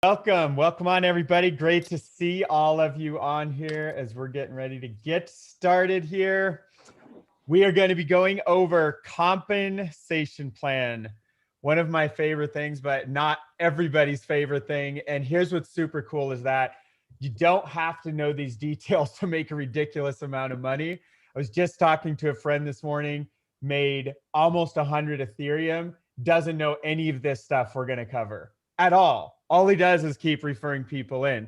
Welcome on everybody. Great to see all of you on here as we're getting ready to get started here. We are going to be going over compensation plan. One of my favorite things, but not everybody's favorite thing. And here's what's super cool is that you don't have to know these details to make a ridiculous amount of money. I was just talking to a friend this morning, made almost 100 Ethereum, doesn't know any of this stuff we're going to cover at all. All he does is keep referring people in.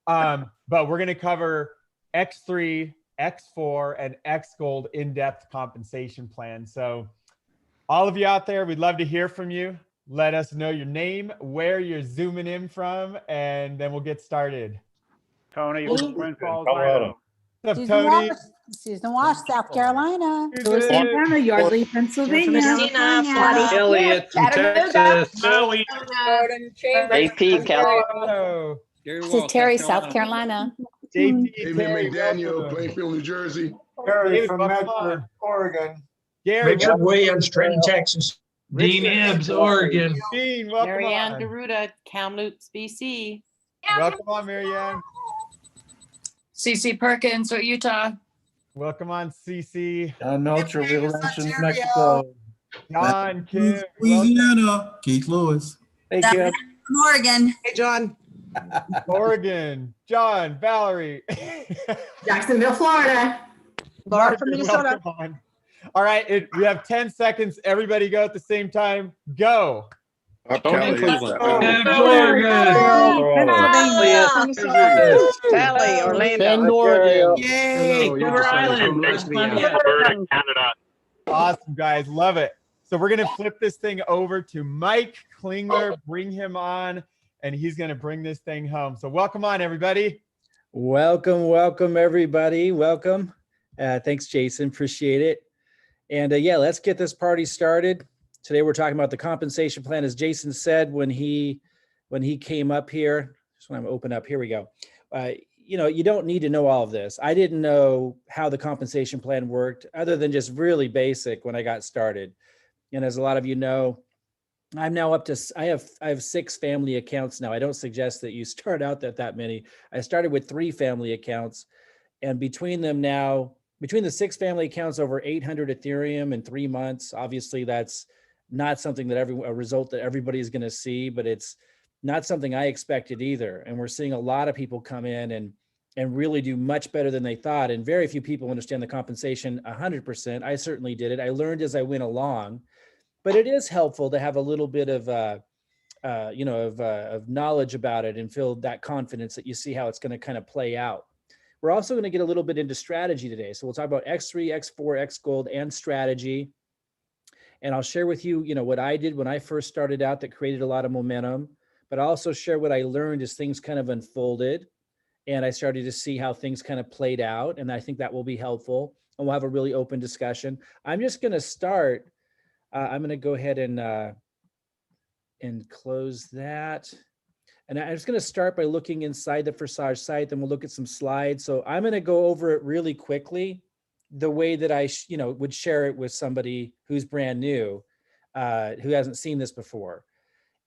But we're going to cover X3, X4, and xGold in-depth compensation plan. So all of you out there, we'd love to hear from you. Let us know your name, where you're zooming in from, and then we'll get started. Tony from Twin Falls, Idaho. What's up, Tony? Susan Walsh, South Carolina. Louisiana, Yardley, Pennsylvania. Elliot from Texas. JP, California. This is Terry, South Carolina. JP, David McDaniel, Plainfield, New Jersey. Gary from Medford, Oregon. Gary, Richard Williams, Trenton, Texas. Dean Ibbs, Oregon. Dean, welcome Marianne on. Garuda, Kamloops, BC. Welcome on, Marianne. CC Perkins, Utah. Welcome on, CC. John Melcher, Rio Rancho, New Mexico. John, Kim. Louisiana, Keith Lewis. Hey, Kim. From Oregon. Hey, John. Oregon. John, Valerie. Jacksonville, Florida. Laura from Minnesota. Welcome on. All right, we have 10 seconds. Everybody go at the same time. Go. Kelly. Sally, Orlando. Yay, Vancouver Island. Alberta, Canada. Awesome, guys. Love it. So we're going to flip this thing over to Mike Klingler, bring him on, and he's going to bring this thing home. So welcome on, everybody. Welcome, everybody. Welcome. Thanks, Jason. Appreciate it. And yeah, let's get this party started. Today, we're talking about the compensation plan. As Jason said, when he came up here, just want to open up, here we go. You don't need to know all of this. I didn't know how the compensation plan worked other than just really basic when I got started. And as a lot of you know, I'm now up to, I have 6 family accounts now. I don't suggest that you start out that many. I started with 3 family accounts, and between them now, between the 6 family accounts, over 800 Ethereum in 3 months. Obviously, that's not something that a result that everybody is going to see, but it's not something I expected either. And we're seeing a lot of people come in and really do much better than they thought. And very few people understand the compensation 100%. I certainly did it. I learned as I went along, but it is helpful to have a little bit of knowledge about it and feel that confidence that you see how it's going to kind of play out. We're also going to get a little bit into strategy today. So we'll talk about X3, X4, xGold, and strategy. And I'll share with you, what I did when I first started out that created a lot of momentum, but I'll also share what I learned as things kind of unfolded and I started to see how things kind of played out. And I think that will be helpful, and we'll have a really open discussion. I'm just going to start. I'm going to go ahead and close that. And I'm just going to start by looking inside the Forsage site, then we'll look at some slides. So I'm going to go over it really quickly, the way that I, would share it with somebody who's brand new, who hasn't seen this before.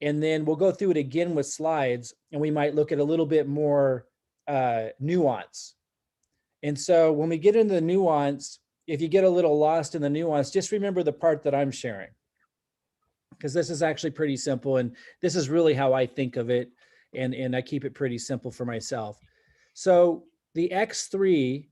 And then we'll go through it again with slides, and we might look at a little bit more nuance. And so when we get into the nuance, if you get a little lost in the nuance, just remember the part that I'm sharing, because this is actually pretty simple. And this is really how I think of it. And I keep it pretty simple for myself. So the X3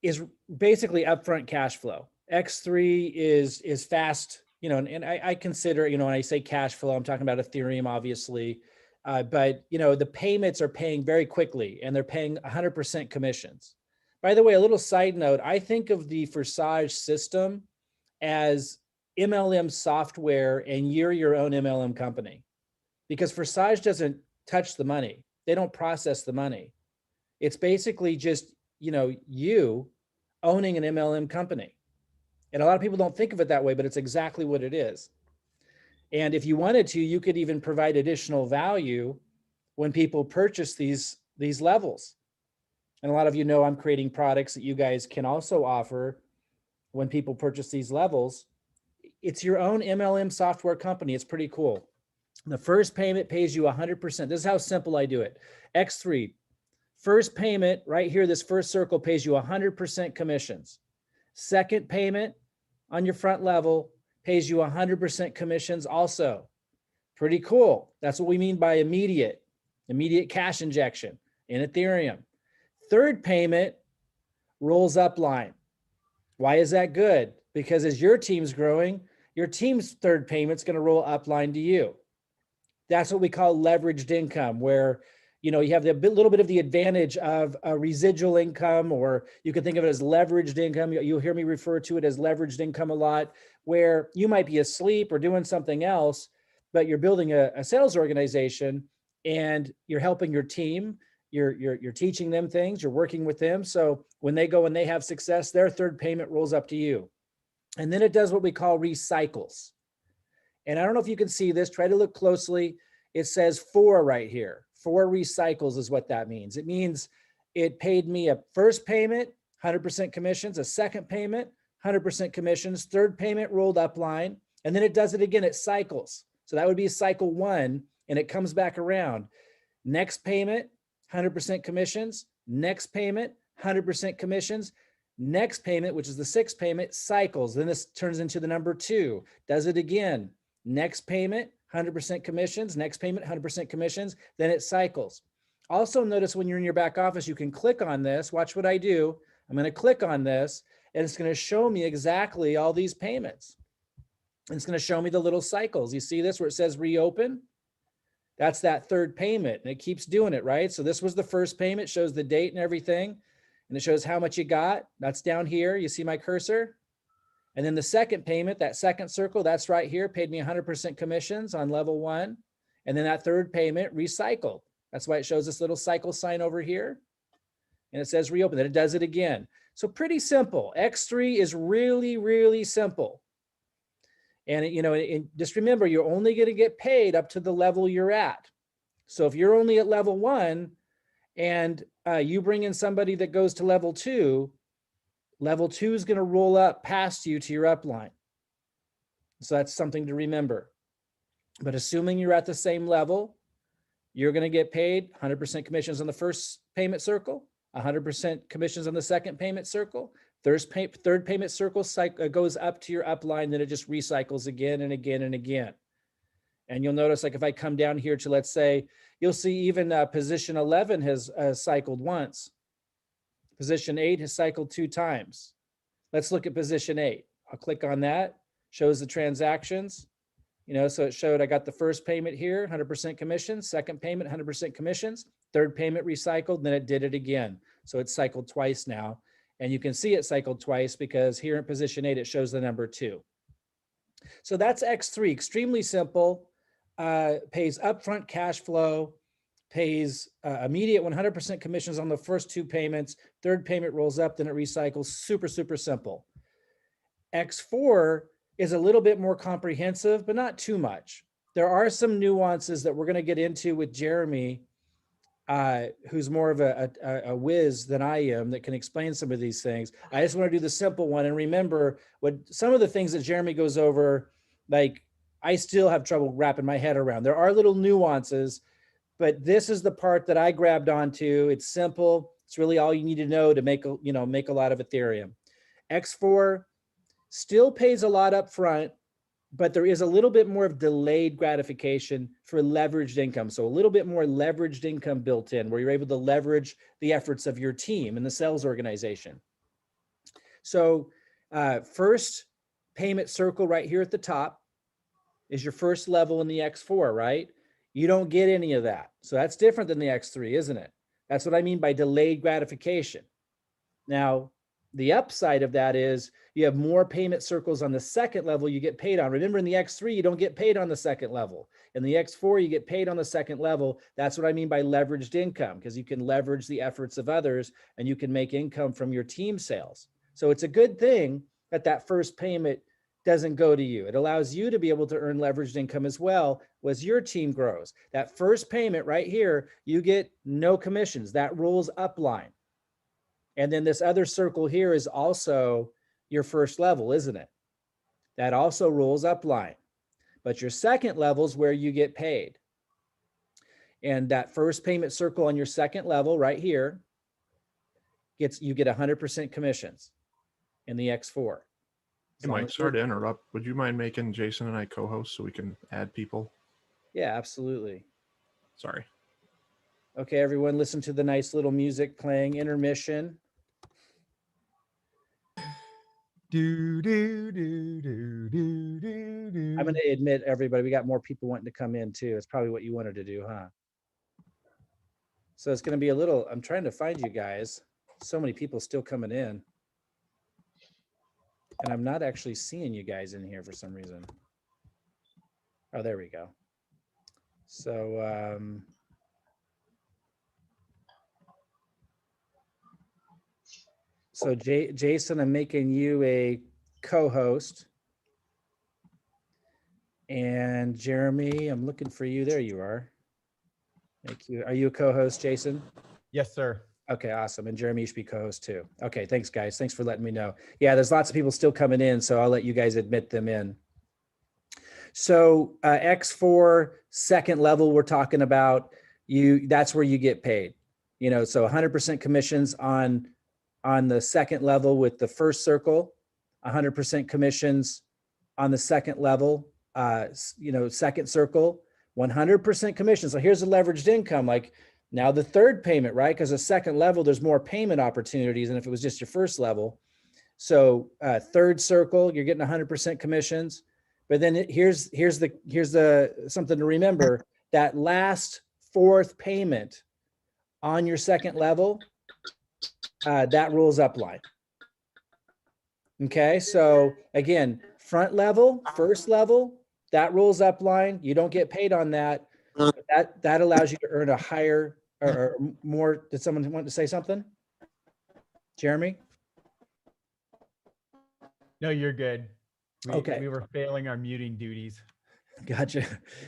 is basically upfront cash flow. X3 is fast, and I consider, when I say cash flow, I'm talking about Ethereum, obviously. But the payments are paying very quickly, and they're paying 100% commissions. By the way, a little side note, I think of the Forsage system as MLM software, and you're your own MLM company, because Forsage doesn't touch the money. They don't process the money. It's basically just, you owning an MLM company. And a lot of people don't think of it that way, but it's exactly what it is. And if you wanted to, you could even provide additional value when people purchase these levels. And a lot of you know I'm creating products that you guys can also offer when people purchase these levels. It's your own MLM software company. It's pretty cool. The first payment pays you 100%. This is how simple I do it. X3, first payment right here, this first circle pays you 100% commissions. Second payment on your front level pays you 100% commissions also. Pretty cool. That's what we mean by immediate cash injection in Ethereum. Third payment rolls upline. Why is that good? Because as your team's growing, your team's third payment's going to roll upline to you. That's what we call leveraged income, where you have the little bit of the advantage of a residual income, or you can think of it as leveraged income. You'll hear me refer to it as leveraged income a lot, where you might be asleep or doing something else, but you're building a sales organization and you're helping your team. You're teaching them things, you're working with them. So when they go and they have success, their third payment rolls up to you. And then it does what we call recycles. And I don't know if you can see this, try to look closely. It says 4 right here. 4 recycles is what that means. It means it paid me a first payment, 100% commissions, a second payment, 100% commissions, third payment rolled upline, and then it does it again, it cycles. So that would be cycle 1, and it comes back around. Next payment, 100% commissions, next payment, 100% commissions, next payment, which is the 6th payment, cycles. Then this turns into the number 2, does it again. Next payment, 100% commissions, next payment, 100% commissions, then it cycles. Also notice when you're in your back office, you can click on this. Watch what I do. I'm going to click on this, and it's going to show me exactly all these payments. And it's going to show me the little cycles. You see this where it says reopen? That's that third payment, and it keeps doing it, right? So this was the first payment, shows the date and everything, and it shows how much you got. That's down here. You see my cursor? And then the second payment, that second circle, that's right here, paid me 100% commissions on level 1. And then that third payment recycled. That's why it shows this little cycle sign over here. And it says reopen, then it does it again. So pretty simple. X3 is really, really simple. And just remember, you're only going to get paid up to the level you're at. So if you're only at level 1 and you bring in somebody that goes to level 2 is going to roll up past you to your upline. So that's something to remember. But assuming you're at the same level, you're going to get paid 100% commissions on the first payment circle, 100% commissions on the second payment circle. Third payment circle goes up to your upline, then it just recycles again and again and again. And you'll notice, like if I come down here to, let's say, you'll see even position 11 has cycled once. Position 8 has cycled 2 times. Let's look at position 8. I'll click on that, shows the transactions. So it showed I got the first payment here, 100% commissions, second payment, 100% commissions, third payment recycled, then it did it again. So it's cycled twice now. And you can see it cycled twice because here in position 8, it shows the number 2. So that's X3, extremely simple, pays upfront cash flow, pays immediate 100% commissions on the first 2 payments, third payment rolls up, then it recycles, super, super simple. X4 is a little bit more comprehensive, but not too much. There are some nuances that we're going to get into with Jeremy, who's more of a whiz than I am, that can explain some of these things. I just want to do the simple one. And remember, some of the things that Jeremy goes over, like I still have trouble wrapping my head around. There are little nuances, but this is the part that I grabbed onto. It's simple. It's really all you need to know to make a lot of Ethereum. X4 still pays a lot up front, but there is a little bit more of delayed gratification for leveraged income. So a little bit more leveraged income built in, where you're able to leverage the efforts of your team and the sales organization. So first payment circle right here at the top is your first level in the X4, right? You don't get any of that. So that's different than the X3, isn't it? That's what I mean by delayed gratification. Now, the upside of that is you have more payment circles on the second level you get paid on. Remember, in the X3, you don't get paid on the second level. In the X4, you get paid on the second level. That's what I mean by leveraged income, because you can leverage the efforts of others and you can make income from your team sales. So it's a good thing that that first payment doesn't go to you. It allows you to be able to earn leveraged income as well as your team grows. That first payment right here, you get no commissions. That rolls upline. And then this other circle here is also your first level, isn't it? That also rolls upline. but your second level is where you get paid. And that first payment circle on your second level right here you get 100% commissions in the X4. Hey, Mike, sorry to interrupt. Would you mind making Jason and I co-hosts so we can add people? Yeah, absolutely. Sorry. Okay, everyone, listen to the nice little music playing. Intermission. Do, do, do, do, do, do. I'm going to admit, everybody, we got more people wanting to come in too. It's probably what you wanted to do, huh? So it's going to be a little, I'm trying to find you guys. So many people still coming in. And I'm not actually seeing you guys in here for some reason. Oh, there we go. So, Jason, I'm making you a co-host. And Jeremy, I'm looking for you. There you are. Thank you. Are you a co-host, Jason? Yes, sir. Okay, awesome. And Jeremy, you should be co-host too. Okay, thanks, guys. Thanks for letting me know. Yeah, there's lots of people still coming in, so I'll let you guys admit them in. So X4 second level, we're talking about that's where you get paid. You know, so 100% commissions on the second level with the first circle, 100% commissions on the second level, second circle, 100% commission. So here's the leveraged income. Like now the third payment, right? Because the second level, there's more payment opportunities than if it was just your first level. So third circle, you're getting 100% commissions. But then here's the something to remember, that last fourth payment on your second level, that rolls up line. Okay, so again, front level, first level, that rolls up line. You don't get paid on that. That allows you to earn a higher or more. Did someone want to say something? Jeremy? No, you're good. Okay. We were failing our muting duties. Gotcha.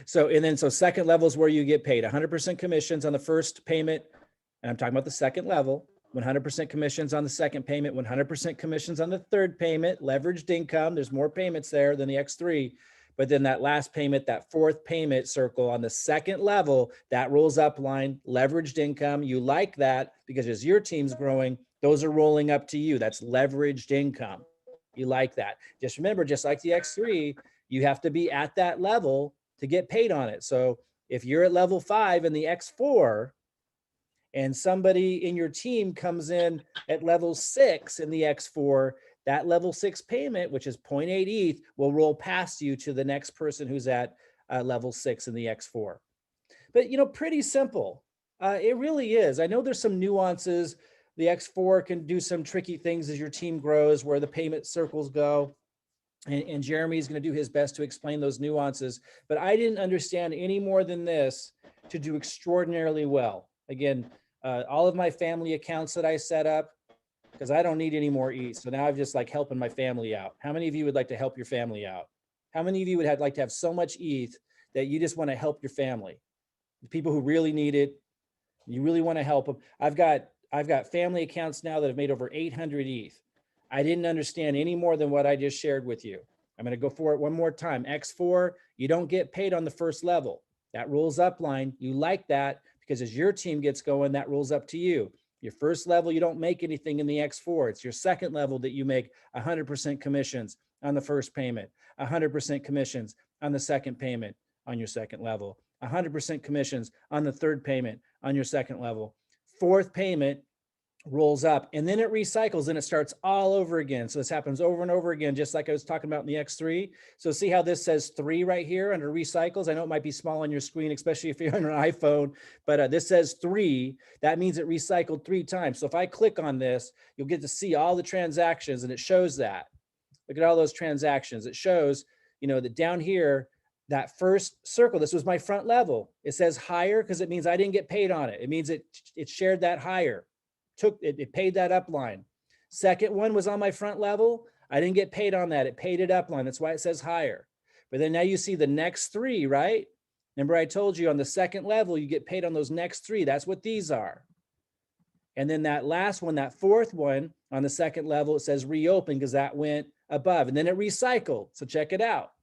So second level is where you get paid 100% commissions on the first payment. And I'm talking about the second level, 100% commissions on the second payment, 100% commissions on the third payment, leveraged income. There's more payments there than the X3. But then that last payment, that fourth payment circle on the second level, that rolls up line, leveraged income. You like that because as your team's growing, those are rolling up to you. That's leveraged income. You like that. Just remember, just like the X3, you have to be at that level to get paid on it. So if you're at level 5 in the X4 and somebody in your team comes in at level 6 in the X4, that level 6 payment, which is 0.8 ETH, will roll past you to the next person who's at level 6 in the X4. But, pretty simple. It really is. I know there's some nuances. The X4 can do some tricky things as your team grows, where the payment circles go. And Jeremy is going to do his best to explain those nuances. But I didn't understand any more than this to do extraordinarily well. Again, all of my family accounts that I set up, because I don't need any more ETH. So now I'm just like helping my family out. How many of you would like to help your family out? How many of you would like to have so much ETH that you just want to help your family? The people who really need it, you really want to help them. I've got family accounts now that have made over 800 ETH. I didn't understand any more than what I just shared with you. I'm going to go for it one more time. X4, you don't get paid on the first level. That rolls up line. You like that because as your team gets going, that rolls up to you. Your first level, you don't make anything in the X4. It's your second level that you make 100% commissions on the first payment, 100% commissions on the second payment on your second level, 100% commissions on the third payment on your second level. Fourth payment rolls up and then it recycles and it starts all over again. So this happens over and over again, just like I was talking about in the X3. So see how this says 3 right here under recycles? I know it might be small on your screen, especially if you're on an iPhone, but this says 3. That means it recycled 3 times. So if I click on this, you'll get to see all the transactions and it shows that. Look at all those transactions. It shows, that down here, that first circle, this was my front level. It says higher because it means I didn't get paid on it. It means it shared that higher. It paid that up line. Second one was on my front level. I didn't get paid on that. It paid it up line. That's why it says higher. But then now you see the next 3, right? Remember I told you on the second level, you get paid on those next 3. That's what these are. And then that last one, that fourth one on the second level, it says reopen because that went above and then it recycled. So check it out.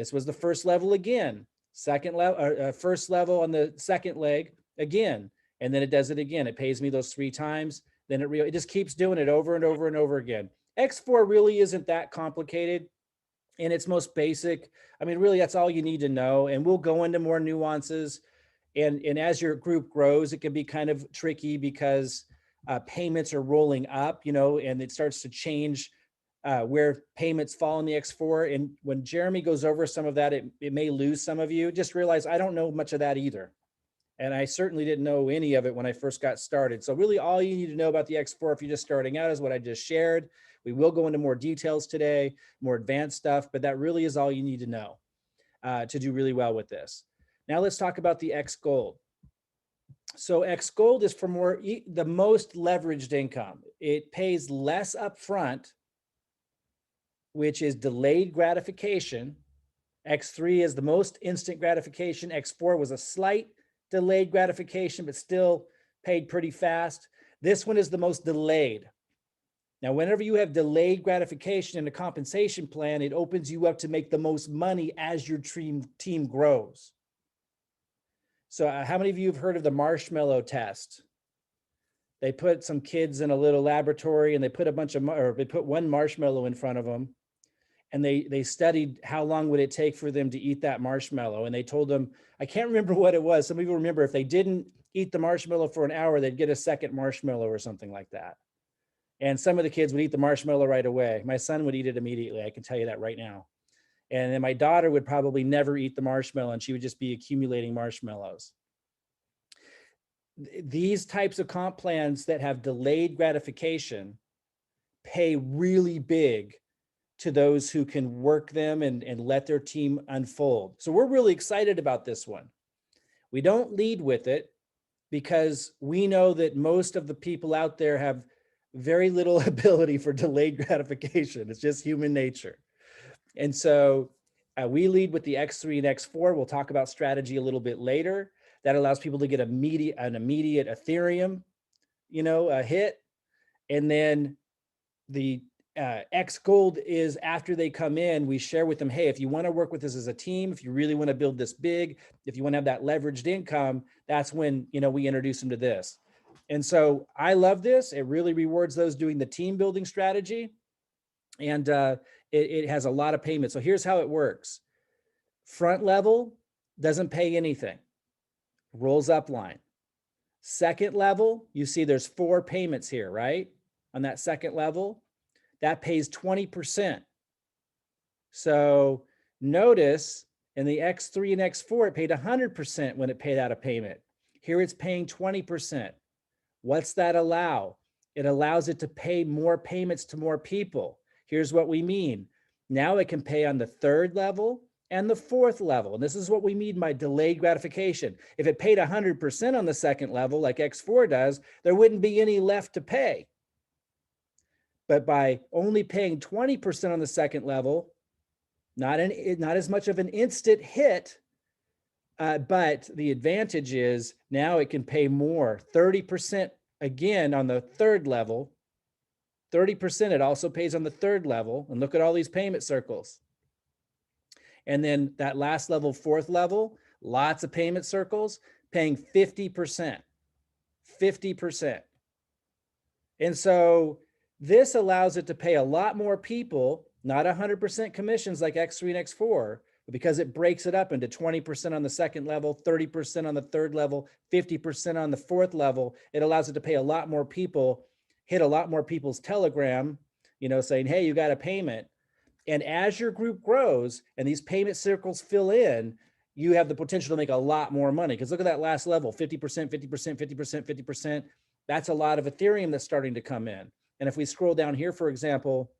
This was the first level again, second level, first level on the second leg again, and then it does it again. It pays me those 3 times. Then it just keeps doing it over and over and over again. X4 really isn't that complicated in its most basic. I mean, really, that's all you need to know. And we'll go into more nuances. And as your group grows, it can be kind of tricky because payments are rolling up, you know, and it starts to change where payments fall in the X4. And when Jeremy goes over some of that, it may lose some of you. Just realize I don't know much of that either. And I certainly didn't know any of it when I first got started. So really all you need to know about the X4 if you're just starting out is what I just shared. We will go into more details today, more advanced stuff, but that really is all you need to know to do really well with this. Now let's talk about the xGold. So xGold is for the most leveraged income. It pays less upfront, which is delayed gratification. X3 is the most instant gratification. X4 was a slight delayed gratification, but still paid pretty fast. This one is the most delayed. Now, whenever you have delayed gratification in a compensation plan, it opens you up to make the most money as your team grows. So how many of you have heard of the marshmallow test? They put some kids in a little laboratory and they put they put one marshmallow in front of them. And they studied how long would it take for them to eat that marshmallow. And they told them, I can't remember what it was. Some people remember if they didn't eat the marshmallow for an hour, they'd get a second marshmallow or something like that. And some of the kids would eat the marshmallow right away. My son would eat it immediately. I can tell you that right now. And then my daughter would probably never eat the marshmallow and she would just be accumulating marshmallows. These types of comp plans that have delayed gratification pay really big to those who can work them and let their team unfold. So we're really excited about this one. We don't lead with it because we know that most of the people out there have very little ability for delayed gratification. It's just human nature. And so we lead with the X3 and X4. We'll talk about strategy a little bit later. That allows people to get an immediate Ethereum, hit. And then the xGold is after they come in, we share with them, hey, if you want to work with us as a team, if you really want to build this big, if you want to have that leveraged income, that's when, we introduce them to this. And so I love this. It really rewards those doing the team building strategy. And it has a lot of payments. So here's how it works. Front level doesn't pay anything. Rolls up line. Second level, you see there's 4 payments here, right? On that second level, that pays 20%. So notice in the X3 and X4, it paid 100% when it paid out a payment. Here it's paying 20%. What's that allow? It allows it to pay more payments to more people. Here's what we mean. Now it can pay on the 3rd level and the 4th level. And this is what we mean by delayed gratification. If it paid 100% on the 2nd level, like X4 does, there wouldn't be any left to pay. But by only paying 20% on the 2nd level, not as much of an instant hit, but the advantage is now it can pay more, 30% again on the 3rd level. 30% it also pays on the 3rd level. And look at all these payment circles. And then that last level, 4th level, lots of payment circles, paying 50%. 50%. And so this allows it to pay a lot more people, not 100% commissions like X3 and X4, but because it breaks it up into 20% on the 2nd level, 30% on the 3rd level, 50% on the 4th level, it allows it to pay a lot more people, hit a lot more people's telegram, saying, hey, you got a payment. And as your group grows and these payment circles fill in, you have the potential to make a lot more money. Because look at that last level, 50%, 50%, 50%, 50%. That's a lot of Ethereum that's starting to come in. And if we scroll down here, for example,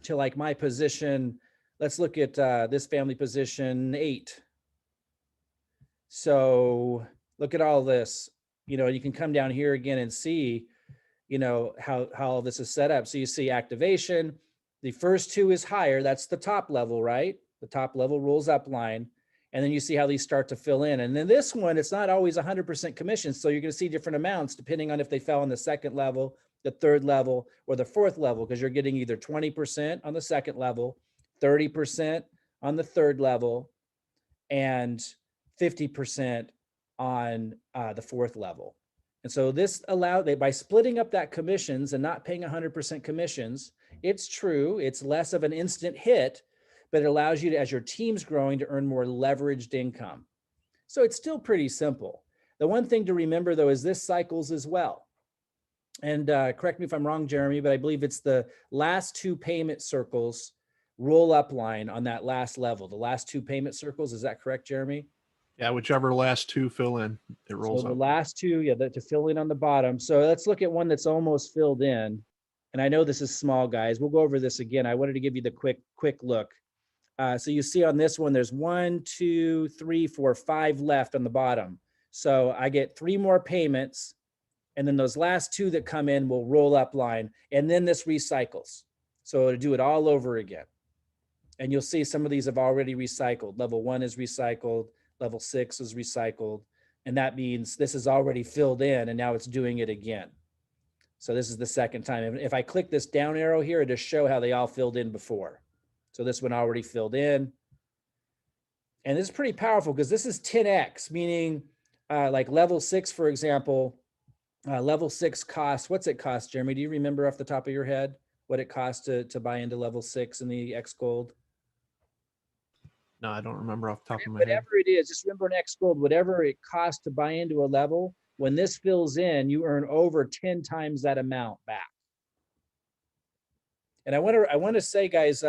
to like my position, let's look at this family position 8. So look at all this, you can come down here again and see, how all this is set up. So you see activation, the first 2 is higher. That's the top level, right? The top level rolls up line. And then you see how these start to fill in. And then this one, it's not always 100% commission. So you're going to see different amounts depending on if they fell on the 2nd level, the 3rd level, or the 4th level, because you're getting either 20% on the 2nd level, 30% on the third level and 50% on the fourth level. And so this allowed, by splitting up that commissions and not paying 100% commissions, it's true, it's less of an instant hit, but it allows you to, as your team's growing, to earn more leveraged income. So it's still pretty simple. The one thing to remember though is this cycles as well. And correct me if I'm wrong, Jeremy, but I believe it's the last two payment circles roll up line on that last level, the last two payment circles. Is that correct, Jeremy? Yeah, whichever last two fill in, it rolls So the up. last two, yeah, to fill in on the bottom. So let's look at one that's almost filled in. And I know this is small, guys. We'll go over this again. I wanted to give you the quick look. So you see on this one, there's 1, 2, 3, 4, 5 left on the bottom. So I get 3 more payments. And then those last 2 that come in will roll up line. And then this recycles. So to do it all over again. And you'll see some of these have already recycled. Level 1 is recycled. Level 6 is recycled. And that means this is already filled in and now it's doing it again. So this is the second time. If I click this down arrow here, it'll show how they all filled in before. So this one already filled in. And this is pretty powerful because this is 10x, meaning like level 6, for example, level 6 costs, what's it cost, Jeremy? Do you remember off the top of your head what it costs to buy into level 6 in the xGold? No, I don't remember off the top of my head. Whatever it is, just remember in xGold, whatever it costs to buy into a level, when this fills in, you earn over 10 times that amount back. And I want to say, guys,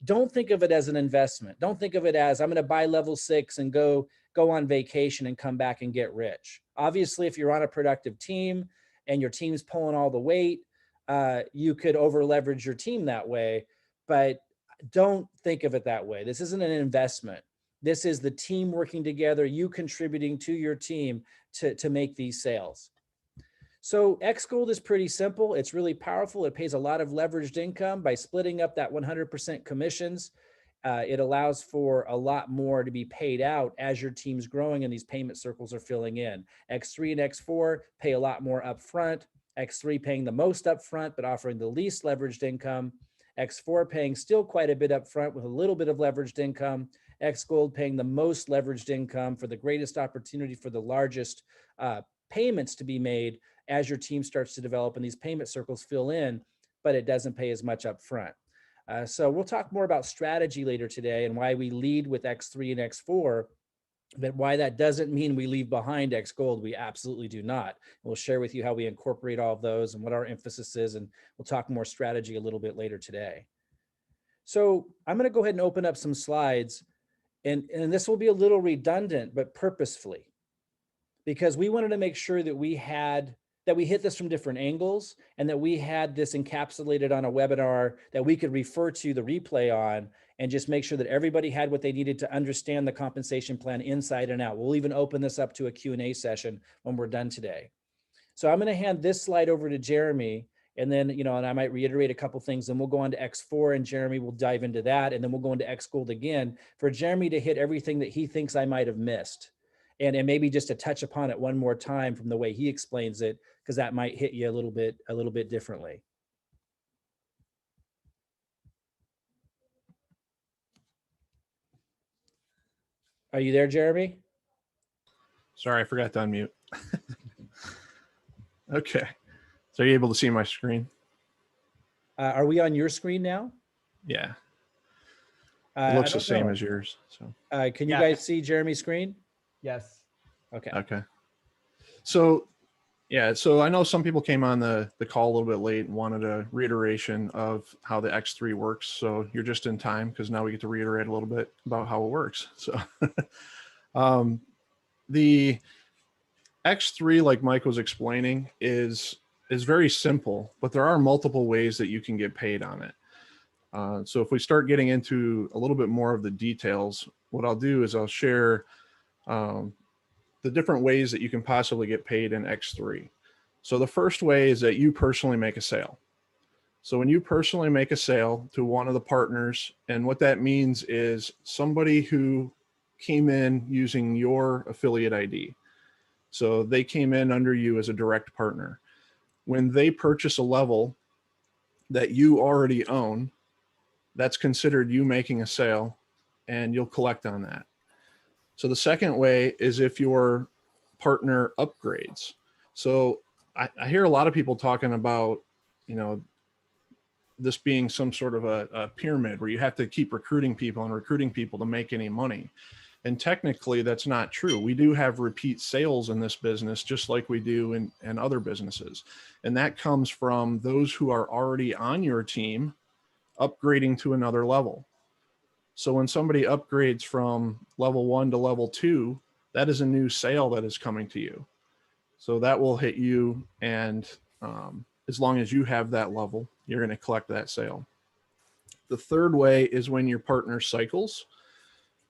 don't think of it as an investment. Don't think of it as I'm going to buy level 6 and go on vacation and come back and get rich. Obviously, if you're on a productive team and your team's pulling all the weight, you could over leverage your team that way, but don't think of it that way. This isn't an investment. This is the team working together, you contributing to your team to make these sales. So xGold is pretty simple. It's really powerful. It pays a lot of leveraged income by splitting up that 100% commissions. It allows for a lot more to be paid out as your team's growing and these payment circles are filling in. X3 and X4 pay a lot more upfront. X3 paying the most upfront, but offering the least leveraged income. X4 paying still quite a bit upfront with a little bit of leveraged income. xGold paying the most leveraged income for the greatest opportunity for the largest payments to be made as your team starts to develop and these payment circles fill in, but it doesn't pay as much upfront. So we'll talk more about strategy later today and why we lead with X3 and X4, but why that doesn't mean we leave behind xGold. We absolutely do not. We'll share with you how we incorporate all of those and what our emphasis is, and we'll talk more strategy a little bit later today. So I'm going to go ahead and open up some slides, and this will be a little redundant, but purposefully, because we wanted to make sure that we hit this from different angles and that we had this encapsulated on a webinar that we could refer to the replay on and just make sure that everybody had what they needed to understand the compensation plan inside and out. We'll even open this up to a Q&A session when we're done today. So I'm going to hand this slide over to Jeremy, and then, and I might reiterate a couple things, and we'll go on to X4 and Jeremy will dive into that. And then we'll go into xGold again for Jeremy to hit everything that he thinks I might have missed. And maybe just to touch upon it one more time from the way he explains it, because that might hit you a little bit differently. Are you there, Jeremy? Sorry, I forgot to unmute. Okay. So are you able to see my screen? Are we on your screen now? Yeah. It looks the same as yours. So can you guys see Jeremy's screen? Yes. Okay. Okay. So yeah, so I know some people came on the call a little bit late and wanted a reiteration of how the X3 works. So you're just in time because now we get to reiterate a little bit about how it works. So the X3, like Mike was explaining, is very simple, but there are multiple ways that you can get paid on it. So if we start getting into a little bit more of the details, what I'll do is I'll share the different ways that you can possibly get paid in X3. So the first way is that you personally make a sale. So when you personally make a sale to one of the partners, and what that means is somebody who came in using your affiliate ID. So they came in under you as a direct partner. When they purchase a level that you already own, that's considered you making a sale, and you'll collect on that. So the second way is if your partner upgrades. So I hear a lot of people talking about, you know, this being some sort of a pyramid where you have to keep recruiting people to make any money. And technically that's not true. We do have repeat sales in this business, just like we do in other businesses. And that comes from those who are already on your team upgrading to another level. So when somebody upgrades from level 1 to level 2, that is a new sale that is coming to you. So that will hit you, and as long as you have that level, you're going to collect that sale. The third way is when your partner cycles.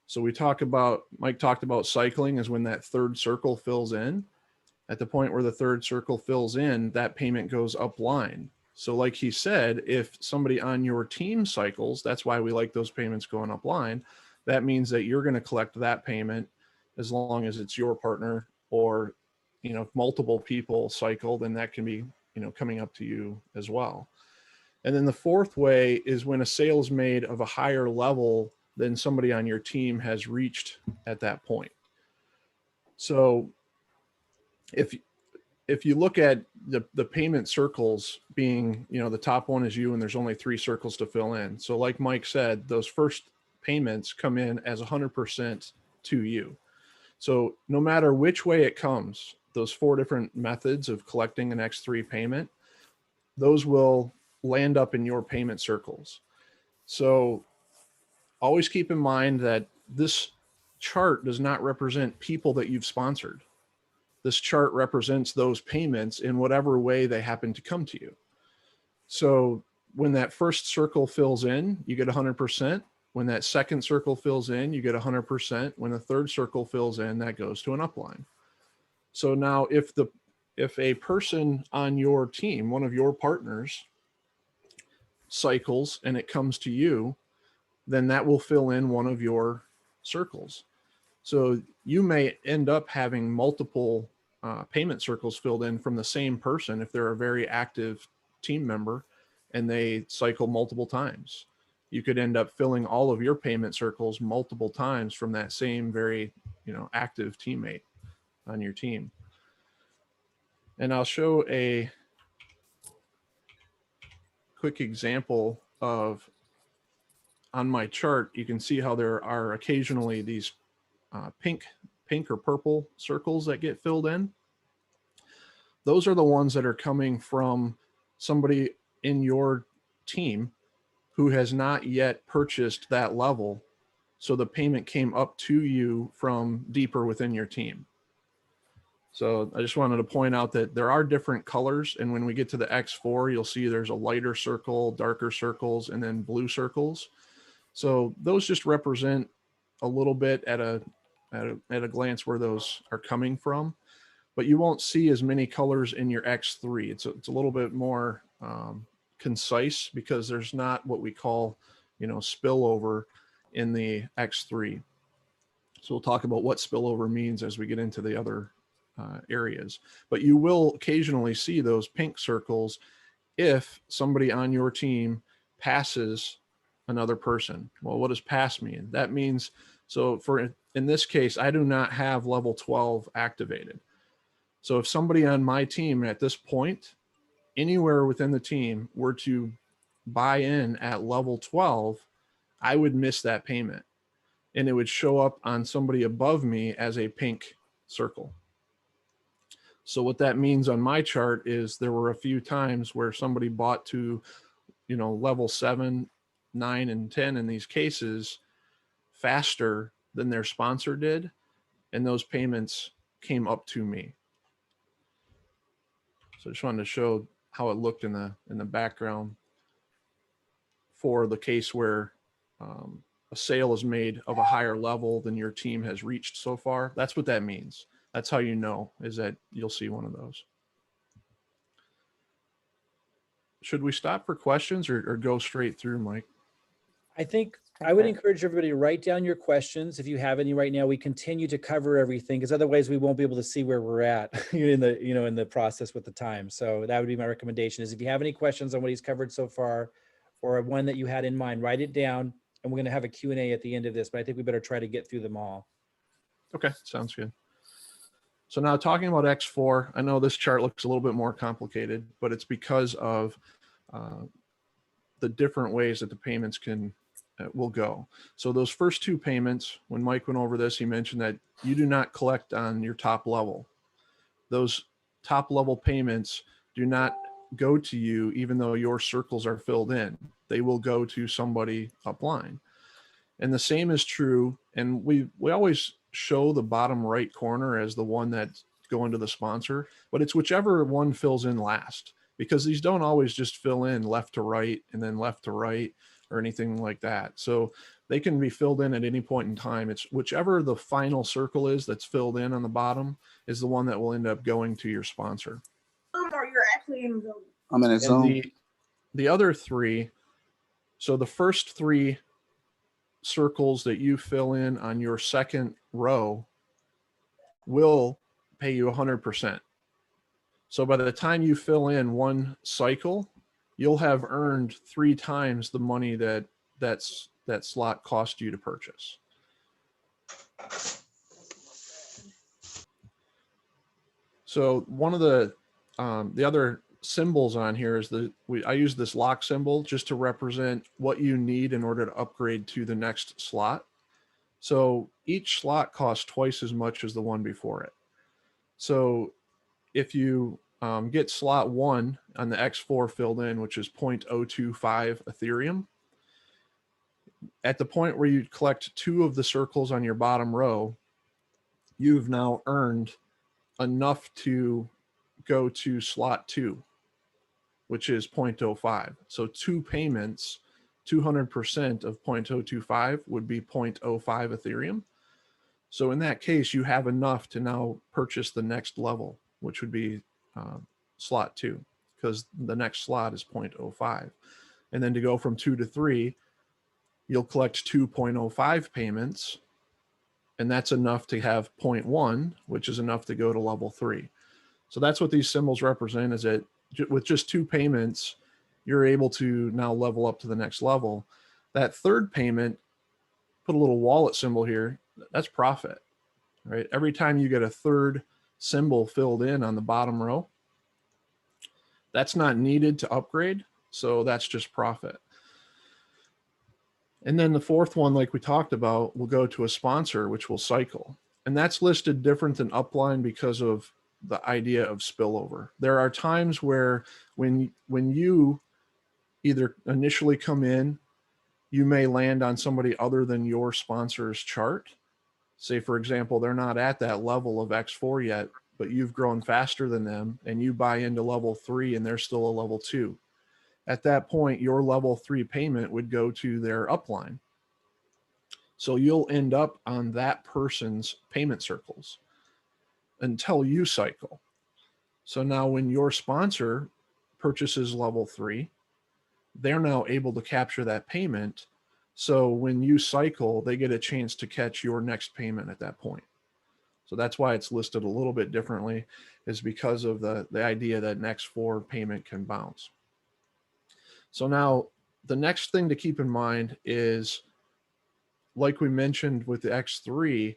So Mike talked about cycling is when that third circle fills in. At the point where the third circle fills in, that payment goes upline. So like he said, if somebody on your team cycles, that's why we like those payments going upline. That means that you're going to collect that payment as long as it's your partner, or, you know, if multiple people cycle, then that can be, you know, coming up to you as well. And then the fourth way is when a sale is made of a higher level than somebody on your team has reached at that point. So if you look at the payment circles being, you know, the top one is you and there's only 3 circles to fill in. So like Mike said, those first payments come in as 100% to you. So no matter which way it comes, those 4 different methods of collecting an X3 payment, those will land up in your payment circles. So always keep in mind that this chart does not represent people that you've sponsored. This chart represents those payments in whatever way they happen to come to you. So when that first circle fills in, you get 100%. When that second circle fills in, you get 100%. When the third circle fills in, that goes to an upline. So now if a person on your team, one of your partners, cycles and it comes to you, then that will fill in one of your circles. So you may end up having multiple payment circles filled in from the same person if they're a very active team member and they cycle multiple times. You could end up filling all of your payment circles multiple times from that same very, you know, active teammate on your team. And I'll show a quick example of, on my chart, you can see how there are occasionally these pink or purple circles that get filled in. Those are the ones that are coming from somebody in your team who has not yet purchased that level. So the payment came up to you from deeper within your team. So I just wanted to point out that there are different colors. And when we get to the X4, you'll see there's a lighter circle, darker circles, and then blue circles. So those just represent a little bit at a glance where those are coming from, but you won't see as many colors in your X3. It's a little bit more concise because there's not what we call, you know, spillover in the X3. So we'll talk about what spillover means as we get into the other areas, but you will occasionally see those pink circles if somebody on your team passes another person. Well, what does pass mean? That means, so in this case, I do not have level 12 activated. So if somebody on my team at this point, anywhere within the team, were to buy in at level 12, I would miss that payment and it would show up on somebody above me as a pink circle. So what that means on my chart is there were a few times where somebody bought to, you know, level 7, 9, and 10 in these cases faster than their sponsor did, and those payments came up to me. So I just wanted to show how it looked in the background for the case where a sale is made of a higher level than your team has reached so far. That's what that means. That's how you know, is that you'll see one of those. Should we stop for questions or go straight through, Mike? I think I would encourage everybody to write down your questions if you have any right now. We continue to cover everything because otherwise we won't be able to see where we're at in the process with the time. So that would be my recommendation, is if you have any questions on what he's covered so far or one that you had in mind, write it down and we're going to have a Q&A at the end of this, but I think we better try to get through them all. Okay, sounds good. So now talking about X4, I know this chart looks a little bit more complicated, but it's because of the different ways that the payments will go. So those first two payments, when Mike went over this, he mentioned that you do not collect on your top level. Those top level payments do not go to you even though your circles are filled in. They will go to somebody upline. And the same is true, and we always show the bottom right corner as the one that's going to the sponsor, but it's whichever one fills in last, because these don't always just fill in left to right and then left to right or anything like that. So they can be filled in at any point in time. It's whichever the final circle is that's filled in on the bottom is the one that will end up going to your sponsor. Or you're actually in the I'm in a zone. The other three, so the first three circles that you fill in on your second row will pay you 100%. So by the time you fill in one cycle, you'll have earned 3 times the money that slot cost you to purchase. So one of the other symbols on here is I use this lock symbol just to represent what you need in order to upgrade to the next slot. So each slot costs twice as much as the one before it. So if you get slot 1 on the X4 filled in, which is 0.025 Ethereum, at the point where you collect 2 of the circles on your bottom row, you've now earned enough to go to slot 2, which is 0.05. So 2 payments, 200% of 0.025 would be 0.05 Ethereum. So in that case, you have enough to now purchase the next level, which would be slot 2, because the next slot is 0.05. And then to go from 2 to 3, you'll collect 2.05 payments, and that's enough to have 0.1, which is enough to go to level 3. So that's what these symbols represent, is that with just 2 payments, you're able to now level up to the next level. That third payment, put a little wallet symbol here, that's profit, right? Every time you get a third symbol filled in on the bottom row, that's not needed to upgrade, so that's just profit. And then the fourth one, like we talked about, will go to a sponsor, which will cycle. And that's listed different than upline because of the idea of spillover. There are times where when you either initially come in, you may land on somebody other than your sponsor's chart. Say, for example, they're not at that level of X4 yet, but you've grown faster than them and you buy into level 3 and they're still a level 2. At that point, your level 3 payment would go to their upline. So you'll end up on that person's payment circles until you cycle. So now when your sponsor purchases level 3, they're now able to capture that payment. So when you cycle, they get a chance to catch your next payment at that point. So that's why it's listed a little bit differently, is because of the idea that an X4 payment can bounce. So now the next thing to keep in mind is, like we mentioned with the X3,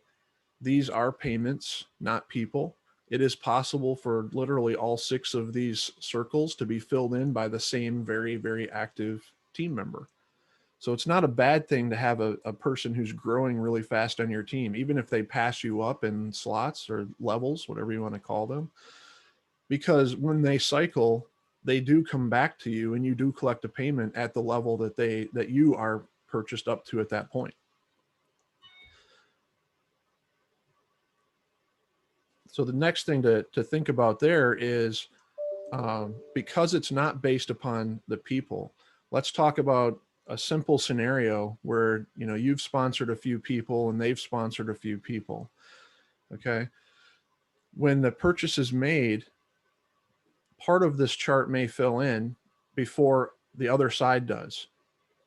these are payments, not people. It is possible for literally all 6 of these circles to be filled in by the same very, very active team member. So it's not a bad thing to have a person who's growing really fast on your team, even if they pass you up in slots or levels, whatever you want to call them, because when they cycle, they do come back to you and you do collect a payment at the level that you are purchased up to at that point. So the next thing to think about there is, because it's not based upon the people, let's talk about a simple scenario where, you know, you've sponsored a few people and they've sponsored a few people. Okay. When the purchase is made, part of this chart may fill in before the other side does,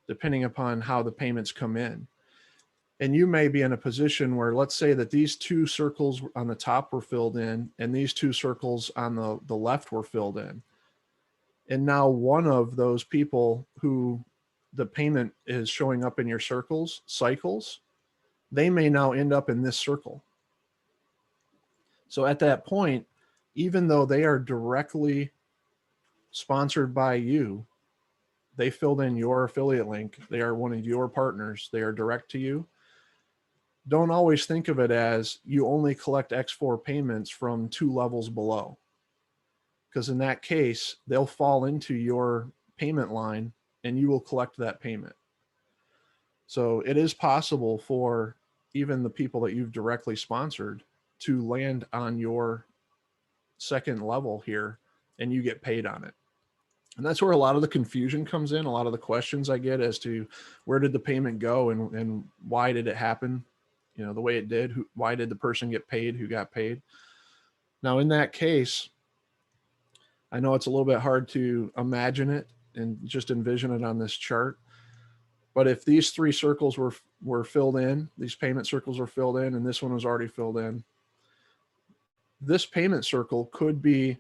depending upon how the payments come in. And you may be in a position where, let's say that these 2 circles on the top were filled in and these 2 circles on the left were filled in. And now one of those people who the payment is showing up in your cycles, they may now end up in this circle. So at that point, even though they are directly sponsored by you, they filled in your affiliate link, they are one of your partners, they are direct to you. Don't always think of it as you only collect X4 payments from 2 levels below, because in that case, they'll fall into your payment line and you will collect that payment. So it is possible for even the people that you've directly sponsored to land on your second level here and you get paid on it. And that's where a lot of the confusion comes in. A lot of the questions I get as to where did the payment go and why did it happen, you know, the way it did, why did the person get paid, who got paid. Now, in that case, I know it's a little bit hard to imagine it and just envision it on this chart. But if these 3 circles were filled in, these payment circles were filled in, and this one was already filled in, this payment circle could be,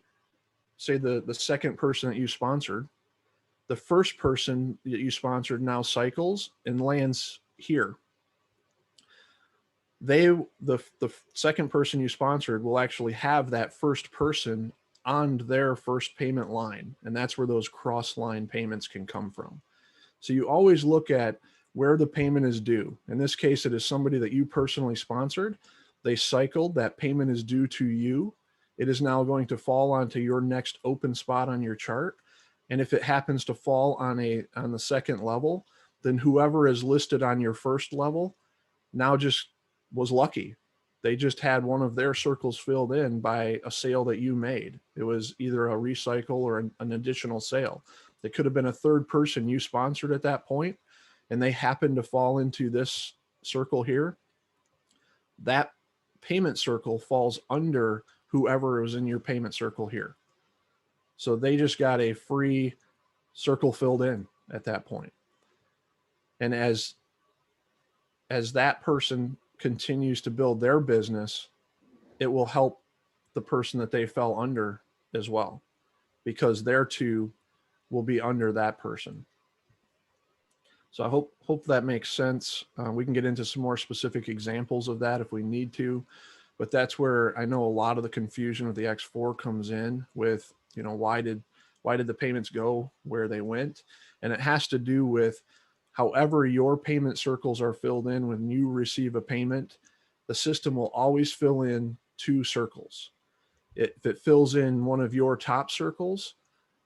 say, the second person that you sponsored. The first person that you sponsored now cycles and lands here. The second person you sponsored will actually have that first person on their first payment line, and that's where those cross-line payments can come from. So you always look at where the payment is due. In this case, it is somebody that you personally sponsored. They cycled, that payment is due to you. It is now going to fall onto your next open spot on your chart. And if it happens to fall on the second level, then whoever is listed on your first level now just was lucky. They just had one of their circles filled in by a sale that you made. It was either a recycle or an additional sale. It could have been a third person you sponsored at that point, and they happened to fall into this circle here. That payment circle falls under whoever was in your payment circle here. So they just got a free circle filled in at that point. And as that person continues to build their business, it will help the person that they fell under as well, because their 2 will be under that person. So I hope that makes sense. We can get into some more specific examples of that if we need to, but that's where I know a lot of the confusion with the X4 comes in with, you know, why did the payments go where they went? And it has to do with however your payment circles are filled in. When you receive a payment, the system will always fill in 2 circles. If it fills in one of your top circles,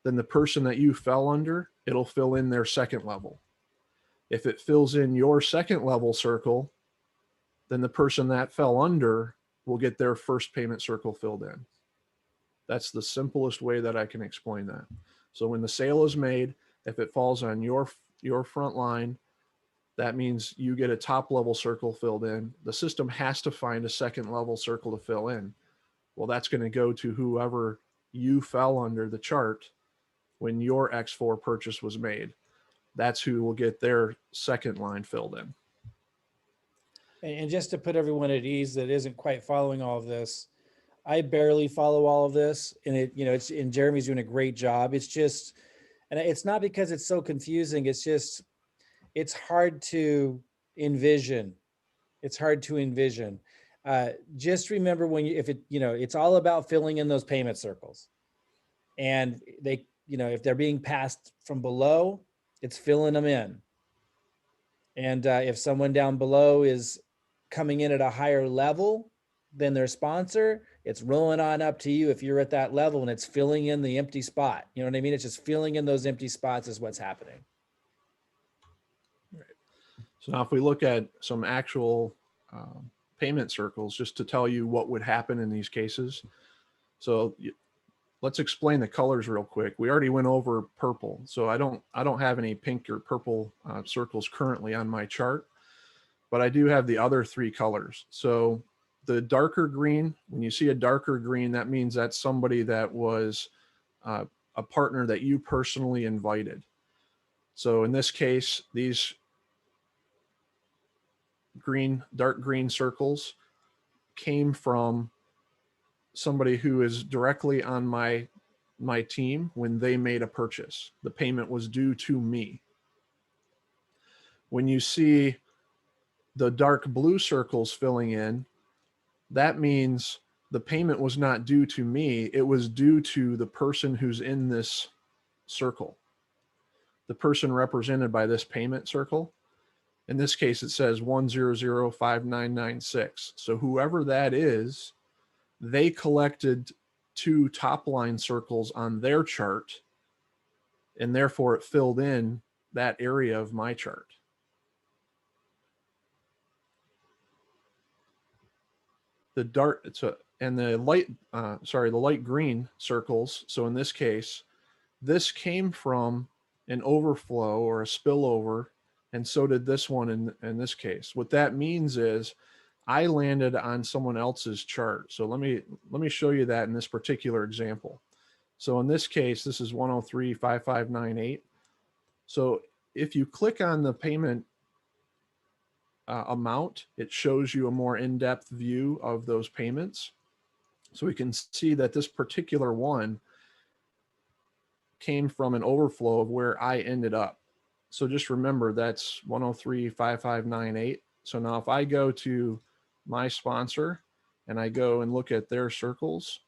then the person that you fell under, it'll fill in their second level. If it fills in your second level circle, then the person that fell under will get their first payment circle filled in. That's the simplest way that I can explain that. So when the sale is made, if it falls on your front line, that means you get a top level circle filled in. The system has to find a second level circle to fill in. Well, that's going to go to whoever you fell under the chart when your X4 purchase was made. That's who will get their second line filled in. And just to put everyone at ease that isn't quite following all of this, I barely follow all of this, and and Jeremy's doing a great job. It's just, and it's not because it's so confusing. It's just, it's hard to envision. It's hard to envision. Just remember it's all about filling in those payment circles, and if they're being passed from below, it's filling them in. And if someone down below is coming in at a higher level than their sponsor, it's rolling on up to you if you're at that level, and it's filling in the empty spot. You know what I mean? It's just filling in those empty spots is what's happening. Right. So now if we look at some actual payment circles, just to tell you what would happen in these cases. So let's explain the colors real quick. We already went over purple. So I don't have any pink or purple circles currently on my chart, but I do have the other 3 colors. So the darker green, when you see a darker green, that means that's somebody that was a partner that you personally invited. So in this case, these dark green circles came from somebody who is directly on my team when they made a purchase. The payment was due to me. When you see the dark blue circles filling in, that means the payment was not due to me. It was due to the person who's in this circle, the person represented by this payment circle. In this case, it says 1005996. So whoever that is, they collected 2 top line circles on their chart, and therefore it filled in that area of my chart. The dark, and the light, the light green circles. So in this case, this came from an overflow or a spillover, and so did this one in this case. What that means is I landed on someone else's chart. So let me show you that in this particular example. So in this case, this is 103.5598. So if you click on the payment amount, it shows you a more in-depth view of those payments. So we can see that this particular one came from an overflow of where I ended up. So just remember that's 103.5598. So now if I go to my sponsor and I go and look at their circles,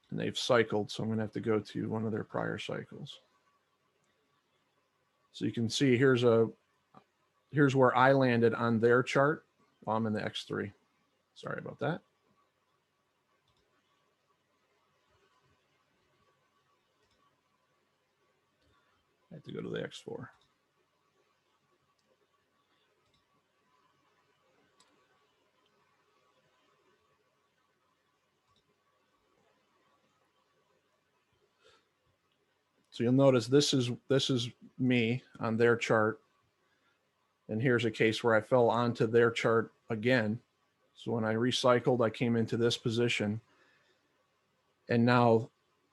and they've cycled, so I'm going to have to go to one of their prior cycles. So you can see here's where I landed on their chart. Well, I'm in the X3. Sorry about that. I have to go to the X4. So you'll notice this is me on their chart. And here's a case where I fell onto their chart again. So when I recycled, I came into this position. And now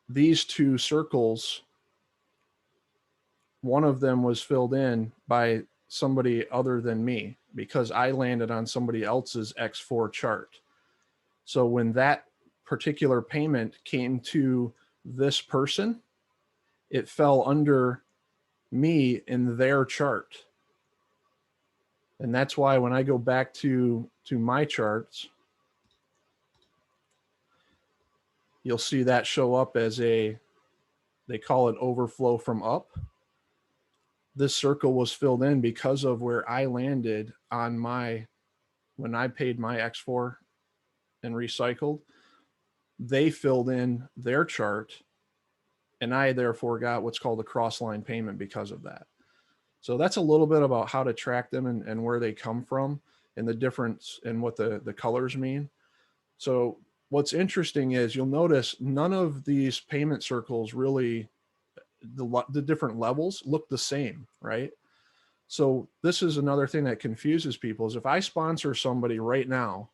these 2 circles, one of them was filled in by somebody other than me because I landed on somebody else's X4 chart. So when that particular payment came to this person, it fell under me in their chart. And that's why when I go back to my charts, you'll see that show up as they call it overflow from up. This circle was filled in because of where I landed on when I paid my X4 and recycled, they filled in their chart, and I therefore got what's called a cross-line payment because of that. So that's a little bit about how to track them and where they come from and the difference in what the colors mean. So what's interesting is you'll notice none of these payment circles really, the different levels look the same, right? So this is another thing that confuses people is if I sponsor somebody right now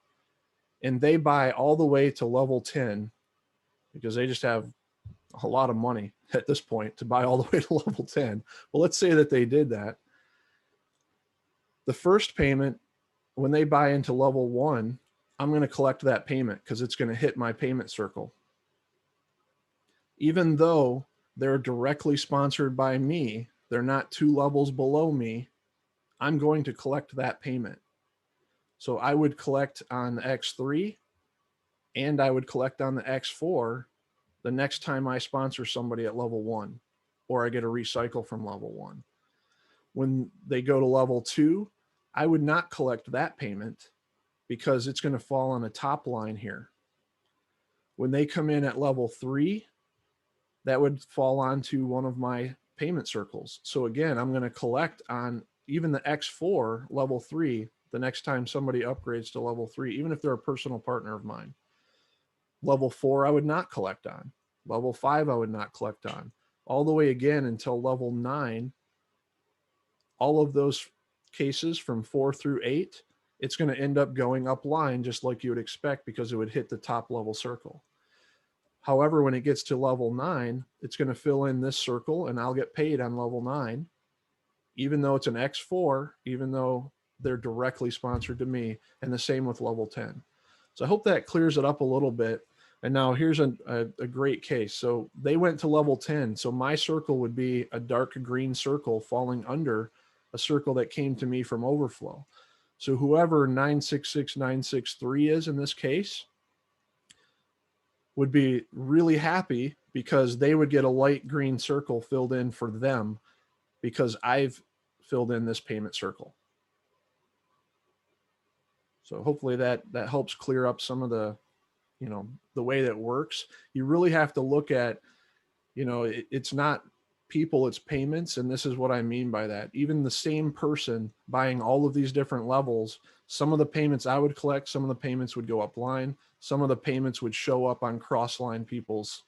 and they buy all the way to level 10 because they just have a lot of money at this point to buy all the way to level 10. Well, let's say that they did that. The first payment, when they buy into level 1, I'm going to collect that payment because it's going to hit my payment circle. Even though they're directly sponsored by me, they're not 2 levels below me, I'm going to collect that payment. So I would collect on the X3 and I would collect on the X4 the next time I sponsor somebody at level 1 or I get a recycle from level 1. When they go to level 2, I would not collect that payment because it's going to fall on a top line here. When they come in at level 3, that would fall onto one of my payment circles. So again, I'm going to collect on even the X4 level 3 the next time somebody upgrades to level 3, even if they're a personal partner of mine. Level 4, I would not collect on. Level 5, I would not collect on. All the way again until level 9. All of those cases from 4 through 8, it's going to end up going up line just like you would expect because it would hit the top level circle. However, when it gets to level 9, it's going to fill in this circle and I'll get paid on level 9, even though it's an X4, even though they're directly sponsored to me, and the same with level 10. So I hope that clears it up a little bit. And now here's a great case. So they went to level 10. So my circle would be a dark green circle falling under a circle that came to me from overflow. So whoever 966963 is in this case would be really happy because they would get a light green circle filled in for them because I've filled in this payment circle. So hopefully that helps clear up some of the, you know, the way that works. You really have to look at, you know, it's not people, it's payments. And this is what I mean by that. Even the same person buying all of these different levels, some of the payments I would collect, some of the payments would go upline, some of the payments would show up on cross-line people's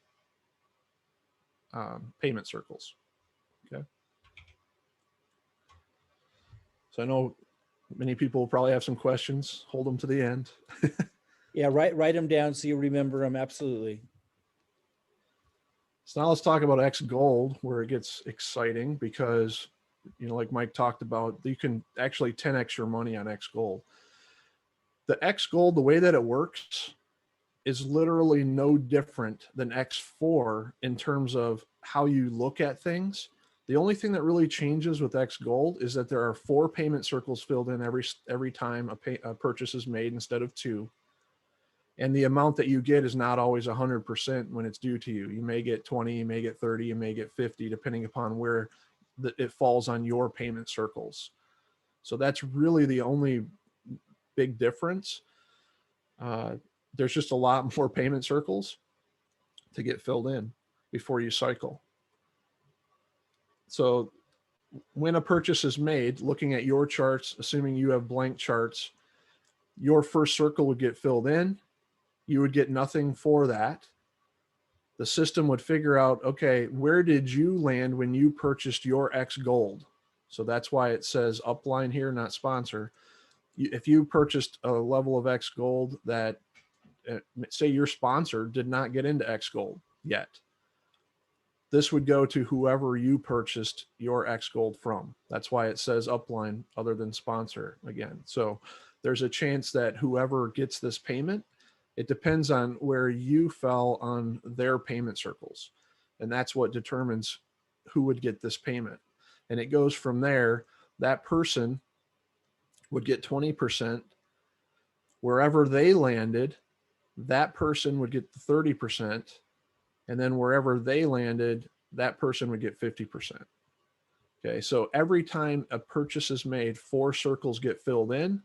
payment circles. Okay. So I know many people probably have some questions. Hold them to the end. Yeah, write them down so you remember them. Absolutely. So now let's talk about xGold, where it gets exciting because, you know, like Mike talked about, you can actually 10x your money on xGold. The xGold, the way that it works is literally no different than X4 in terms of how you look at things. The only thing that really changes with xGold is that there are 4 payment circles filled in every time a purchase is made instead of 2. And the amount that you get is not always 100% when it's due to you. You may get 20, you may get 30, you may get 50, depending upon where it falls on your payment circles. So that's really the only big difference. There's just a lot more payment circles to get filled in before you cycle. So when a purchase is made, looking at your charts, assuming you have blank charts, your first circle would get filled in. You would get nothing for that. The system would figure out, okay, where did you land when you purchased your xGold? So that's why it says upline here, not sponsor. If you purchased a level of xGold that, say your sponsor did not get into xGold yet, this would go to whoever you purchased your xGold from. That's why it says upline other than sponsor again. So there's a chance that whoever gets this payment, it depends on where you fell on their payment circles. And that's what determines who would get this payment. And it goes from there. That person would get 20%. Wherever they landed, that person would get the 30%. And then wherever they landed, that person would get 50%. Okay, so every time a purchase is made, 4 circles get filled in.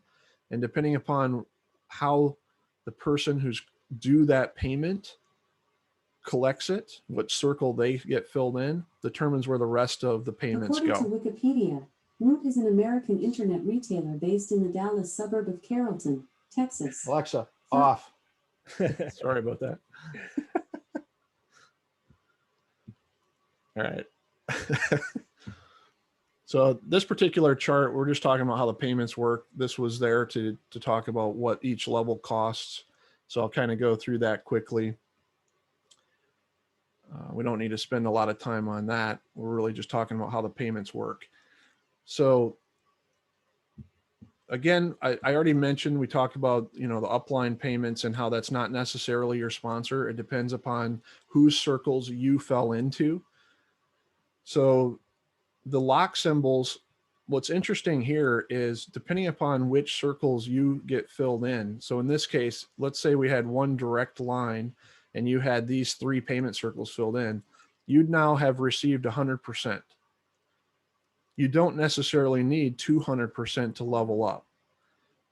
And depending upon how the person who's due that payment collects it, what circle they get filled in, determines where the rest of the payments go. According to Wikipedia, Root is an American internet retailer based in the Dallas suburb of Carrollton, Texas. Alexa, off. Sorry about that. All right. So this particular chart, we're just talking about how the payments work. This was there to talk about what each level costs. So I'll kind of go through that quickly. We don't need to spend a lot of time on that. We're really just talking about how the payments work. So again, I already mentioned, we talked about, you know, the upline payments and how that's not necessarily your sponsor. It depends upon whose circles you fell into. So the lock symbols, what's interesting here is depending upon which circles you get filled in. So in this case, let's say we had one direct line and you had these 3 payment circles filled in, you'd now have received 100%. You don't necessarily need 200% to level up.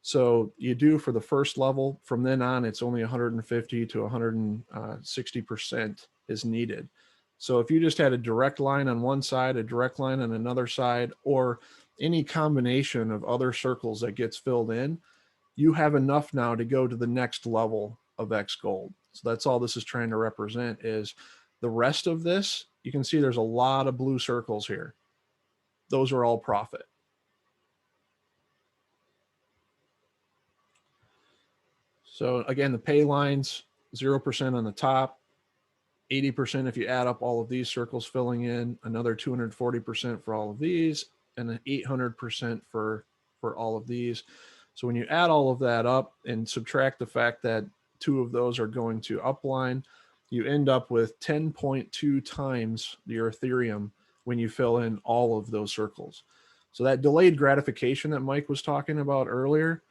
So you do for the first level. From then on, it's only 150 to 160% is needed. So if you just had a direct line on one side, a direct line on another side, or any combination of other circles that gets filled in, you have enough now to go to the next level of xGold. So that's all this is trying to represent. Is the rest of this, you can see there's a lot of blue circles here. Those are all profit. So again, the pay lines, 0% on the top, 80% if you add up all of these circles filling in, another 240% for all of these, and then 800% for all of these. So when you add all of that up and subtract the fact that 2 of those are going to upline. You end up with 10.2 times your Ethereum when you fill in all of those circles. So that delayed gratification that Mike was talking about earlier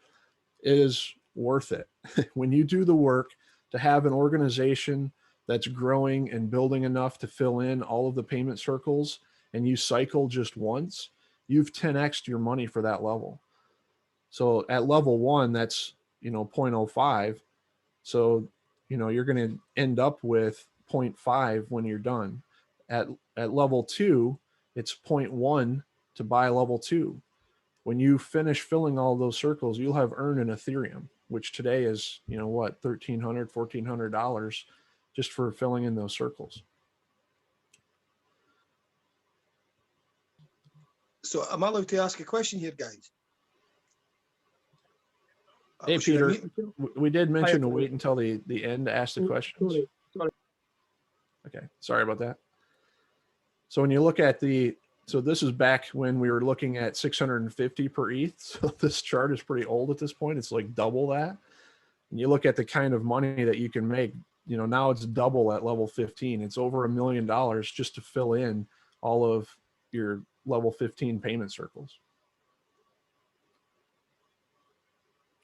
is worth it. When you do the work to have an organization that's growing and building enough to fill in all of the payment circles, and you cycle just once, you've 10x'd your money for that level. So at level 1, that's 0.05. So you're going to end up with 0.5 when you're done. At level 2, it's 0.1 to buy level 2. When you finish filling all those circles, you'll have earned an Ethereum, which today is, what, $1,300, $1,400 just for filling in those circles. So am I allowed to ask a question here, guys? Hey, Should I Peter, mute? we did mention to wait until the end to ask the questions. Okay, sorry about that. So when you look at so this is back when we were looking at 650 per ETH. So this chart is pretty old at this point. It's like double that. And you look at the kind of money that you can make, now it's double at level 15. It's over $1 million just to fill in all of your level 15 payment circles.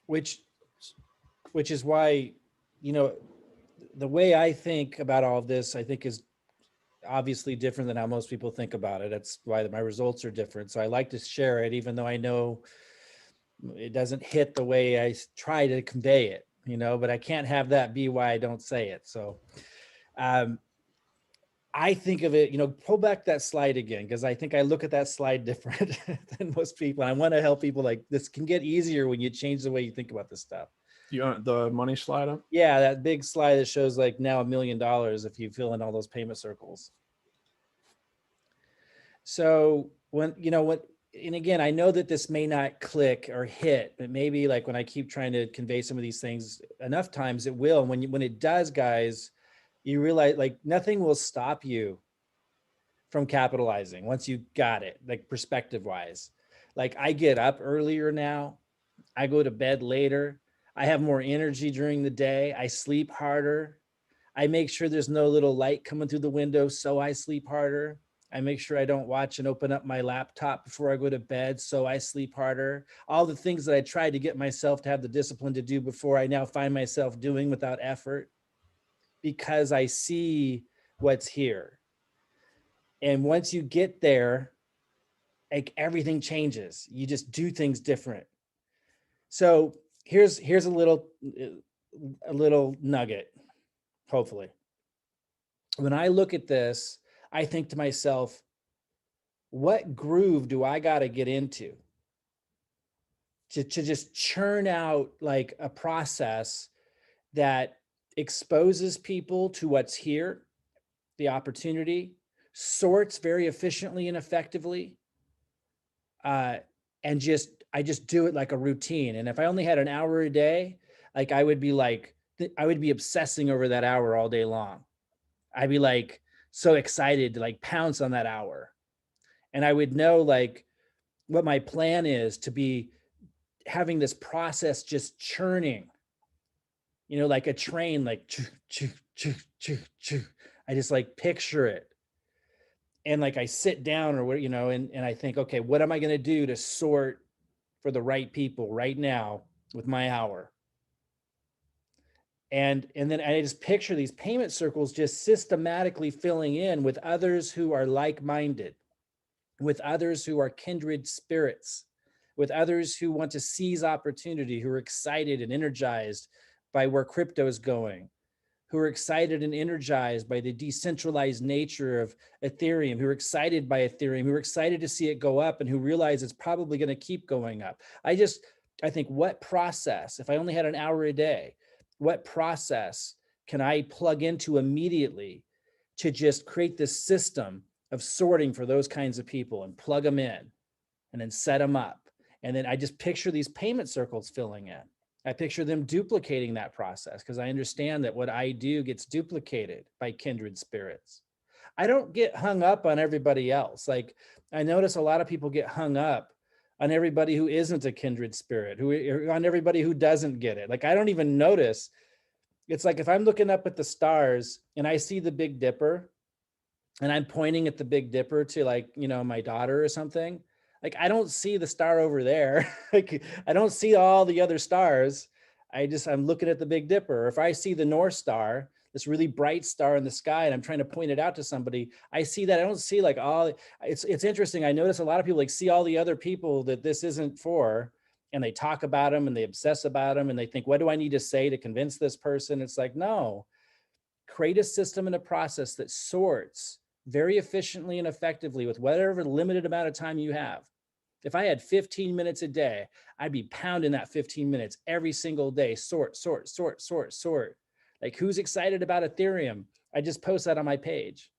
Which is why, the way I think about all of this, I think is obviously different than how most people think about it. That's why my results are different. So I like to share it, even though I know it doesn't hit the way I try to convey it, but I can't have that be why I don't say it. So I think of it, pull back that slide again, because I think I look at that slide different than most people. And I want to help people, like, this can get easier when you change the way you think about this stuff. You want the money slide up? Yeah, that big slide that shows like now $1 million if you fill in all those payment circles. So when, and again, I know that this may not click or hit, but maybe like when I keep trying to convey some of these things enough times, it will. And when it does, guys, you realize like nothing will stop you from capitalizing once you got it, like perspective wise. Like I get up earlier now, I go to bed later, I have more energy during the day, I sleep harder, I make sure there's no little light coming through the window, so I sleep harder. I make sure I don't watch and open up my laptop before I go to bed, so I sleep harder. All the things that I tried to get myself to have the discipline to do before, I now find myself doing without effort, because I see what's here. And once you get there, like everything changes. You just do things different. So here's a little nugget, hopefully. When I look at this, I think to myself, what groove do I got to get into to just churn out like a process that exposes people to what's here, the opportunity, sorts very efficiently and effectively, and I just do it like a routine. And if I only had an hour a day, like I would be obsessing over that hour all day long. I'd be like so excited to like pounce on that hour. And I would know like what my plan is to be having this process just churning, like a train, like choo, choo, choo, choo, choo. I just like picture it. And like I sit down or what, and I think, okay, what am I going to do to sort for the right people right now with my hour? And then I just picture these payment circles just systematically filling in with others who are like-minded, with others who are kindred spirits, with others who want to seize opportunity, who are excited and energized by where crypto is going, who are excited and energized by the decentralized nature of Ethereum, who are excited by Ethereum, who are excited to see it go up and who realize it's probably going to keep going up. I think what process, if I only had an hour a day, what process can I plug into immediately to just create this system of sorting for those kinds of people and plug them in and then set them up. And then I just picture these payment circles filling in. I picture them duplicating that process because I understand that what I do gets duplicated by kindred spirits. I don't get hung up on everybody else. Like I notice a lot of people get hung up on everybody who isn't a kindred spirit, on everybody who doesn't get it. Like I don't even notice It's like if I'm looking up at the stars and I see the Big Dipper and I'm pointing at the Big Dipper to, like, you know, my daughter or something, like I don't see the star over there. Like I don't see all the other stars. I'm looking at the Big Dipper. Or if I see the North Star, this really bright star in the sky, and I'm trying to point it out to somebody, I see that. I don't see like it's interesting. I notice a lot of people like see all the other people that this isn't for, and they talk about them and they obsess about them and they think, what do I need to say to convince this person? It's like, no, create a system and a process that sorts very efficiently and effectively with whatever limited amount of time you have. If I had 15 minutes a day, I'd be pounding that 15 minutes every single day. Sort. Like, who's excited about Ethereum? I just post that on my page.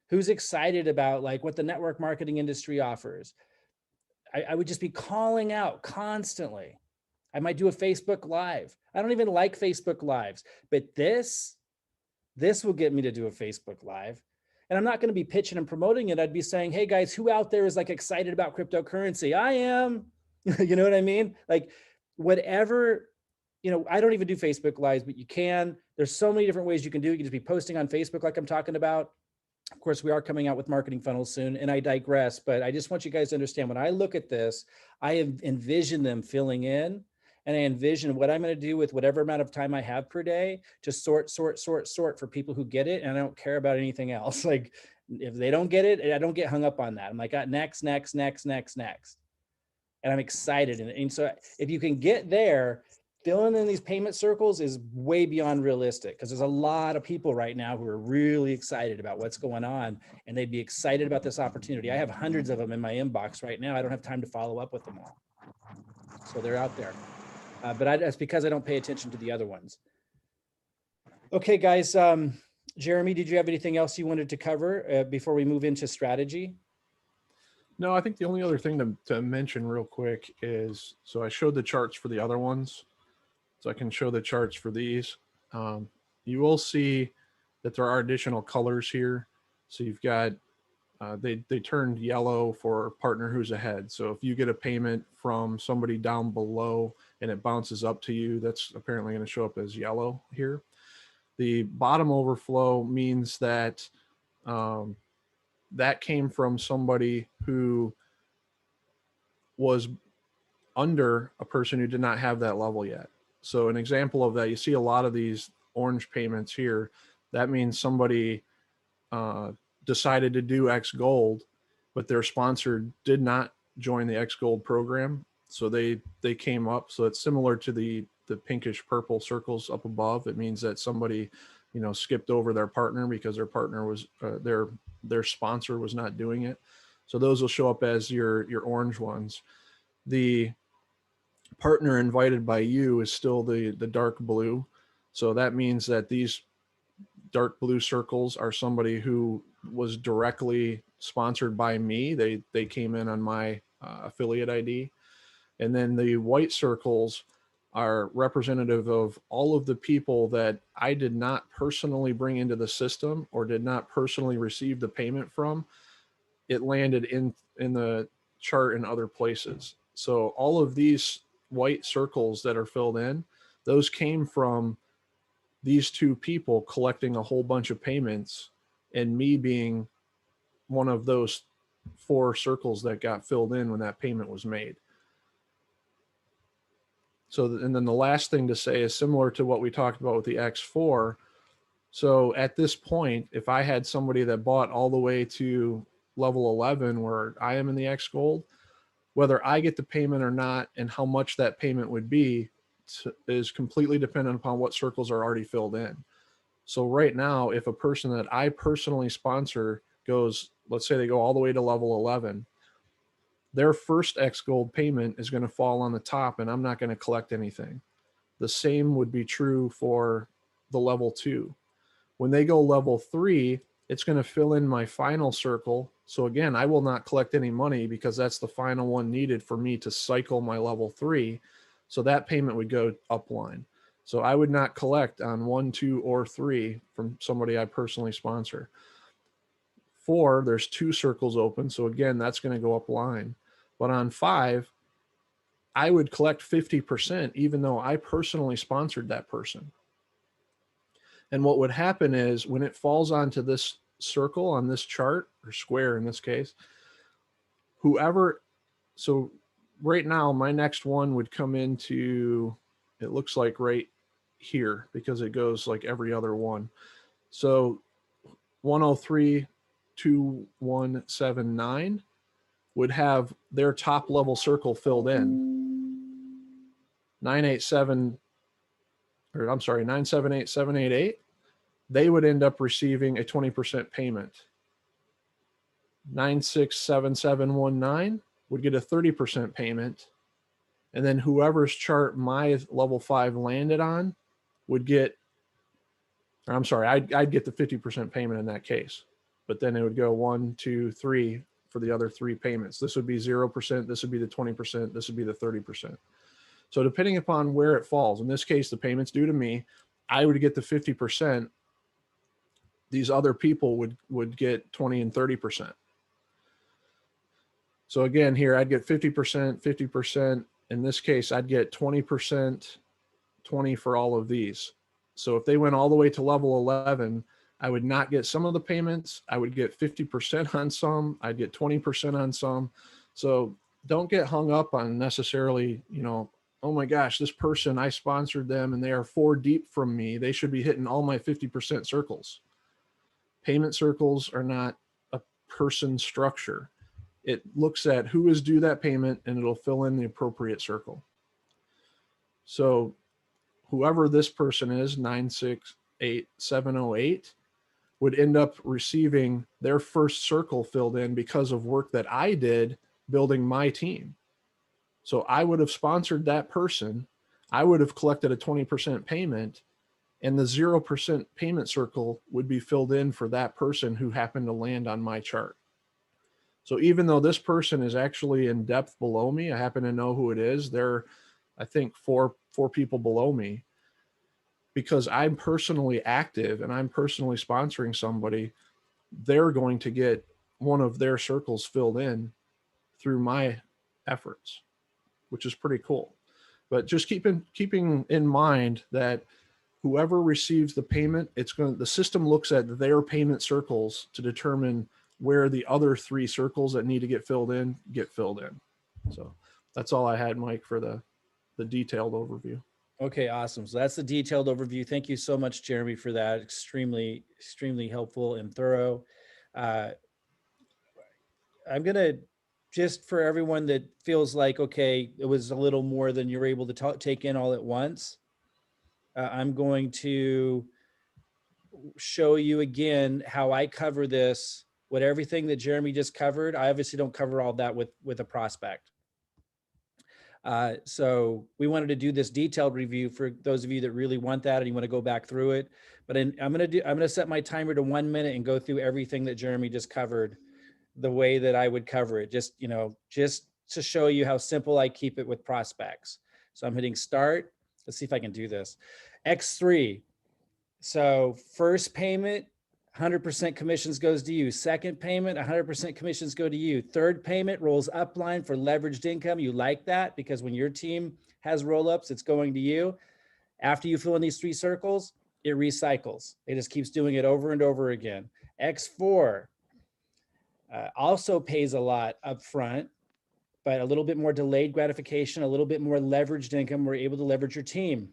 Who's excited about like what the network marketing industry offers? I would just be calling out constantly. I might do a Facebook Live. I don't even like Facebook Lives, but this will get me to do a Facebook Live. And I'm not going to be pitching and promoting it. I'd be saying, hey guys, who out there is like excited about cryptocurrency? I am. You know what I mean? Like whatever, you know, I don't even do Facebook Lives, but you can. There's so many different ways you can do it. You can just be posting on Facebook like I'm talking about. Of course, we are coming out with marketing funnels soon, and I digress, but I just want you guys to understand when I look at this, I have envisioned them filling in, and I envision what I'm going to do with whatever amount of time I have per day to sort for people who get it. And I don't care about anything else. Like if they don't get it, I don't get hung up on that. I'm like, next. And I'm excited. And so if you can get there, filling in these payment circles is way beyond realistic because there's a lot of people right now who are really excited about what's going on and they'd be excited about this opportunity. I have hundreds of them in my inbox right now. I don't have time to follow up with them all. So they're out there. But that's because I don't pay attention to the other ones. Okay, guys. Jeremy, did you have anything else you wanted to cover before we move into strategy? No, I think the only other thing to mention real quick is, so I showed the charts for the other ones. So I can show the charts for these. You will see that there are additional colors here. So you've got, they turned yellow for partner who's ahead. So if you get a payment from somebody down below and it bounces up to you, that's apparently going to show up as yellow here. The bottom overflow means that that came from somebody who was under a person who did not have that level yet. So an example of that, you see a lot of these orange payments here. That means somebody decided to do xGold, but their sponsor did not join the xGold program. So they came up. So it's similar to the pinkish purple circles up above. It means that somebody, you know, skipped over their partner because their partner was their sponsor was not doing it. So those will show up as your orange ones. The partner invited by you is still the dark blue. So that means that these dark blue circles are somebody who was directly sponsored by me. They came in on my affiliate ID. And then the white circles are representative of all of the people that I did not personally bring into the system or did not personally receive the payment from. It landed in the chart in other places. So all of these white circles that are filled in, those came from these two people collecting a whole bunch of payments and me being one of those 4 circles that got filled in when that payment was made. So, and then the last thing to say is similar to what we talked about with the X4. So at this point, if I had somebody that bought all the way to level 11 where I am in the xGold, whether I get the payment or not and how much that payment would be is completely dependent upon what circles are already filled in. So right now, if a person that I personally sponsor goes, let's say they go all the way to level 11, their first xGold payment is going to fall on the top and I'm not going to collect anything. The same would be true for the level 2. When they go level 3, it's going to fill in my final circle. So again, I will not collect any money because that's the final one needed for me to cycle my level 3. So that payment would go upline. So I would not collect on 1, 2, or 3 from somebody I personally sponsor. 4, there's 2 circles open. So again, that's going to go upline. But on 5, I would collect 50% even though I personally sponsored that person. And what would happen is when it falls onto this circle on this chart, or square in this case, whoever, so right now my next one would come into, it looks like right here, because it goes like every other one. So 1032179 would have their top level circle filled in. 978788, they would end up receiving a 20% payment. 967719 would get a 30% payment. And then whoever's chart my level 5 landed on would get, or I'm sorry, I'd get the 50% payment in that case. But then it would go 1, 2, 3 for the other 3 payments. This would be 0%, this would be the 20%, this would be the 30%. So depending upon where it falls, in this case, the payment's due to me, I would get the 50%. These other people would get 20 and 30%. So again, here I'd get 50%, 50%. In this case, I'd get 20%, 20 for all of these. So if they went all the way to level 11, I would not get some of the payments. I would get 50% on some. I'd get 20% on some. So don't get hung up on necessarily, you know, oh my gosh, this person, I sponsored them and they are 4 deep from me. They should be hitting all my 50% circles. Payment circles are not a person structure. It looks at who is due that payment and it'll fill in the appropriate circle. So whoever this person is, 968708, would end up receiving their first circle filled in because of work that I did building my team. So I would have sponsored that person. I would have collected a 20% payment, and the 0% payment circle would be filled in for that person who happened to land on my chart. So even though this person is actually in depth below me, I happen to know who it is. They're, I think, four people below me. Because I'm personally active and I'm personally sponsoring somebody, they're going to get one of their circles filled in through my efforts, which is pretty cool. But just keeping in mind that whoever receives the payment, the system looks at their payment circles to determine where the other 3 circles that need to get filled in. So that's all I had, Mike, for the detailed overview. Okay, awesome. So that's the detailed overview. Thank you so much, Jeremy, for that. Extremely, extremely helpful and thorough. I'm going to, just for everyone that feels like, okay, it was a little more than you're able to take in all at once, I'm going to show you again how I cover this, what everything that Jeremy just covered. I obviously don't cover all that with a prospect. So we wanted to do this detailed review for those of you that really want that and you want to go back through it. But I'm going to set my timer to 1 minute and go through everything that Jeremy just covered the way that I would cover it. Just to show you how simple I keep it with prospects. So I'm hitting start. Let's see if I can do this. X3. So first payment, 100% commissions goes to you. Second payment, 100% commissions go to you. Third payment rolls upline for leveraged income. You like that because when your team has roll-ups, it's going to you. After you fill in these 3 circles, it recycles. It just keeps doing it over and over again. X4 also pays a lot up front, but a little bit more delayed gratification, a little bit more leveraged income. We're able to leverage your team.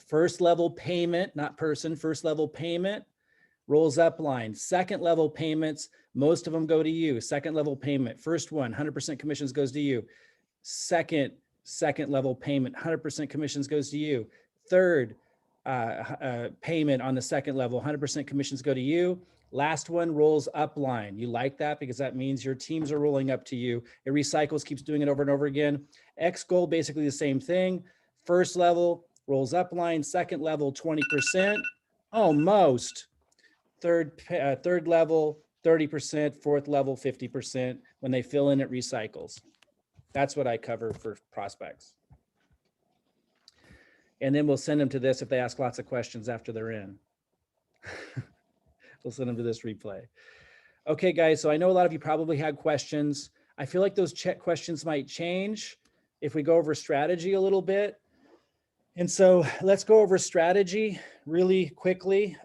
First level payment, not person, first level payment rolls up line. Second level payments, most of them go to you. Second level payment, first one, 100% commissions goes to you. Second level payment, 100% commissions goes to you. Third payment on the second level, 100% commissions go to you. Last one rolls up line. You like that because that means your teams are rolling up to you. It recycles, keeps doing it over and over again. xGold, basically the same thing. First level rolls up line, second level 20%, almost. Third level 30%, fourth level 50%. When they fill in, it recycles. That's what I cover for prospects. And then we'll send them to this if they ask lots of questions after they're in. We'll send them to this replay. Okay, guys, so I know a lot of you probably had questions. I feel like those questions might change if we go over strategy a little bit. And so let's go over strategy really quickly.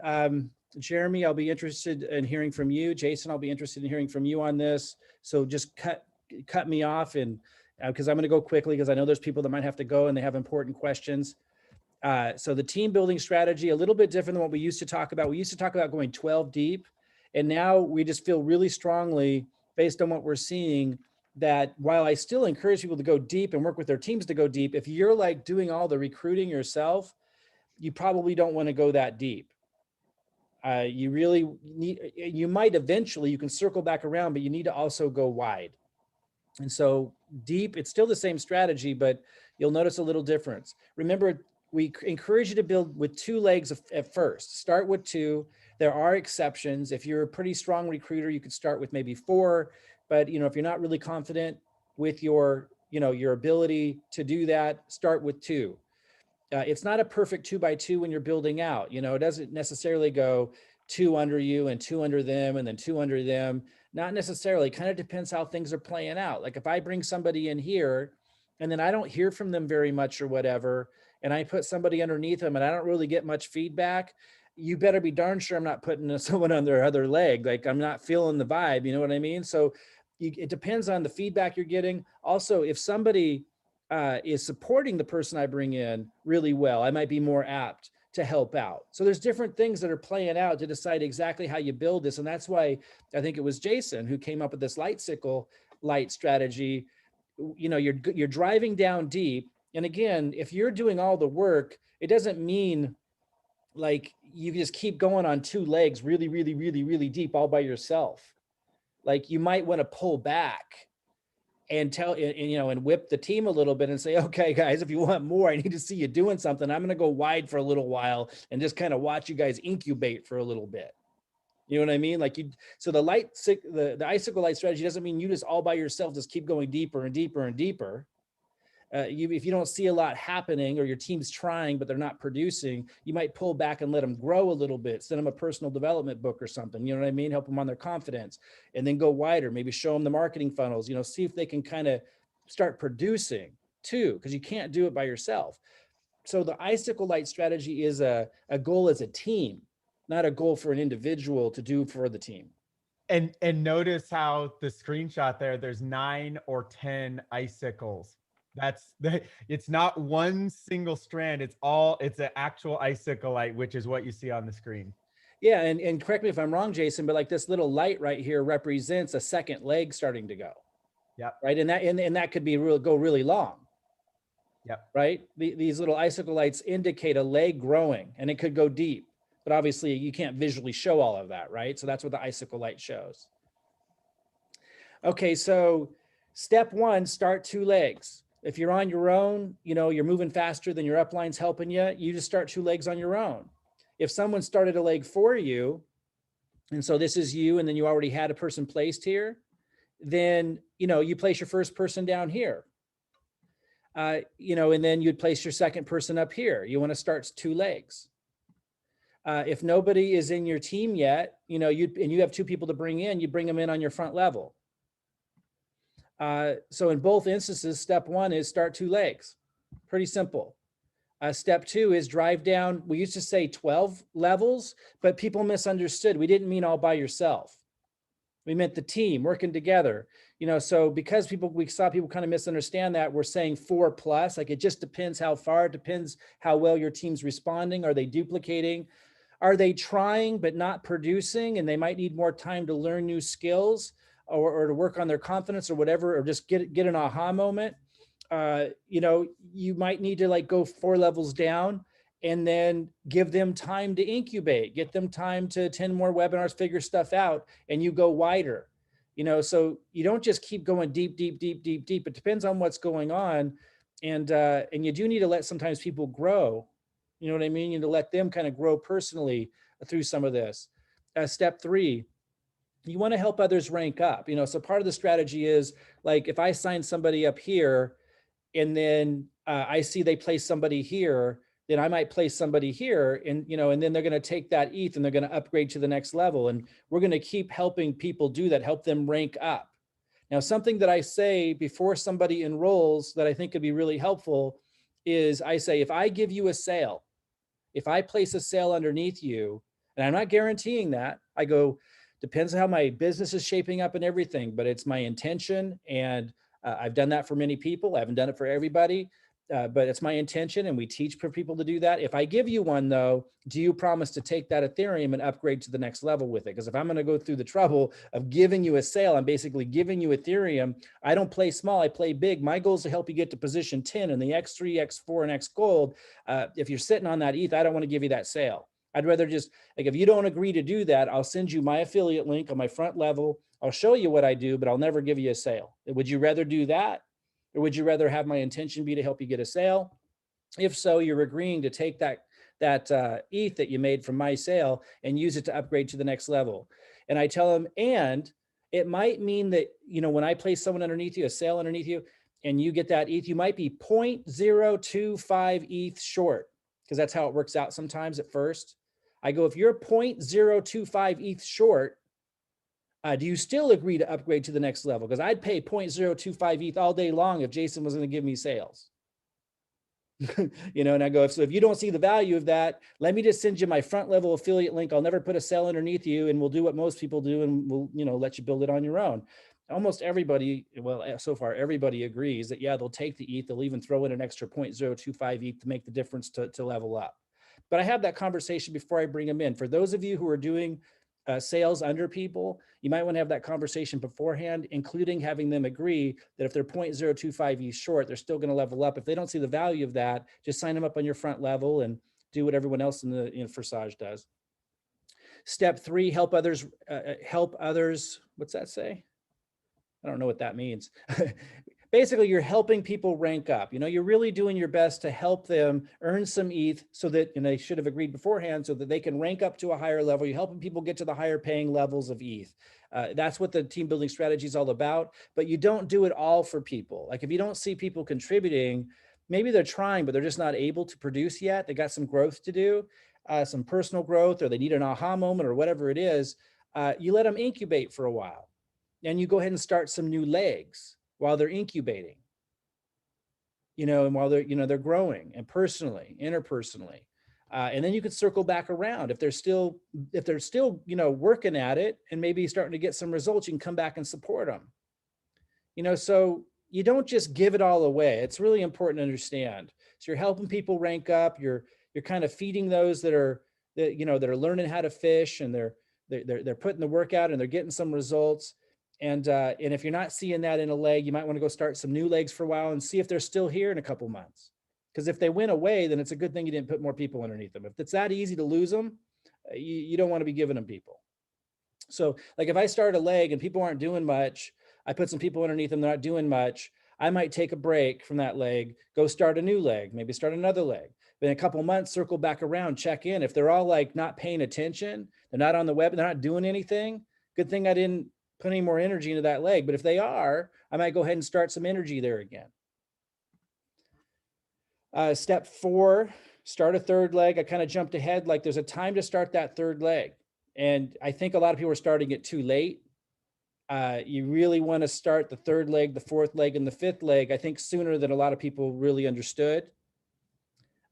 Jeremy, I'll be interested in hearing from you. Jason, I'll be interested in hearing from you on this. So just cut me off, and because I'm going to go quickly because I know there's people that might have to go and they have important questions. So the team building strategy, a little bit different than what we used to talk about. We used to talk about going 12 deep, and now we just feel really strongly based on what we're seeing that while I still encourage people to go deep and work with their teams to go deep, if you're like doing all the recruiting yourself, you probably don't want to go that deep. You really need, you might eventually, you can circle back around, but you need to also go wide. And so deep, it's still the same strategy, but you'll notice a little difference. Remember, we encourage you to build with 2 legs at first. Start with 2. There are exceptions. If you're a pretty strong recruiter, you could start with maybe 4. But if you're not really confident with your ability to do that, start with 2. It's not a perfect 2 by 2 when you're building out. It doesn't necessarily go 2 under you and 2 under them and then 2 under them. Not necessarily. Kind of depends how things are playing out. Like if I bring somebody in here and then I don't hear from them very much or whatever, and I put somebody underneath them and I don't really get much feedback, you better be darn sure I'm not putting someone on their other leg. Like I'm not feeling the vibe, you know what I mean? So it depends on the feedback you're getting. Also, if somebody is supporting the person I bring in really well, I might be more apt to help out. So there's different things that are playing out to decide exactly how you build this. And that's why I think it was Jason who came up with this light strategy. You're driving down deep. And again, if you're doing all the work, it doesn't mean like you just keep going on 2 legs really, really, really, really deep all by yourself. Like you might want to pull back and and whip the team a little bit and say, okay, guys, if you want more, I need to see you doing something. I'm going to go wide for a little while and just kind of watch you guys incubate for a little bit. You know what I mean? Like so the icicle light strategy doesn't mean you just all by yourself just keep going deeper and deeper and deeper. If you don't see a lot happening or your team's trying, but they're not producing, you might pull back and let them grow a little bit, send them a personal development book or something, you know what I mean? Help them on their confidence and then go wider, maybe show them the marketing funnels, see if they can kind of start producing too, because you can't do it by yourself. So the icicle light strategy is a goal as a team, not a goal for an individual to do for the team. And notice how the screenshot there's 9 or 10 icicles. It's not one single strand. It's an actual icicle light, which is what you see on the screen. Yeah. And correct me if I'm wrong, Jason, but like this little light right here represents a second leg starting to go. Yeah. Right. And that could be go really long. Yep. Right. These little icicle lights indicate a leg growing, and it could go deep, but obviously you can't visually show all of that. Right. So that's what the icicle light shows. Okay. So step 1, start 2 legs. If you're on your own, you're moving faster than your upline's helping you, you just start 2 legs on your own. If someone started a leg for you, and so this is you, and then you already had a person placed here, then, you place your first person down here, and then you'd place your second person up here. You want to start 2 legs. If nobody is in your team yet, and you have 2 people to bring in, you bring them in on your front level. So in both instances, step 1 is start 2 legs. Pretty simple. Step 2 is drive down. We used to say 12 levels, but people misunderstood. We didn't mean all by yourself. We meant the team working together. So because we saw people kind of misunderstand that, we're saying 4+. Like it just depends how far. It depends how well your team's responding. Are they duplicating? Are they trying but not producing? And they might need more time to learn new skills, or to work on their confidence or whatever, or just get an aha moment. You might need to go 4 levels down and then give them time to incubate, get them time to attend more webinars, figure stuff out, and you go wider. So you don't just keep going deep, deep, deep, deep, deep. It depends on what's going on. And you do need to let sometimes people grow. You know what I mean? You need to let them kind of grow personally through some of this. Step 3, you want to help others rank up. So part of the strategy is like, if I sign somebody up here and then I see they place somebody here, then I might place somebody here, and then they're going to take that ETH and they're going to upgrade to the next level. And we're going to keep helping people do that, help them rank up. Now, something that I say before somebody enrolls that I think could be really helpful is I say, if I give you a sale, if I place a sale underneath you, and I'm not guaranteeing that, I go, depends on how my business is shaping up and everything, but it's my intention. And I've done that for many people. I haven't done it for everybody, but it's my intention. And we teach for people to do that. If I give you one though, do you promise to take that Ethereum and upgrade to the next level with it? Because if I'm going to go through the trouble of giving you a sale, I'm basically giving you Ethereum. I don't play small, I play big. My goal is to help you get to position 10 in the X3, X4, and xGold. If you're sitting on that ETH, I don't want to give you that sale. I'd rather just, like, if you don't agree to do that, I'll send you my affiliate link on my front level. I'll show you what I do, but I'll never give you a sale. Would you rather do that? Or would you rather have my intention be to help you get a sale? If so, you're agreeing to take that ETH that you made from my sale and use it to upgrade to the next level. And I tell them, and it might mean that, you know, when I place someone underneath you, a sale underneath you, and you get that ETH, you might be 0.025 ETH short, because that's how it works out sometimes at first. I go, if you're 0.025 ETH short, do you still agree to upgrade to the next level? Because I'd pay 0.025 ETH all day long if Jason was going to give me sales. You know, and I go, if you don't see the value of that, let me just send you my front level affiliate link. I'll never put a sale underneath you, and we'll do what most people do, and we'll, you know, let you build it on your own. Almost everybody, well, so far, everybody agrees that, yeah, they'll take the ETH. They'll even throw in an extra 0.025 ETH to make the difference to level up. But I have that conversation before I bring them in. For those of you who are doing sales under people, you might want to have that conversation beforehand, including having them agree that if they're 0.025 ETH short, they're still going to level up. If they don't see the value of that, just sign them up on your front level and do what everyone else in the Forsage does. Step 3, help others. What's that say? I don't know what that means. Basically, you're helping people rank up. You know, you're really doing your best to help them earn some ETH so that, and they should have agreed beforehand, so that they can rank up to a higher level. You're helping people get to the higher paying levels of ETH. That's what the team building strategy is all about. But you don't do it all for people. Like, if you don't see people contributing, maybe they're trying, but they're just not able to produce yet. They got some growth to do, some personal growth, or they need an aha moment or whatever it is. You let them incubate for a while. And you go ahead and start some new legs while they're incubating, you know, and while they're, you know, they're growing, and personally, interpersonally. And then you could circle back around if they're still, you know, working at it and maybe starting to get some results, you can come back and support them. You know, so you don't just give it all away. It's really important to understand. So you're helping people rank up. You're kind of feeding those that are learning how to fish, and they're putting the work out and they're getting some results. And if you're not seeing that in a leg, you might want to go start some new legs for a while and see if they're still here in a couple months. Because if they went away, then it's a good thing you didn't put more people underneath them. If it's that easy to lose them, you don't want to be giving them people. So like if I start a leg and people aren't doing much, I put some people underneath them, they're not doing much, I might take a break from that leg, go start a new leg, maybe start another leg. But in a couple of months, circle back around, check in. If they're all like not paying attention, they're not on the web, they're not doing anything, good thing I didn't put any more energy into that leg. But if they are, I might go ahead and start some energy there again. Step 4, start a third leg. I kind of jumped ahead, like there's a time to start that third leg. And I think a lot of people are starting it too late. You really want to start the third leg, the fourth leg, and the fifth leg, I think sooner than a lot of people really understood.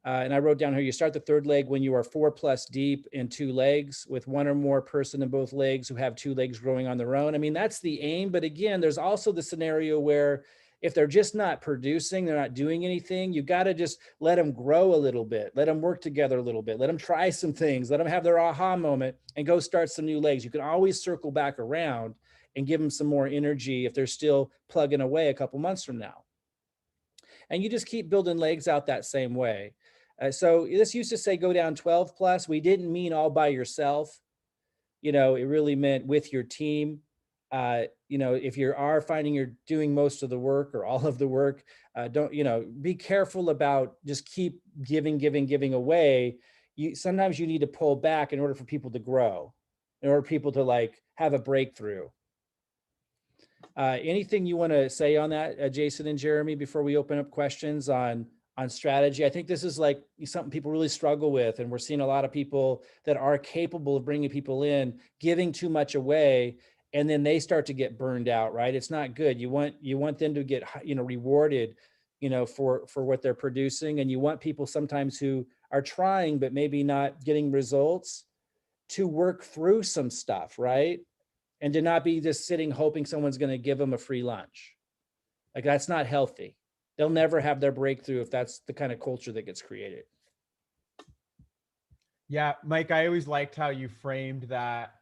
And I wrote down here, you start the third leg when you are 4+ deep in 2 legs with 1 or more person in both legs who have 2 legs growing on their own. I mean, that's the aim. But again, there's also the scenario where if they're just not producing, they're not doing anything, you got to just let them grow a little bit, let them work together a little bit, let them try some things, let them have their aha moment and go start some new legs. You can always circle back around and give them some more energy if they're still plugging away a couple months from now. And you just keep building legs out that same way. So this used to say go down 12+. We didn't mean all by yourself. You know, it really meant with your team. You know, if you are finding you're doing most of the work or all of the work, don't, you know, be careful about just keep giving away. Sometimes you need to pull back in order for people to grow, in order for people to like have a breakthrough. Anything you want to say on that, Jason and Jeremy, before we open up questions on strategy? I think this is like something people really struggle with, and we're seeing a lot of people that are capable of bringing people in, giving too much away, and then they start to get burned out, right? It's not good. You want them to get, you know, rewarded, for what they're producing. And you want people sometimes who are trying, but maybe not getting results, to work through some stuff, right? And to not be just sitting hoping someone's going to give them a free lunch. Like, that's not healthy. They'll never have their breakthrough if that's the kind of culture that gets created. Yeah, Mike, I always liked how you framed that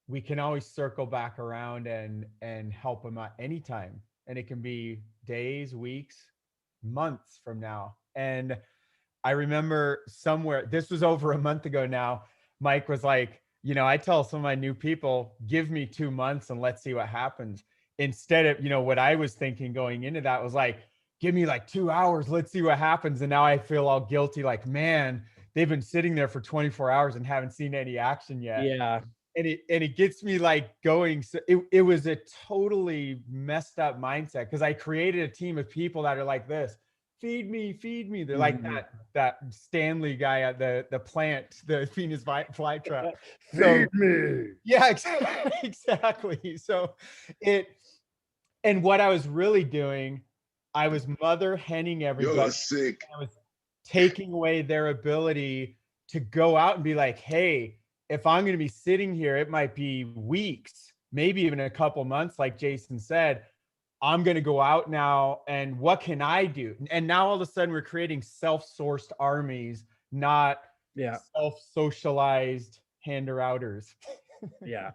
we can always circle back around and help them at any time. And it can be days, weeks, months from now. And I remember somewhere, this was over a month ago now, Mike was like, I tell some of my new people, give me 2 months and let's see what happens. Instead of, what I was thinking going into that was like, give me like 2 hours, let's see what happens. And now I feel all guilty, like, man, they've been sitting there for 24 hours and haven't seen any action yet. Yeah. And it gets me like going. So it was a totally messed up mindset, because I created a team of people that are like this. Feed me. They're like that Stanley guy at the plant, the Venus flytrap. Feed me. Yeah, exactly. So and what I was really doing, I was mother henning everybody. You're sick. I was taking away their ability to go out and be like, hey, if I'm going to be sitting here, it might be weeks, maybe even a couple months, like Jason said. I'm going to go out now, and what can I do? And now all of a sudden we're creating self-sourced armies, not self-socialized hander-outers. Yeah.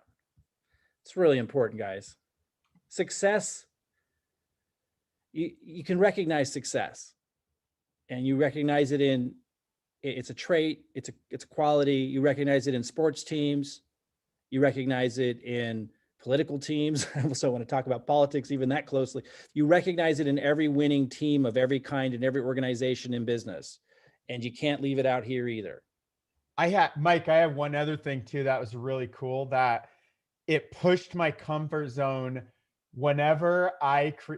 It's really important, guys. Success, you can recognize success, and you recognize it in, it's a trait, it's a quality. You recognize it in sports teams. You recognize it in political teams. I also want to talk about politics even that closely. You recognize it in every winning team of every kind in every organization in business. And you can't leave it out here either. Mike, I have one other thing too that was really cool, that it pushed my comfort zone whenever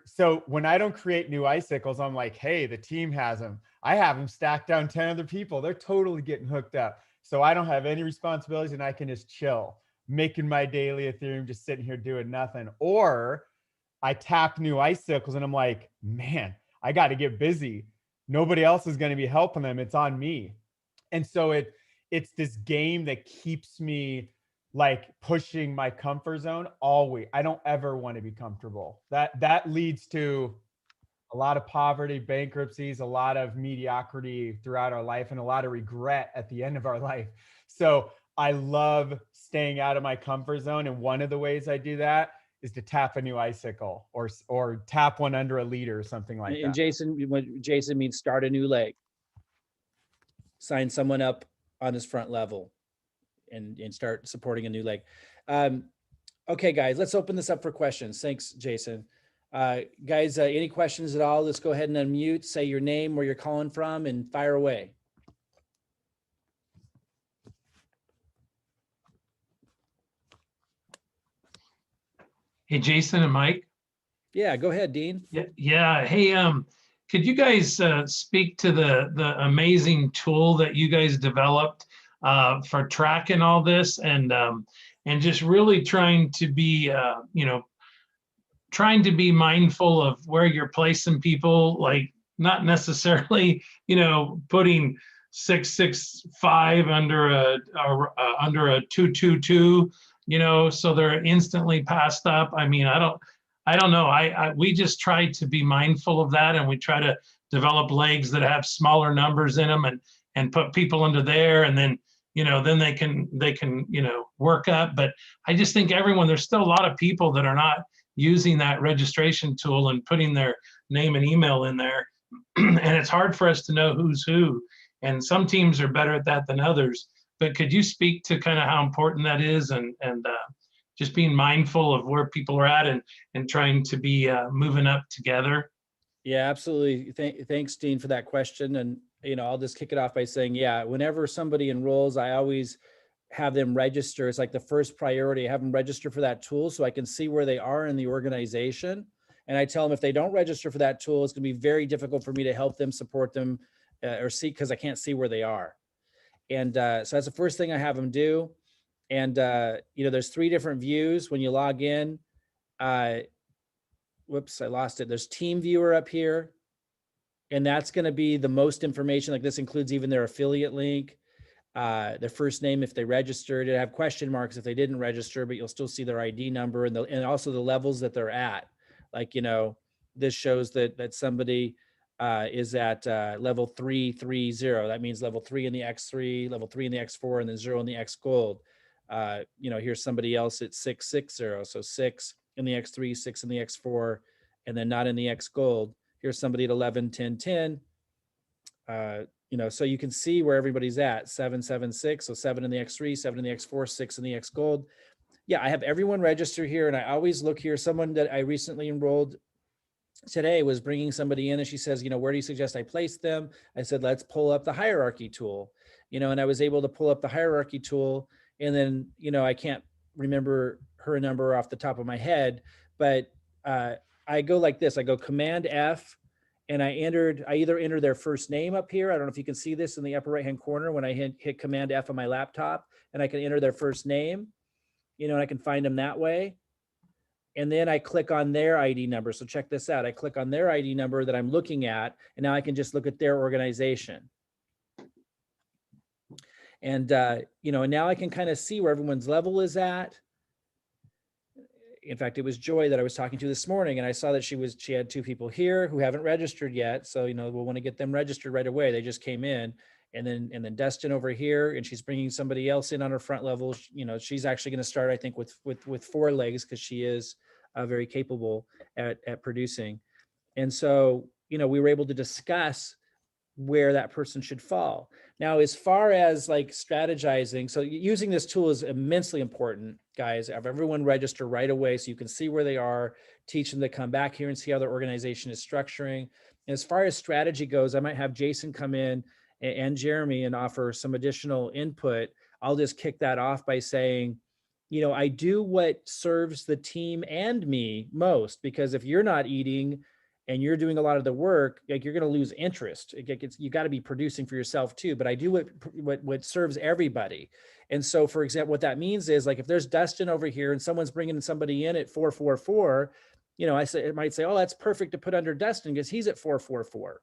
so when I don't create new icicles, I'm like, hey, the team has them. I have them stacked down 10 other people. They're totally getting hooked up. So I don't have any responsibilities and I can just chill, making my daily Ethereum, just sitting here doing nothing. Or I tap new icicles and I'm like, man, I got to get busy. Nobody else is going to be helping them. It's on me. And so it's this game that keeps me like pushing my comfort zone always. I don't ever want to be comfortable. That leads to a lot of poverty, bankruptcies, a lot of mediocrity throughout our life, and a lot of regret at the end of our life. So I love staying out of my comfort zone. And one of the ways I do that is to tap a new icicle or tap one under a leader or something like that. And Jason means start a new leg. Sign someone up on his front level and start supporting a new leg. Okay, guys, let's open this up for questions. Thanks, Jason. Guys, any questions at all? Let's go ahead and unmute, say your name, where you're calling from, and fire away. Hey, Jason and Mike. Yeah, go ahead, Dean. Yeah. Hey, could you guys speak to the amazing tool that you guys developed for tracking all this and just really trying to be, trying to be mindful of where you're placing people, like not necessarily, putting 665 under a 222, so they're instantly passed up. I mean, I don't know. We just try to be mindful of that, and we try to develop legs that have smaller numbers in them and put people into there, and then then they can work up. But I just think there's still a lot of people that are not using that registration tool and putting their name and email in there, and it's hard for us to know who's who. And some teams are better at that than others. But could you speak to kind of how important that is, and just being mindful of where people are at and trying to be moving up together? Yeah, absolutely. Thanks, Dean, for that question. And, I'll just kick it off by saying, yeah, whenever somebody enrolls, I always have them register. It's like the first priority. I have them register for that tool so I can see where they are in the organization. And I tell them if they don't register for that tool, it's going to be very difficult for me to help them, support them, or see, because I can't see where they are. And so that's the first thing I have them do. And, there's 3 different views when you log in. Whoops, I lost it. There's team viewer up here. And that's going to be the most information. Like this includes even their affiliate link, their first name if they registered. It have question marks if they didn't register, but you'll still see their ID number and also the levels that they're at. Like, you know, this shows that somebody is at level 330. That means level 3 in the X3, level 3 in the X4, and then 0 in the xGold. You know, here's somebody else at 660. So 6 in the X3, 6 in the X4, and then not in the xGold. Here's somebody at 11, 10, 10. You know, so you can see where everybody's at 7, 7, 6. So 7 in the X3, 7 in the X4, 6 in the xGold. Yeah, I have everyone register here, and I always look here. Someone that I recently enrolled today was bringing somebody in, and she says, you know, where do you suggest I place them? I said, let's pull up the hierarchy tool, you know, and I was able to pull up the hierarchy tool, and then, you know, I can't remember her number off the top of my head, but I go like this. I go Command F, and I either enter their first name up here. I don't know if you can see this in the upper right-hand corner when I hit Command F on my laptop, and I can enter their first name, you know, and I can find them that way. And then I click on their ID number. So check this out. I click on their ID number that I'm looking at, and now I can just look at their organization. And, you know, and now I can kind of see where everyone's level is at. In fact, it was Joy that I was talking to this morning, and I saw that she had 2 people here who haven't registered yet. So, you know, we'll want to get them registered right away. They just came in. And then Dustin over here, and she's bringing somebody else in on her front level. You know, she's actually going to start, I think, with 4 legs because she is very capable at producing. And so, you know, we were able to discuss where that person should fall. Now, as far as like strategizing, so using this tool is immensely important, guys. Have everyone register right away so you can see where they are, teach them to come back here and see how their organization is structuring. And as far as strategy goes, I might have Jason come in and Jeremy and offer some additional input. I'll just kick that off by saying, you know, I do what serves the team and me most, because if you're not eating and you're doing a lot of the work, like you're going to lose interest. You got to be producing for yourself too, but I do what serves everybody. And so, for example, what that means is like, if there's Dustin over here and someone's bringing somebody in at 444, you know, it might say, oh, that's perfect to put under Dustin because he's at 444.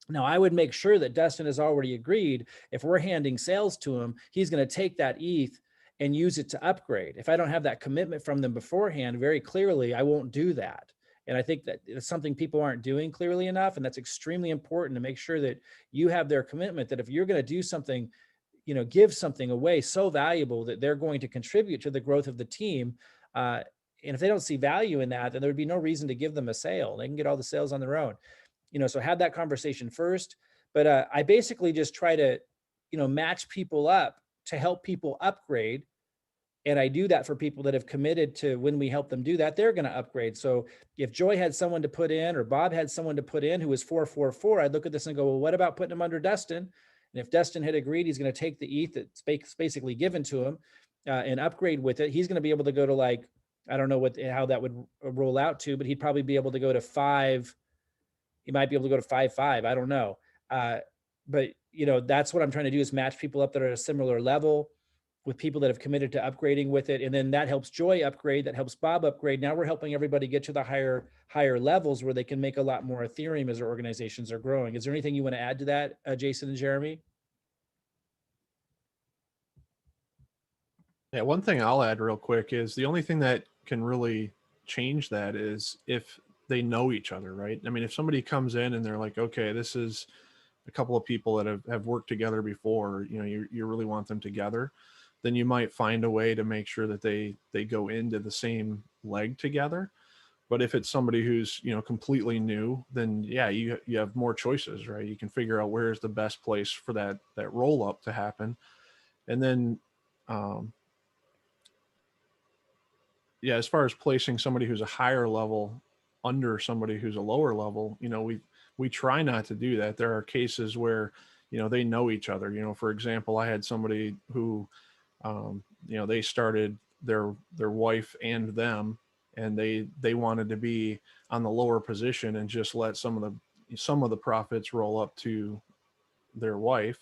Now, I would make sure that Dustin has already agreed, if we're handing sales to him, he's going to take that ETH and use it to upgrade. If I don't have that commitment from them beforehand, very clearly, I won't do that. And I think that it's something people aren't doing clearly enough. And that's extremely important to make sure that you have their commitment, that if you're going to do something, you know, give something away so valuable that they're going to contribute to the growth of the team. And if they don't see value in that, then there would be no reason to give them a sale. They can get all the sales on their own. You know, so have that conversation first. But I basically just try to, you know, match people up to help people upgrade. And I do that for people that have committed to, when we help them do that, they're going to upgrade. So if Joy had someone to put in, or Bob had someone to put in who was 444, I'd look at this and go, well, what about putting him under Dustin? And if Dustin had agreed, he's going to take the ETH that's basically given to him and upgrade with it. He's going to be able to go to, like, I don't know how that would roll out to, but he'd probably be able to go to 5. He might be able to go to 5.5. I don't know. But, you know, that's what I'm trying to do, is match people up that are at a similar level with people that have committed to upgrading with it. And then that helps Joy upgrade, that helps Bob upgrade. Now we're helping everybody get to the higher levels where they can make a lot more Ethereum as their organizations are growing. Is there anything you want to add to that, Jason and Jeremy? Yeah, one thing I'll add real quick is the only thing that can really change that is if they know each other, right? I mean, if somebody comes in and they're like, okay, this is a couple of people that have worked together before, you know, you really want them together, then you might find a way to make sure that they go into the same leg together. But if it's somebody who's, you know, completely new, then yeah, you have more choices, right? You can figure out where's the best place for that roll up to happen. And then, yeah, as far as placing somebody who's a higher level under somebody who's a lower level, you know, we try not to do that. There are cases where, you know, they know each other. You know, for example, I had somebody who, you know, they started their wife and them, and they wanted to be on the lower position and just let some of the profits roll up to their wife.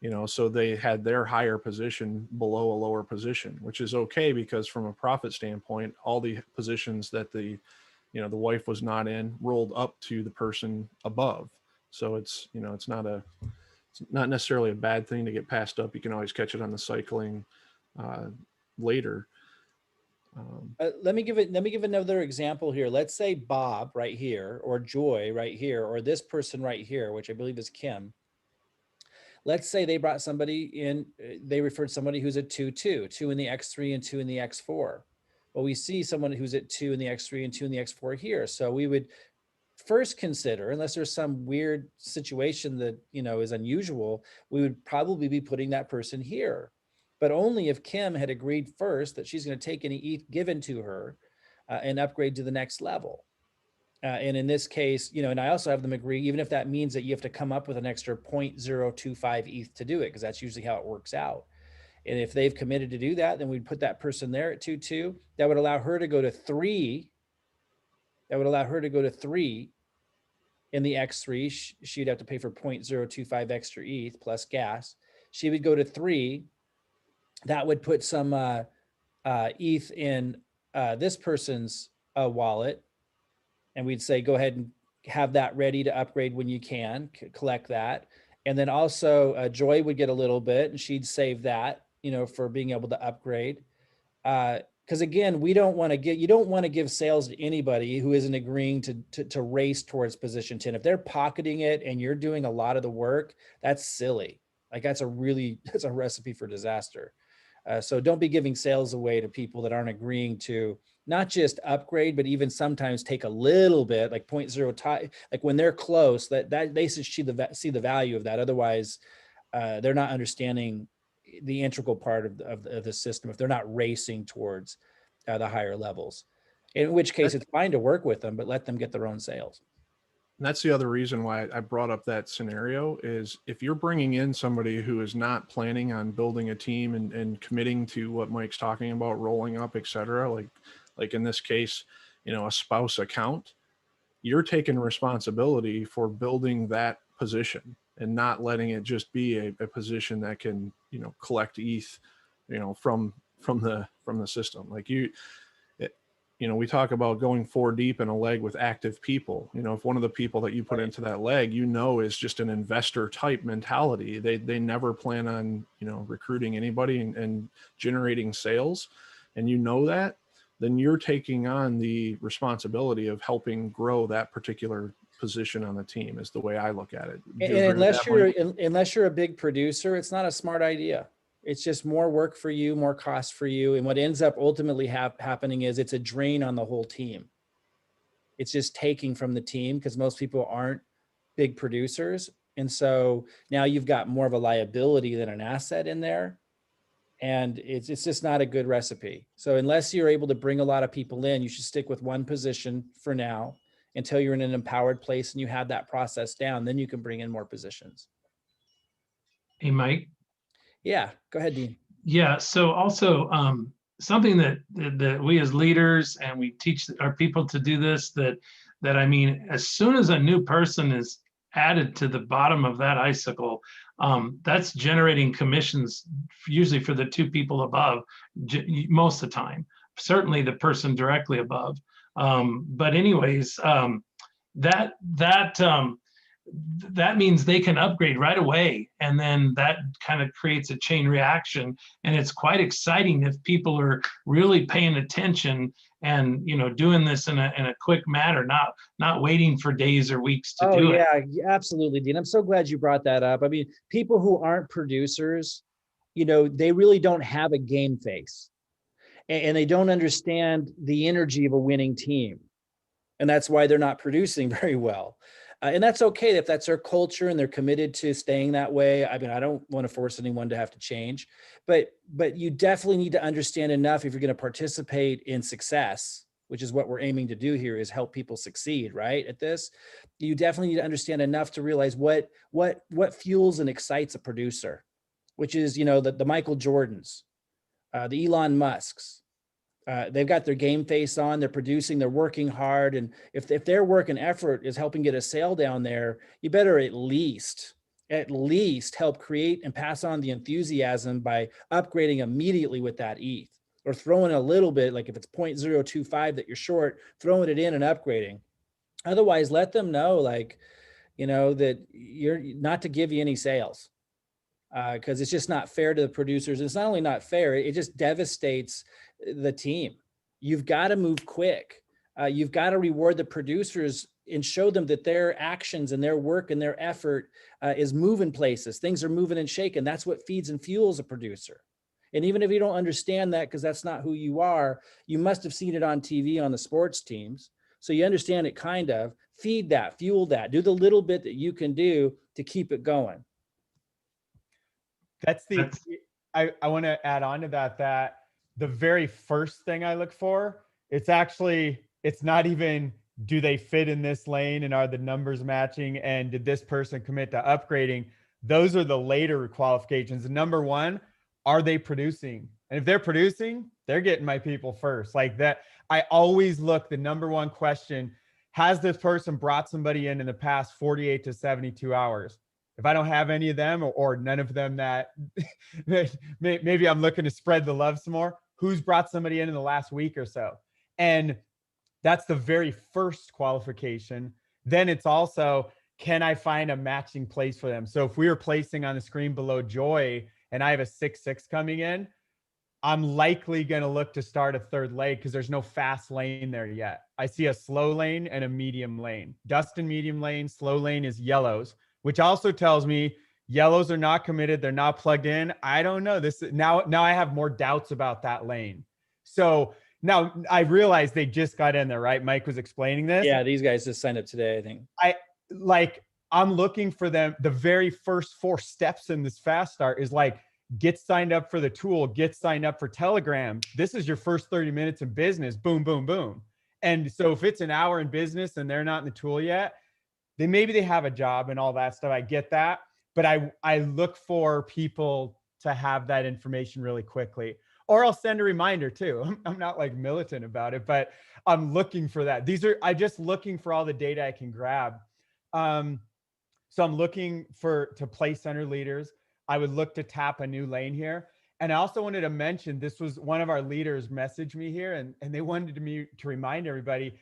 You know, so they had their higher position below a lower position, which is okay, because from a profit standpoint, all the positions that the wife was not in rolled up to the person above. So it's, you know, it's not necessarily a bad thing to get passed up. You can always catch it on the cycling later. Let me give another example here. Let's say Bob right here, or Joy right here, or this person right here, which I believe is Kim. Let's say they brought somebody in, they referred somebody who's at 2 in the X3 and 2 in the X4. Well, we see someone who's at 2 in the X3 and 2 in the X4 here. So we would first consider, unless there's some weird situation that, you know, is unusual, we would probably be putting that person here. But only if Kim had agreed first that she's going to take any ETH given to her and upgrade to the next level. And in this case, you know, and I also have them agree, even if that means that you have to come up with an extra 0.025 ETH to do it, because that's usually how it works out. And if they've committed to do that, then we'd put that person there at 2.2. That would allow her to go to 3. That would allow her to go to 3 in the X3. She'd have to pay for 0.025 extra ETH plus gas. She would go to 3. That would put some ETH in this person's wallet. And we'd say, go ahead and have that ready to upgrade when you can, collect that. And then also Joy would get a little bit, and she'd save that, you know, for being able to upgrade. Because again, you don't want to give sales to anybody who isn't agreeing to race towards position 10. If they're pocketing it and you're doing a lot of the work, that's silly. Like that's a recipe for disaster. So don't be giving sales away to people that aren't agreeing to not just upgrade, but even sometimes take a little bit, like 0.0, like when they're close, that they should see the value of that. Otherwise, they're not understanding the integral part of the system if they're not racing towards the higher levels. In which case, it's fine to work with them, but let them get their own sales. And that's the other reason why I brought up that scenario is if you're bringing in somebody who is not planning on building a team and committing to what Mike's talking about, rolling up, et cetera, like in this case, you know, a spouse account, you're taking responsibility for building that position and not letting it just be a position that can, you know, collect ETH, you know, from the system. Like you know, we talk about going 4 deep in a leg with active people. You know, if one of the people that you put into that leg, you know, is just an investor type mentality, they never plan on, you know, recruiting anybody and generating sales, and you know that, then you're taking on the responsibility of helping grow that particular position on the team is the way I look at it. And unless you're a big producer, it's not a smart idea. It's just more work for you, more cost for you. And what ends up ultimately happening is it's a drain on the whole team. It's just taking from the team because most people aren't big producers. And so now you've got more of a liability than an asset in there. And it's just not a good recipe. So unless you're able to bring a lot of people in, you should stick with one position for now until you're in an empowered place and you have that process down. Then you can bring in more positions. Hey, Mike. Yeah, go ahead, Dean. Yeah, so also something that we as leaders, and we teach our people to do this, that I mean, as soon as a new person is added to the bottom of that icicle, that's generating commissions usually for the 2 people above most of the time, certainly the person directly above. But anyways, that means they can upgrade right away. And then that kind of creates a chain reaction. And it's quite exciting if people are really paying attention and, you know, doing this in a quick manner, not waiting for days or weeks to do it. Yeah, absolutely, Dean. I'm so glad you brought that up. I mean, people who aren't producers, you know, they really don't have a game face and they don't understand the energy of a winning team. And that's why they're not producing very well. And that's okay if that's their culture and they're committed to staying that way. I mean, I don't want to force anyone to have to change, but you definitely need to understand enough if you're going to participate in success, which is what we're aiming to do here, is help people succeed, right? At this, you definitely need to understand enough to realize what fuels and excites a producer, which is, you know, the Michael Jordans, the Elon Musks. They've got their game face on, they're producing, they're working hard. And if their work and effort is helping get a sale down there, you better at least help create and pass on the enthusiasm by upgrading immediately with that ETH, or throwing a little bit, like if it's 0.025 that you're short, throwing it in and upgrading. Otherwise, let them know, like, that you're not to give you any sales, because it's just not fair to the producers. It's not only not fair, it just devastates the team. You've got to move quick. You've got to reward the producers and show them that their actions and their work and their effort is moving places. Things are moving and shaking. That's what feeds and fuels a producer. And even if you don't understand that, because that's not who you are, you must have seen it on TV on the sports teams. So you understand it kind of. Feed that, fuel that, do the little bit that you can do to keep it going. I want to add on to that the very first thing I look for, it's not even, do they fit in this lane and are the numbers matching? And did this person commit to upgrading? Those are the later qualifications. Number one, are they producing? And if they're producing, they're getting my people first. Like that, I always look, the number one question, has this person brought somebody in the past 48 to 72 hours? If I don't have any of them or none of them that maybe I'm looking to spread the love some more, who's brought somebody in the last week or so? And that's the very first qualification. Then it's also, can I find a matching place for them? So if we were placing on the screen below Joy and I have a 6-6 coming in, I'm likely going to look to start a third leg because there's no fast lane there yet. I see a slow lane and a medium lane. Dustin medium lane, slow lane is yellows, which also tells me yellows are not committed. They're not plugged in. I don't know this. Now I have more doubts about that lane. So now I realize they just got in there, right? Mike was explaining this. Yeah, these guys just signed up today, I think. I'm looking for them. The very first 4 steps in this fast start is like, get signed up for the tool, get signed up for Telegram. This is your first 30 minutes in business, boom, boom, boom. And so if it's an hour in business and they're not in the tool yet, then maybe they have a job and all that stuff. I get that. But I look for people to have that information really quickly. Or I'll send a reminder too. I'm not like militant about it, but I'm looking for that. I'm just looking for all the data I can grab. So I'm looking to play center leaders. I would look to tap a new lane here. And I also wanted to mention, this was one of our leaders messaged me here and they wanted me to remind everybody,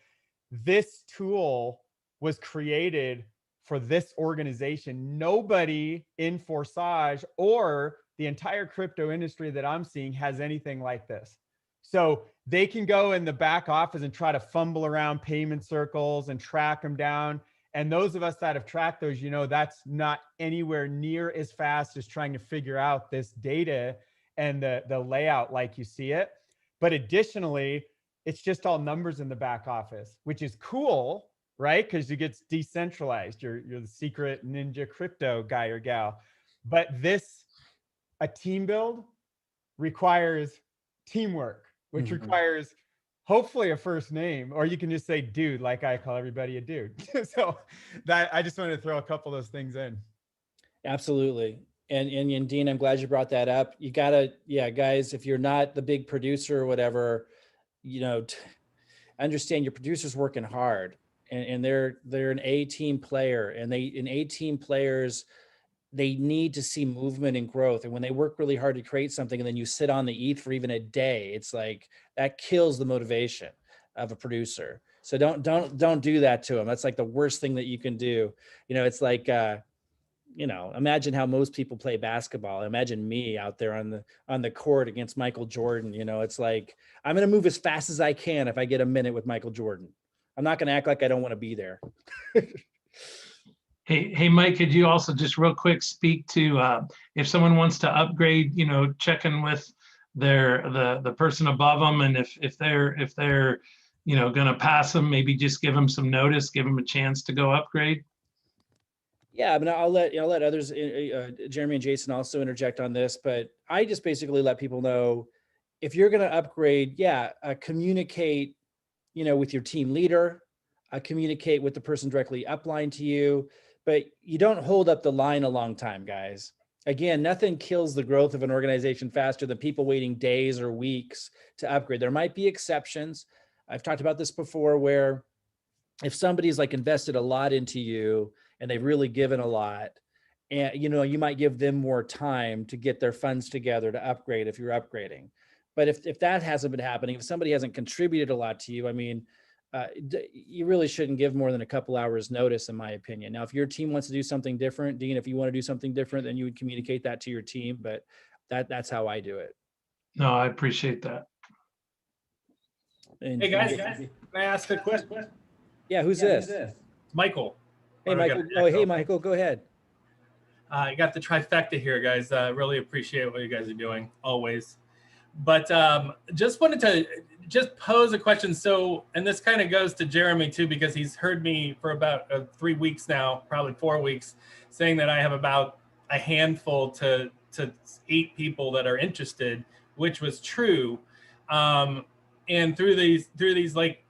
this tool was created for this organization. Nobody in Forsage or the entire crypto industry that I'm seeing has anything like this. So they can go in the back office and try to fumble around payment circles and track them down. And those of us that have tracked those, that's not anywhere near as fast as trying to figure out this data and the layout like you see it. But additionally, it's just all numbers in the back office, which is cool, right? Because it gets decentralized. You're the secret ninja crypto guy or gal. But a team build requires teamwork, which requires hopefully a first name, or you can just say dude, like I call everybody a dude. So that I just wanted to throw a couple of those things in. Absolutely. And Dean, I'm glad you brought that up. You gotta, guys, if you're not the big producer or whatever, understand your producer's working hard and they're an A team player and A team players, they need to see movement and growth. And when they work really hard to create something and then you sit on the ETH for even a day, it's like that kills the motivation of a producer. So don't do that to them. That's like the worst thing that you can do. It's like, imagine how most people play basketball. Imagine me out there on the court against Michael Jordan. It's like, I'm going to move as fast as I can if I get a minute with Michael Jordan. I'm not going to act like I don't want to be there. Hey, Mike, could you also just real quick speak to if someone wants to upgrade, check in with the person above them, and if they're going to pass them, maybe just give them some notice, give them a chance to go upgrade. Yeah, I mean, I'll let others, Jeremy and Jason, also interject on this, but I just basically let people know if you're going to upgrade, communicate, with your team leader, communicate with the person directly upline to you. But you don't hold up the line a long time, guys. Again, nothing kills the growth of an organization faster than people waiting days or weeks to upgrade. There might be exceptions. I've talked about this before where if somebody's like invested a lot into you and they've really given a lot, and you might give them more time to get their funds together to upgrade if you're upgrading. But if that hasn't been happening, if somebody hasn't contributed a lot to you, I mean, you really shouldn't give more than a couple hours notice, in my opinion. Now, if your team wants to do something different, Dean, if you want to do something different, then you would communicate that to your team, but that's how I do it. No, I appreciate that. And, Hey guys, can I ask a question? Yeah, who's this? Michael. Hey, Michael. Oh, hey, Michael, go ahead. You got the trifecta here, guys. Really appreciate what you guys are doing, always. But just wanted to just pose a question. So, and this kind of goes to Jeremy too, because he's heard me for about 3 weeks now, probably 4 weeks, saying that I have about a handful to 8 people that are interested, which was true. And through these like,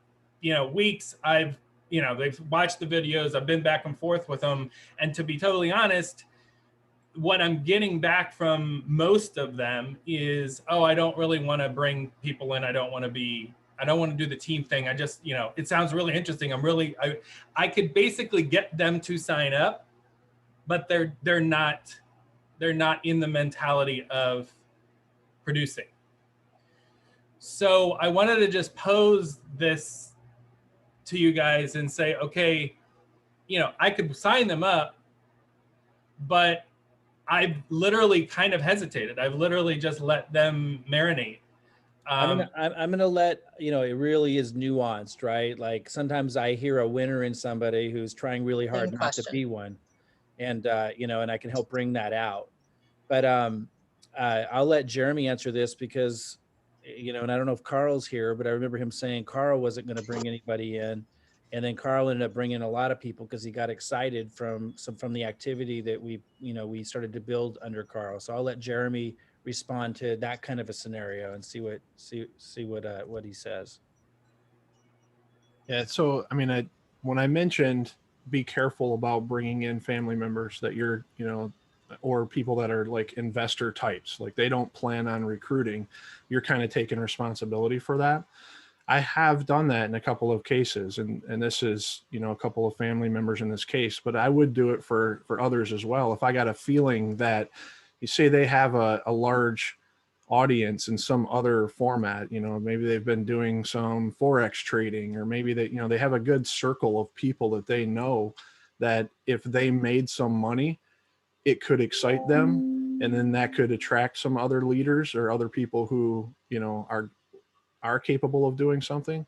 weeks, they've watched the videos. I've been back and forth with them. And to be totally honest, what I'm getting back from most of them is, oh, I don't really want to bring people in. I don't want to do the team thing. I just, it sounds really interesting. I could basically get them to sign up, but they're not in the mentality of producing. So I wanted to just pose this to you guys and say, okay, I could sign them up, but I've literally kind of hesitated. I've literally just let them marinate. I'm gonna let, it really is nuanced, right? Like sometimes I hear a winner in somebody who's trying really hard not to be one. And, and I can help bring that out. But I'll let Jeremy answer this because, and I don't know if Carl's here, but I remember him saying Carl wasn't going to bring anybody in. And then Carl ended up bringing a lot of people because he got excited from the activity that we started to build under Carl. So I'll let Jeremy respond to that kind of a scenario and see what he says. Yeah. So, I mean, when I mentioned be careful about bringing in family members that you're, or people that are like investor types, like they don't plan on recruiting, you're kind of taking responsibility for that. I have done that in a couple of cases, and this is, a couple of family members in this case, but I would do it for others as well. If I got a feeling that you say they have a large audience in some other format, maybe they've been doing some Forex trading, or maybe they have a good circle of people that they know that if they made some money, it could excite them. And then that could attract some other leaders or other people who, are capable of doing something.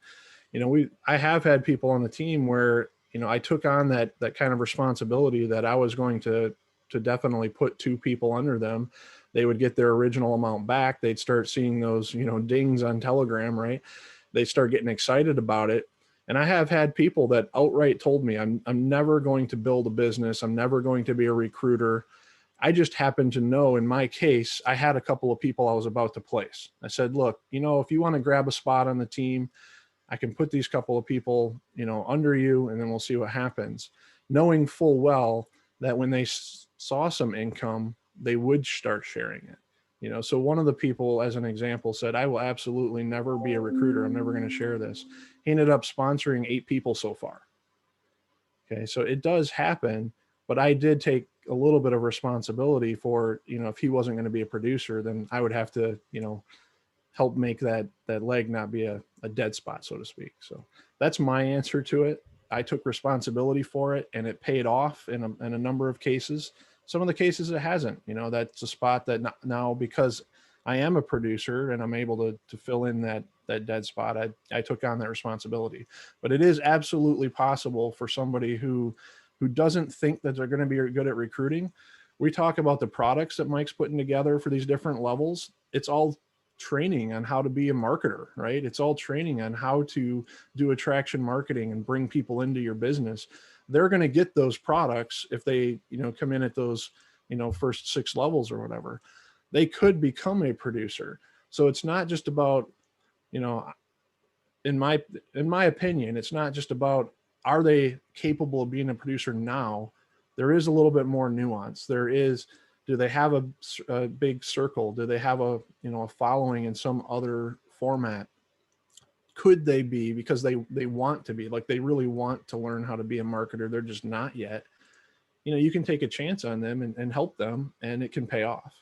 I have had people on the team where, I took on that kind of responsibility that I was going to definitely put 2 people under them. They would get their original amount back. They'd start seeing those, dings on Telegram, right? They start getting excited about it. And I have had people that outright told me, I'm never going to build a business. I'm never going to be a recruiter. I just happened to know in my case, I had a couple of people I was about to place. I said, look, if you want to grab a spot on the team, I can put these couple of people, under you, and then we'll see what happens. Knowing full well that when they saw some income, they would start sharing it. So one of the people, as an example, said, I will absolutely never be a recruiter. I'm never going to share this. He ended up sponsoring 8 people so far. Okay. So it does happen, but I did take a little bit of responsibility for, if he wasn't going to be a producer, then I would have to, help make that leg not be a dead spot, so to speak. So that's my answer to it. I took responsibility for it, and it paid off in a number of cases. Some of the cases it hasn't. That's a spot that now, because I am a producer and I'm able to fill in that dead spot, I took on that responsibility. But it is absolutely possible for somebody who doesn't think that they're going to be good at recruiting. We talk about the products that Mike's putting together for these different levels. It's all training on how to be a marketer, right? It's all training on how to do attraction marketing and bring people into your business. They're going to get those products if they, come in at those, first 6 levels or whatever. They could become a producer. So it's not just about, in my opinion, it's not just about, are they capable of being a producer now? There is a little bit more nuance. There is, do they have a big circle? Do they have a following in some other format? Could they be, because they want to be, like they really want to learn how to be a marketer, they're just not yet. You can take a chance on them and help them, and it can pay off.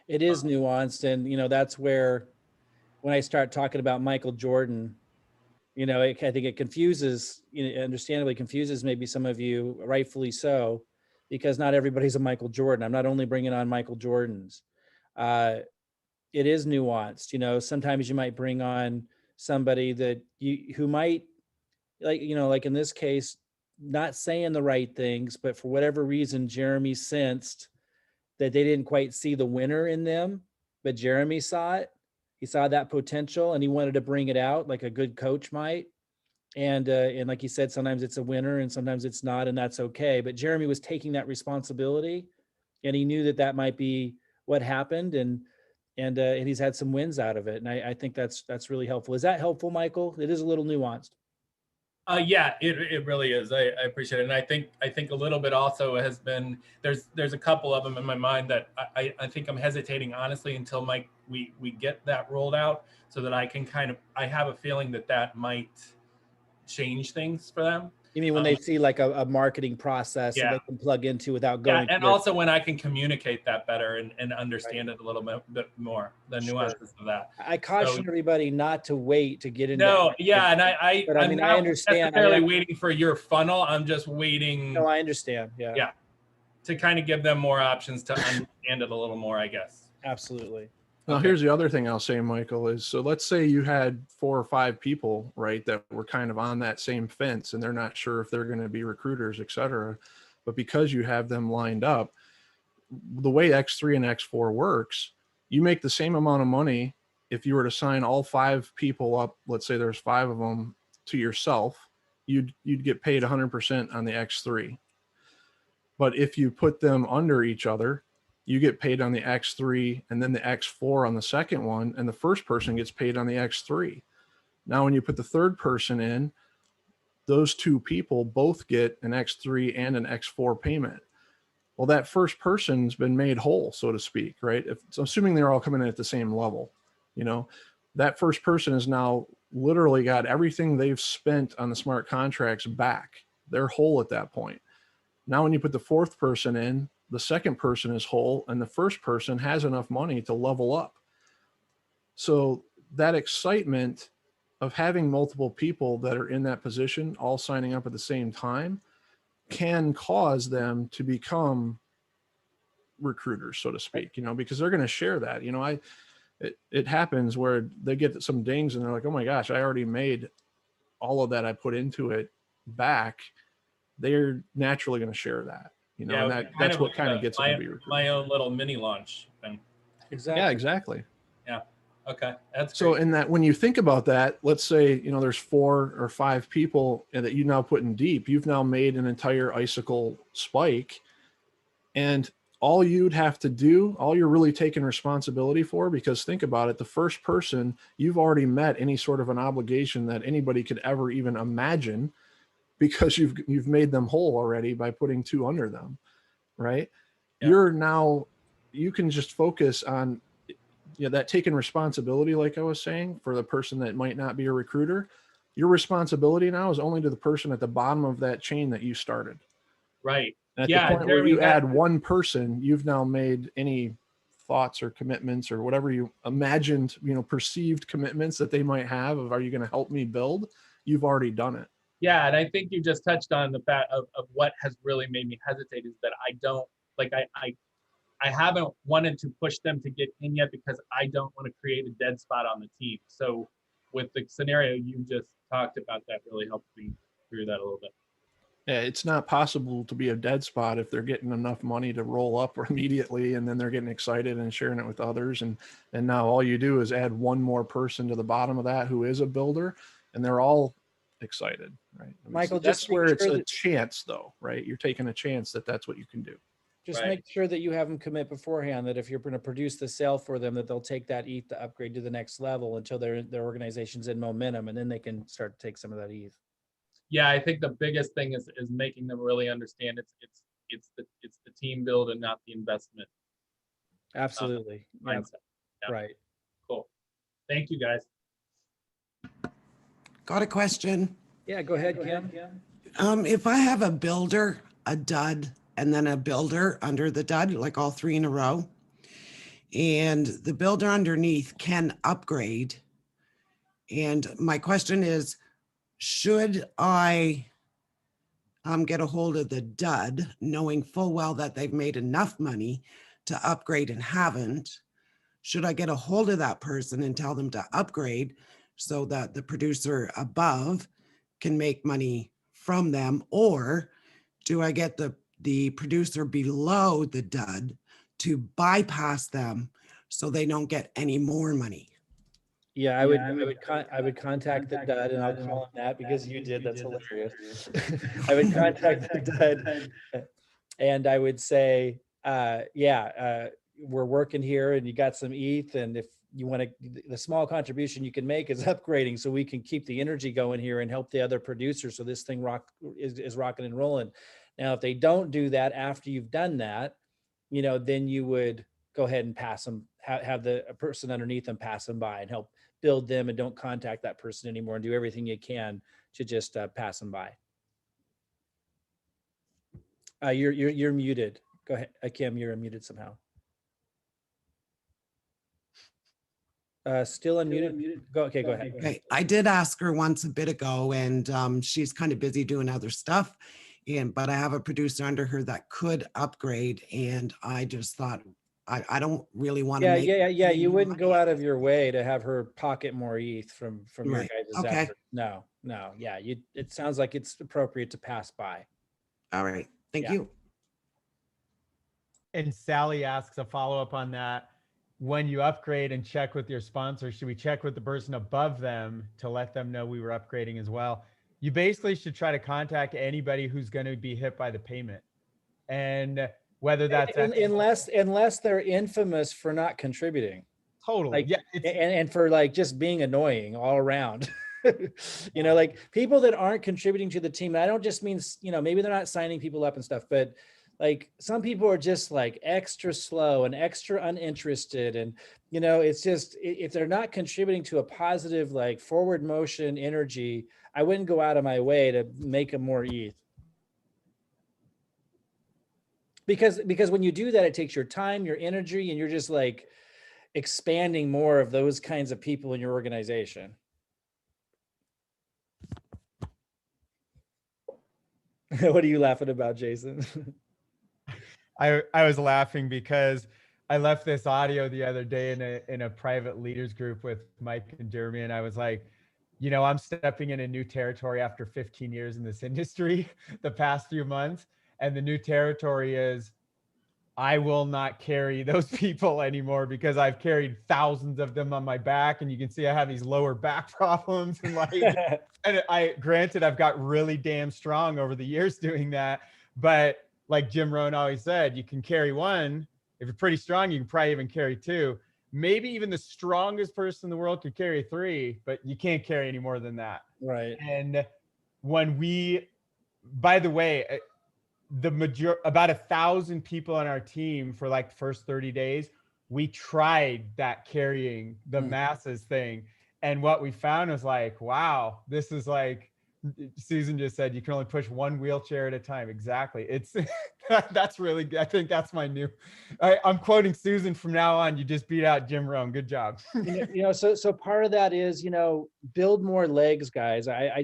It is nuanced. And, that's where, when I start talking about Michael Jordan, You know, I think it confuses, understandably confuses maybe some of you, rightfully so, because not everybody's a Michael Jordan. I'm not only bringing on Michael Jordans. It is nuanced. Sometimes you might bring on somebody who might, like in this case, not saying the right things, but for whatever reason, Jeremy sensed that they didn't quite see the winner in them, but Jeremy saw it. He saw that potential and he wanted to bring it out like a good coach might. And like you said, sometimes it's a winner and sometimes it's not, and that's okay. But Jeremy was taking that responsibility, and he knew that might be what happened, and he's had some wins out of it. And I think that's really helpful. Is that helpful, Michael? It is a little nuanced. Yeah, it really is. I appreciate it. And I think a little bit also has been, there's a couple of them in my mind that I think I'm hesitating honestly until we get that rolled out, so that I can I have a feeling that might change things for them. You mean when they see like a marketing process that they can plug into without going? Yeah, and also when I can communicate that better and understand it a little bit more, the nuances of that. I caution everybody not to wait to get into. No, yeah, and I'm not understand. necessarily waiting for your funnel. I'm just waiting. No, I understand. Yeah. Yeah, to kind of give them more options to understand it a little more, I guess. Absolutely. Now, here's the other thing I'll say, Michael, is so let's say you had 4 or 5 people, right, that were kind of on that same fence and they're not sure if they're going to be recruiters, et cetera. But because you have them lined up, the way X3 and X4 works, you make the same amount of money if you were to sign all 5 people up. Let's say there's 5 of them to yourself, you'd get paid 100% on the X3. But if you put them under each other, you get paid on the X3 and then the X4 on the second one, and the first person gets paid on the X3. Now, when you put the third person in, those 2 people both get an X3 and an X4 payment. Well, that first person's been made whole, so to speak, right? So assuming they're all coming in at the same level, that first person has now literally got everything they've spent on the smart contracts back. They're whole at that point. Now, when you put the fourth person in, the second person is whole and the first person has enough money to level up. So that excitement of having multiple people that are in that position all signing up at the same time can cause them to become recruiters, so to speak, because they're going to share that. It happens where they get some dings and they're like, oh my gosh, I already made all of that I put into it back. They're naturally going to share that. And that's what kind of gets them to be recruited. My own little mini launch thing. Exactly. Yeah, exactly. Yeah. Okay. That's so great. in that, when you think about that, let's say, there's 4 or 5 people that you now put in deep, you've now made an entire icicle spike, and all you'd have to do, all you're really taking responsibility for, because think about it, the first person, you've already met any sort of an obligation that anybody could ever even imagine, because you've made them whole already by putting 2 under them, right? Yeah. You can just focus on that taking responsibility, like I was saying, for the person that might not be a recruiter. Your responsibility now is only to the person at the bottom of that chain that you started. Right. At the point where you add 1 person, you've now made any thoughts or commitments or whatever you imagined, perceived commitments that they might have of, are you going to help me build? You've already done it. Yeah, and I think you just touched on the fact of what has really made me hesitate is that I don't, I haven't wanted to push them to get in yet because I don't want to create a dead spot on the team. So with the scenario you just talked about, that really helped me through that a little bit. Yeah, it's not possible to be a dead spot if they're getting enough money to roll up immediately, and then they're getting excited and sharing it with others. And now all you do is add 1 more person to the bottom of that who is a builder, and they're all excited, right? Michael, so that's just where it's sure a chance, though, right? You're taking a chance that's what you can do. Just make sure that you have them commit beforehand, that if you're going to produce the sale for them, that they'll take that ETH to upgrade to the next level until their organization's in momentum, and then they can start to take some of that ETH. Yeah, I think the biggest thing is making them really understand it's the team build and not the investment. Absolutely. Mindset. Yeah. Right. Cool. Thank you, guys. Got a question? Yeah, go ahead, Kim. If I have a builder, a dud, and then a builder under the dud, like all 3 in a row, and the builder underneath can upgrade. And my question is, should I get a hold of the dud, knowing full well that they've made enough money to upgrade and haven't? Should I get a hold of that person and tell them to upgrade so that the producer above can make money from them? Or do I get the producer below the dud to bypass them so they don't get any more money? Yeah, I would contact the dud, and I'll call him that because you did. That's hilarious. I would contact the dud, and I would say, we're working here, and you got some ETH, and if you want to, the small contribution you can make is upgrading, so we can keep the energy going here and help the other producers, so this thing is rocking and rolling. Now, if they don't do that after you've done that, then you would go ahead and pass them, have the person underneath them pass them by and help build them, and don't contact that person anymore, and do everything you can to just pass them by. You're muted. Go ahead, Kim. You're muted somehow. Still unmuted. Go ahead. Okay, I did ask her once a bit ago, and she's kind of busy doing other stuff. But I have a producer under her that could upgrade, and I just thought I don't really want to. Yeah. You wouldn't go out of your way to have her pocket more ETH from your Right. guys' Okay. effort. No. Yeah, it sounds like it's appropriate to pass by. All right. Thank you. And Sally asks a follow-up on that. When you upgrade and check with your sponsor, should we check with the person above them to let them know we were upgrading as well? You basically should try to contact anybody who's going to be hit by the payment. And whether that's unless they're infamous for not contributing. Totally. And for like just being annoying all around. Like people that aren't contributing to the team. And I don't just mean, maybe they're not signing people up and stuff, but like some people are just like extra slow and extra uninterested. And, it's just, if they're not contributing to a positive, like forward motion energy, I wouldn't go out of my way to make them more ETH. Because when you do that, it takes your time, your energy, and you're just like expanding more of those kinds of people in your organization. What are you laughing about, Jason? I was laughing because I left this audio the other day in a private leaders group with Mike and Jeremy, and I was like, I'm stepping in a new territory after 15 years in this industry the past few months. And the new territory is I will not carry those people anymore because I've carried thousands of them on my back. And you can see I have these lower back problems. And granted, I've got really damn strong over the years doing that. But like Jim Rohn always said, you can carry one. If you're pretty strong, you can probably even carry two. Maybe even the strongest person in the world could carry three, but you can't carry any more than that. Right. And by the way, about 1,000 people on our team for like the first 30 days, we tried that carrying the masses thing. And what we found was like, wow, this is like, Susan just said, you can only push one wheelchair at a time. Exactly. It's that's really good. I think that's my new, I'm quoting Susan from now on. You just beat out Jim Rohn. Good job. So part of that is, build more legs, guys. I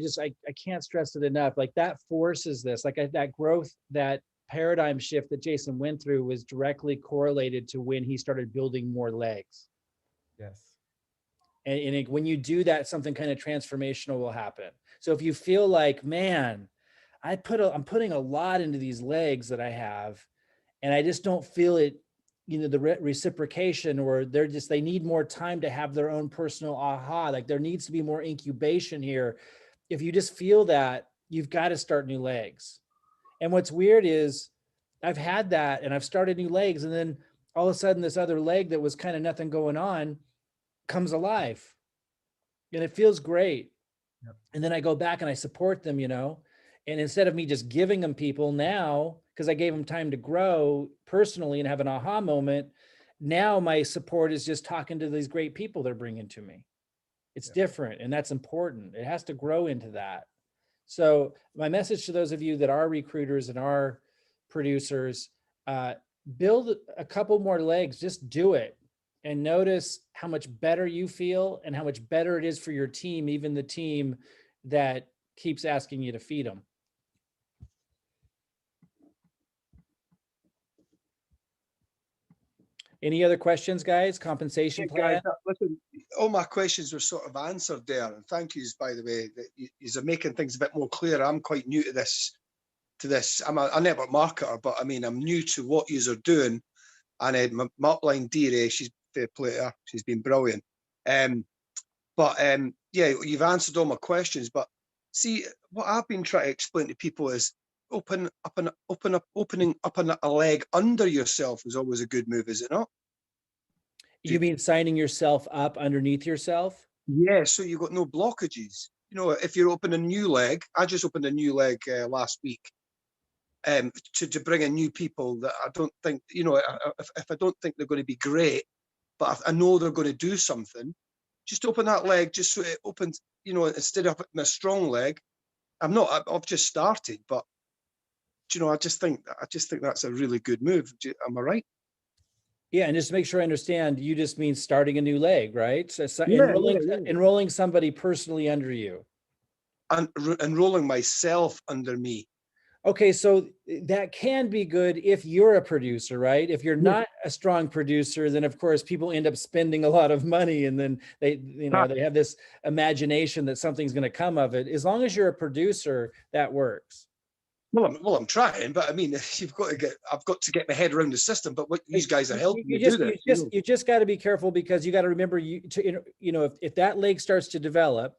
can't stress it enough. Like that forces this, like that growth, that paradigm shift that Jason went through was directly correlated to when he started building more legs. Yes. And when you do that, something kind of transformational will happen. So if you feel like, man, I'm putting a lot into these legs that I have, and I just don't feel it, the reciprocation, or they need more time to have their own personal aha. Like there needs to be more incubation here. If you just feel that, you've got to start new legs. And what's weird is I've had that and I've started new legs, and then all of a sudden this other leg that was kind of nothing going on comes alive, and it feels great. Yep. And then I go back and I support them, and instead of me just giving them people now, because I gave them time to grow personally and have an aha moment, now my support is just talking to these great people they're bringing to me. It's different, and that's important. It has to grow into that. So my message to those of you that are recruiters and are producers, build a couple more legs, just do it. And notice how much better you feel and how much better it is for your team, even the team that keeps asking you to feed them. Any other questions, guys? Compensation plan? Guys, listen, all my questions were sort of answered there, and thank yous, by the way, that you are making things a bit more clear. I'm quite new to this. I'm a network marketer, but I mean, I'm new to what yous are doing. And my upline Deary, she's fair play to her. She's been brilliant. Yeah, you've answered all my questions. But see, what I've been trying to explain to people is opening up a leg under yourself is always a good move, is it not? You mean signing yourself up underneath yourself? Yeah, so you've got no blockages. You know, if you're opening a new leg, I just opened a new leg last week. To bring in new people that I don't think, you know, if I don't think they're going to be great, but I know they're going to do something, just open that leg just so it opens, you know, instead of a strong leg. I've just started, but you know, I just think that's a really good move. Am I right? Yeah, and just to make sure I understand, you just mean starting a new leg, right? So Yeah, enrolling somebody personally under you. And enrolling myself under me. Okay, so that can be good if you're a producer, right? If you're not a strong producer, then of course people end up spending a lot of money, and then they have this imagination that something's going to come of it. As long as you're a producer, that works. Well, I'm trying, but I mean, I've got to get my head around the system. But what these guys are helping me do this. You just got to be careful, because you got to remember, if that leg starts to develop,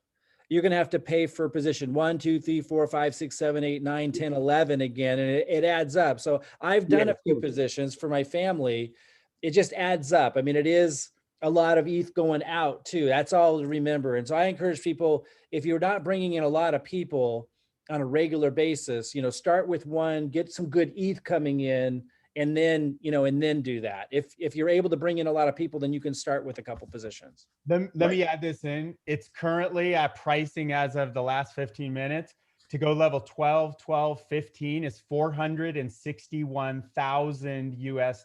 you're going to have to pay for position 1, 2, 3, 4, 5, 6, 7, 8, 9, 10, 11 again. And it adds up. So I've done a few positions for my family. It just adds up. I mean, it is a lot of ETH going out too. That's all to remember. And so I encourage people, if you're not bringing in a lot of people on a regular basis, start with one, get some good ETH coming in, and then do that. If you're able to bring in a lot of people, then you can start with a couple positions. Let me add this in. It's currently at pricing as of the last 15 minutes. To go level 12, 12, 15 is $461,000 US.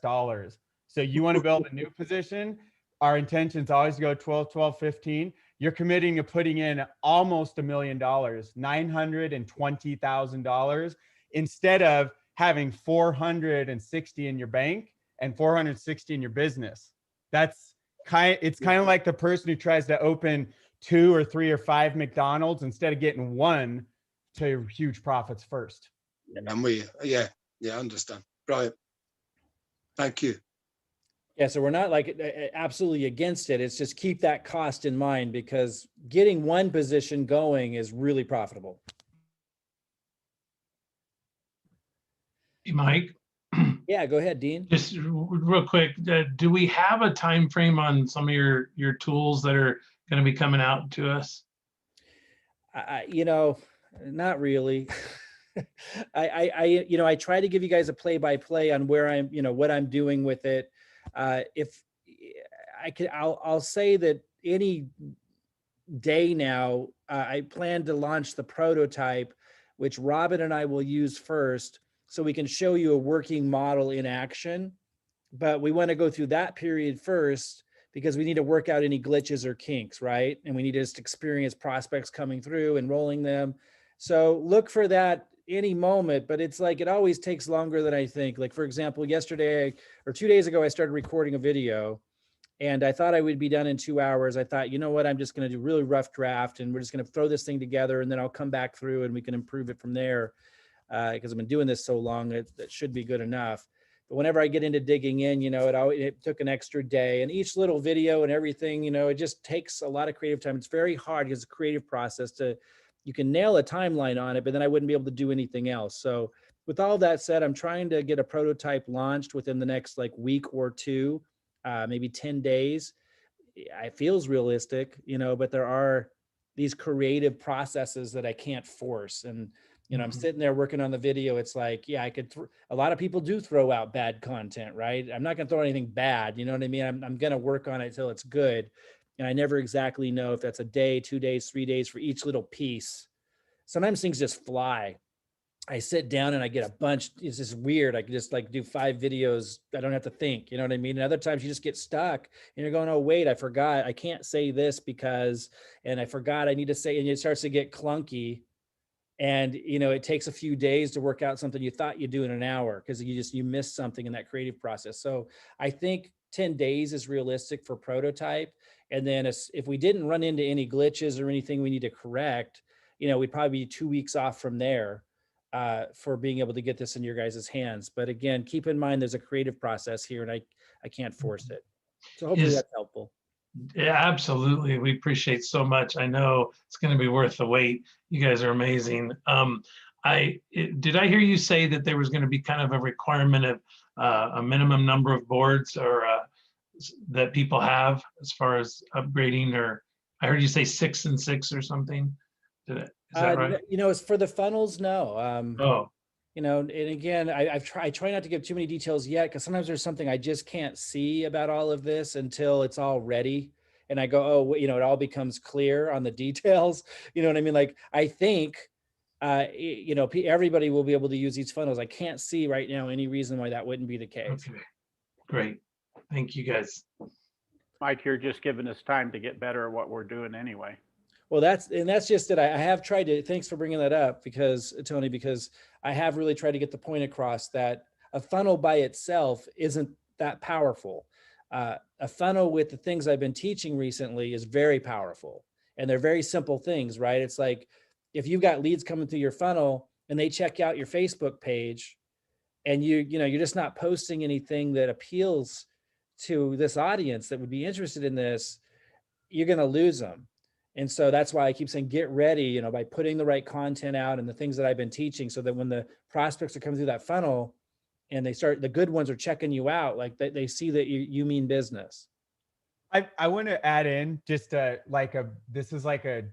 So you want to build a new position. Our intention is always to go 12, 12, 15. You're committing to putting in almost $1 million, $920,000, instead of having 460 in your bank and 460 in your business. It's kind of like the person who tries to open 2 or 3 or 5 McDonald's instead of getting one to huge profits first. I understand. Brilliant. Thank you. Yeah, so we're not like absolutely against it. It's just keep that cost in mind, because getting one position going is really profitable. Mike? Yeah, go ahead, Dean. Just real quick, do we have a time frame on some of your tools that are going to be coming out to us? Not really. I try to give you guys a play-by-play on where I'm, what I'm doing with it. If I could, I'll say that any day now, I plan to launch the prototype, which Robin and I will use first, so we can show you a working model in action. But we want to go through that period first, because we need to work out any glitches or kinks, right? And we need to just experience prospects coming through and rolling them. So look for that any moment, but it's like, it always takes longer than I think. Like, for example, yesterday or 2 days ago, I started recording a video, and I thought I would be done in 2 hours. I thought, you know what, I'm just going to do really rough draft, and we're just going to throw this thing together, and then I'll come back through and we can improve it from there. Because I've been doing this so long, that should be good enough. But whenever I get into digging in, it took an extra day, and each little video and everything, it just takes a lot of creative time. It's very hard, because it's a creative process you can nail a timeline on it, but then I wouldn't be able to do anything else. So with all that said, I'm trying to get a prototype launched within the next week or two, maybe 10 days. It feels realistic, but there are these creative processes that I can't force. And, I'm sitting there working on the video. It's like, yeah, a lot of people do throw out bad content, right? I'm not going to throw anything bad. You know what I mean? I'm going to work on it till it's good. And I never exactly know if that's a day, 2 days, 3 days for each little piece. Sometimes things just fly. I sit down and I get a bunch. It's just weird. I can just do 5 videos. I don't have to think, you know what I mean? And other times you just get stuck and you're going, oh, wait, I forgot. I can't say this because, and I forgot I need to say, and it starts to get clunky. And, you know, it takes a few days to work out something you thought you'd do in an hour because you missed something in that creative process. So I think 10 days is realistic for prototype. And then if we didn't run into any glitches or anything we need to correct, you know, we'd probably be 2 weeks off from there for being able to get this in your guys' hands. But again, keep in mind, there's a creative process here and I can't force it. So hopefully that's helpful. Yeah, absolutely. We appreciate so much. I know it's going to be worth the wait. You guys are amazing. Did I hear you say that there was going to be kind of a requirement of a minimum number of boards or that people have as far as upgrading? Or I heard you say 6 and 6 or something. Is that right? You know, as for the funnels, no. Oh. You know, and again, I try not to give too many details yet because sometimes there's something I just can't see about all of this until it's all ready. And I go, oh, you know, it all becomes clear on the details. You know what I mean? Like, I think, you know, everybody will be able to use these funnels. I can't see right now any reason why that wouldn't be the case. Okay, great. Thank you, guys. Mike, you're just giving us time to get better at what we're doing anyway. Well, that's just it. I have tried to, thanks for bringing that up Tony, because I have really tried to get the point across that a funnel by itself isn't that powerful. A funnel with the things I've been teaching recently is very powerful, and they're very simple things, right? It's like, if you've got leads coming through your funnel and they check out your Facebook page and you know, you're just not posting anything that appeals to this audience that would be interested in this, you're going to lose them. And so that's why I keep saying, get ready, you know, by putting the right content out and the things that I've been teaching, so that when the prospects are coming through that funnel and the good ones are checking you out, like they see that you mean business. I want to add in just this is like a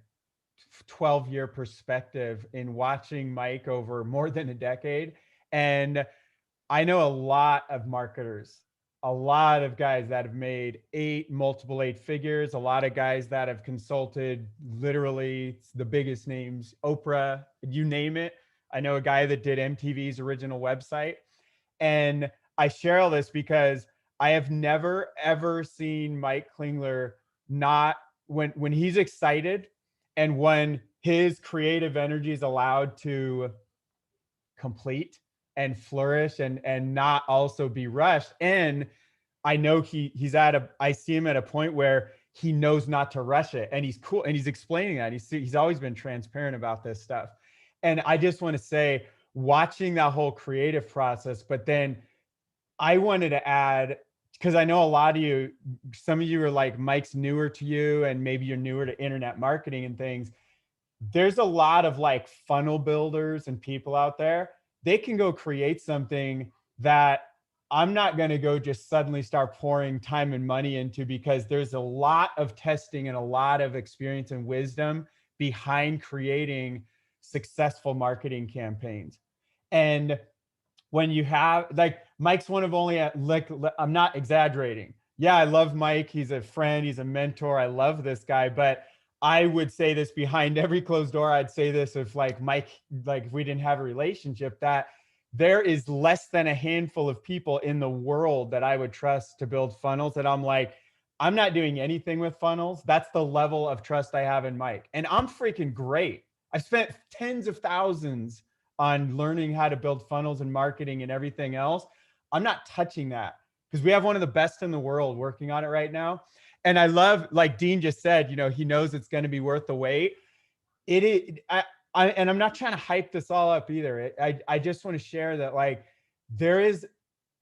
12-year perspective in watching Mike over more than a decade. And I know a lot of marketers, a lot of guys that have made multiple eight figures, a lot of guys that have consulted literally the biggest names, Oprah, you name it. I know a guy that did MTV's original website. And I share all this because I have never, ever seen Mike Klingler not, when he's excited and when his creative energy is allowed to complete and flourish and not also be rushed. And I know I see him at a point where he knows not to rush it, and he's cool. And he's explaining that he's always been transparent about this stuff. And I just want to say, watching that whole creative process, but then I wanted to add, because I know a lot of you, some of you are like, Mike's newer to you, and maybe you're newer to internet marketing and things. There's a lot of like funnel builders and people out there. They can go create something that I'm not going to go just suddenly start pouring time and money into, because there's a lot of testing and a lot of experience and wisdom behind creating successful marketing campaigns. And when you have, like, Mike's one of only, like, I'm not exaggerating. Yeah, I love Mike. He's a friend. He's a mentor. I love this guy. But I would say this behind every closed door. I'd say this if like Mike, like if we didn't have a relationship, that there is less than a handful of people in the world that I would trust to build funnels, that I'm like, I'm not doing anything with funnels. That's the level of trust I have in Mike. And I'm freaking great. I've spent tens of thousands on learning how to build funnels and marketing and everything else. I'm not touching that because we have one of the best in the world working on it right now. And I love, like Dean just said, you know, he knows it's going to be worth the wait. It is. And I'm not trying to hype this all up either. I just want to share that, like, there is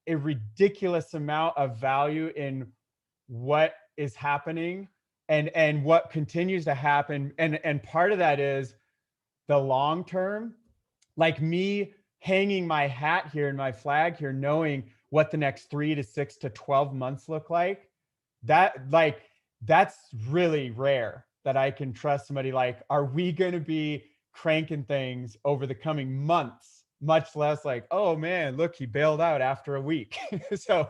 a ridiculous amount of value in what is happening and what continues to happen. And part of that is the long term, like me hanging my hat here and my flag here, knowing what the next 3 to 6 to 12 months look like. That's really rare that I can trust somebody. Like, are we going to be cranking things over the coming months, much less like, oh man, look, he bailed out after a week. So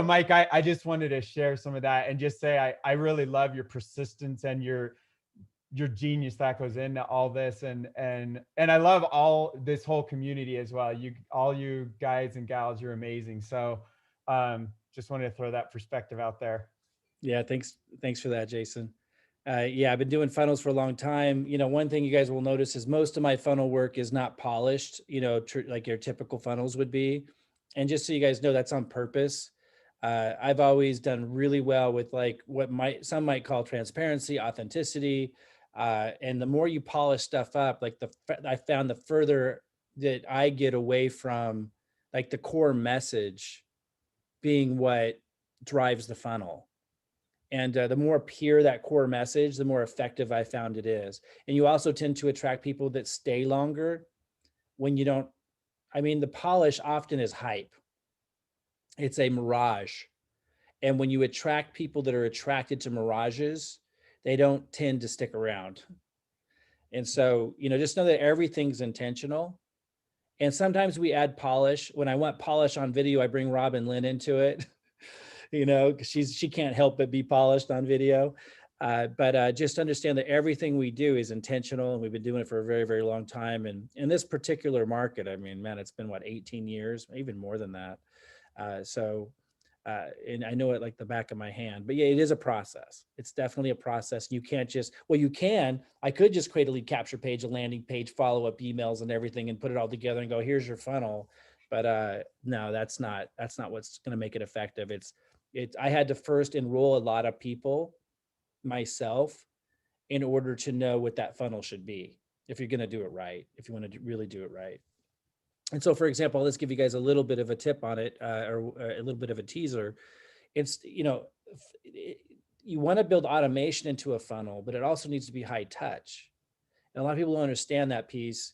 Mike, I just wanted to share some of that and just say, I really love your persistence and your genius that goes into all this. And I love all this whole community as well. All you guys and gals, you're amazing. So just wanted to throw that perspective out there. Yeah. Thanks for that, Jason. Yeah, I've been doing funnels for a long time. You know, one thing you guys will notice is most of my funnel work is not polished, you know, like your typical funnels would be. And just so you guys know, that's on purpose. I've always done really well with like what some might call transparency, authenticity. And the more you polish stuff up, like I found the further that I get away from like the core message being what drives the funnel. And the more pure that core message, the more effective I found it is. And you also tend to attract people that stay longer when you don't, I mean, the polish often is hype. It's a mirage. And when you attract people that are attracted to mirages, they don't tend to stick around. And so, you know, just know that everything's intentional. And sometimes we add polish. When I want polish on video, I bring Robin Lynn into it. You know, she can't help but be polished on video. But just understand that everything we do is intentional, and we've been doing it for a very, very long time. And in this particular market, I mean, man, it's been what, 18 years, even more than that. And I know it like the back of my hand, but yeah, it is a process. It's definitely a process. You can't just, well, you can, I could just create a lead capture page, a landing page, follow-up emails and everything and put it all together and go, here's your funnel. But no, that's not what's going to make it effective. I had to first enroll a lot of people myself in order to know what that funnel should be, if you're going to do it right, if you want to really do it right. And so, for example, let's give you guys a little bit of a tip on it, or a little bit of a teaser. It's, you know, you want to build automation into a funnel, but it also needs to be high touch. And a lot of people don't understand that piece.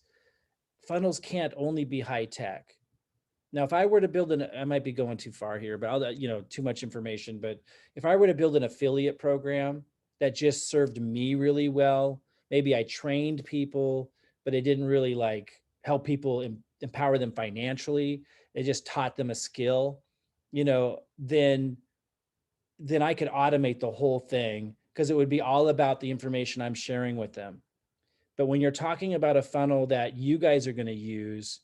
Funnels can't only be high tech. Now, if I were to build I might be going too far here, but I'll, you know, too much information. But if I were to build an affiliate program that just served me really well, maybe I trained people, but it didn't really like help people empower them financially. It just taught them a skill, you know, then I could automate the whole thing because it would be all about the information I'm sharing with them. But when you're talking about a funnel that you guys are going to use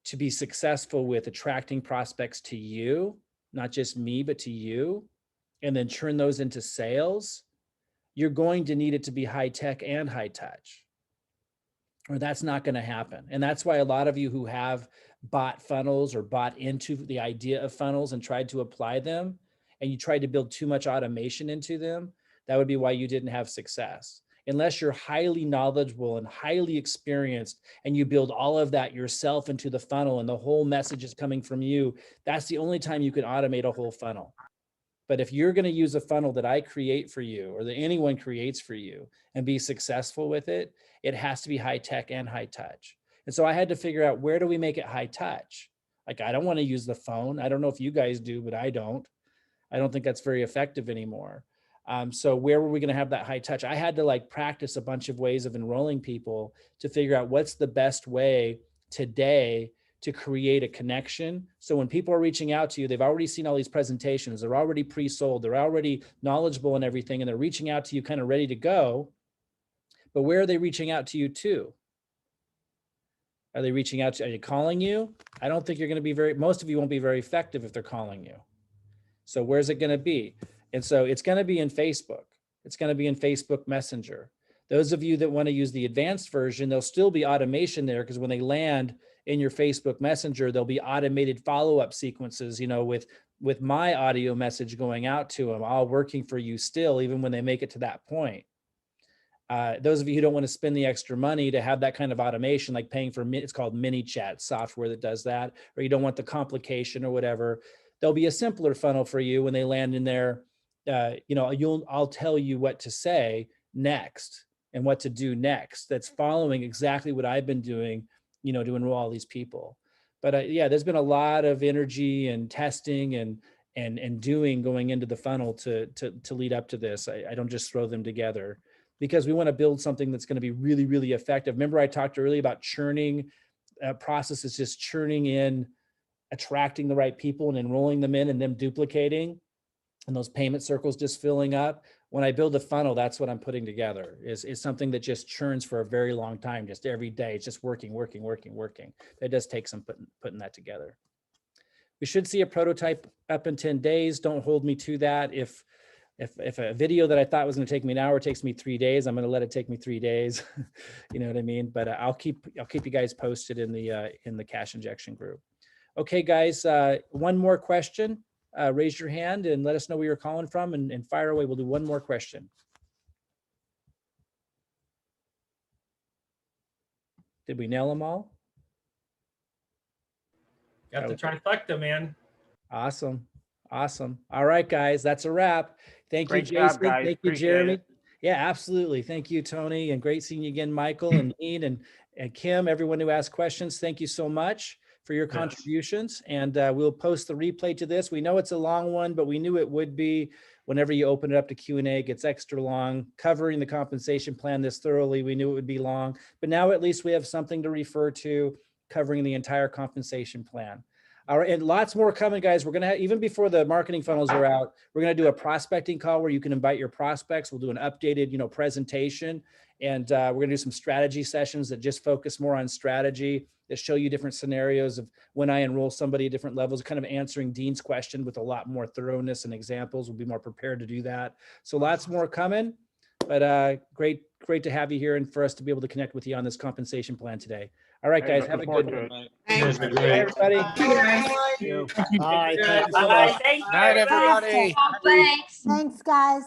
to be successful with attracting prospects to you, not just me, but to you, and then turn those into sales, you're going to need it to be high tech and high touch, or that's not going to happen. And that's why a lot of you who have bought funnels or bought into the idea of funnels and tried to apply them, and you tried to build too much automation into them, that would be why you didn't have success. Unless you're highly knowledgeable and highly experienced and you build all of that yourself into the funnel and the whole message is coming from you, that's the only time you can automate a whole funnel. But if you're going to use a funnel that I create for you or that anyone creates for you and be successful with it, it has to be high tech and high touch. And so I had to figure out, where do we make it high touch? Like, I don't want to use the phone. I don't know if you guys do, but I don't think that's very effective anymore. So where were we going to have that high touch? I had to like practice a bunch of ways of enrolling people to figure out what's the best way today to create a connection. So when people are reaching out to you, they've already seen all these presentations, they're already pre-sold, they're already knowledgeable and everything, and they're reaching out to you kind of ready to go. But where are they reaching out to you to? Are they reaching out to, are you calling you? I don't think you're going to be most of you won't be very effective if they're calling you. So where's it going to be? And so it's going to be in Facebook. It's going to be in Facebook Messenger. Those of you that want to use the advanced version, there'll still be automation there, because when they land in your Facebook Messenger, there'll be automated follow-up sequences, you know, with my audio message going out to them, all working for you still, even when they make it to that point. Those of you who don't want to spend the extra money to have that kind of automation, like paying for, it's called mini chat software that does that, or you don't want the complication or whatever, there'll be a simpler funnel for you when they land in there. You know, I'll tell you what to say next and what to do next. That's following exactly what I've been doing, you know, to enroll all these people. But yeah, there's been a lot of energy and testing and doing going into the funnel to lead up to this. I don't just throw them together, because we want to build something that's going to be really, really effective. Remember, I talked earlier about churning. Process is just churning in, attracting the right people and enrolling them in, and them duplicating, and those payment circles just filling up. When I build a funnel, that's what I'm putting together, is something that just churns for a very long time, just every day. It's just working. It does take some putting that together. We should see a prototype up in 10 days. Don't hold me to that. If if a video that I thought was going to take me an hour takes me 3 days, I'm going to let it take me 3 days. You know what I mean? But I'll keep you guys posted in the cash injection group. Okay, guys, one more question. Raise your hand and let us know where you're calling from, and fire away. We'll do one more question. Did we nail them all? Got the trifecta, man. Awesome. Awesome. All right, guys, that's a wrap. Thank Great you, job, Jason. guys. Thank you, Appreciate Jeremy. it. Yeah, absolutely. Thank you, Tony. And great seeing you again, Michael and Ian and Kim, everyone who asked questions. Thank you so much for your contributions. And we'll post the replay to this. We know it's a long one, but we knew it would be. Whenever you open it up to Q&A, it gets extra long. Covering the compensation plan this thoroughly, we knew it would be long. But now at least we have something to refer to covering the entire compensation plan. All right, and lots more coming, guys. We're going to have, even before the marketing funnels are out, we're going to do a prospecting call where you can invite your prospects. We'll do an updated, presentation, and we're going to do some strategy sessions that just focus more on strategy, that show you different scenarios of when I enroll somebody at different levels, kind of answering Dean's question with a lot more thoroughness and examples. We'll be more prepared to do that. So lots more coming, but great to have you here and for us to be able to connect with you on this compensation plan today. All right, guys, have a good one. Thanks. Bye, everybody. Bye. Thank you so Bye. much. Thank you. Night, everybody. Thanks, guys.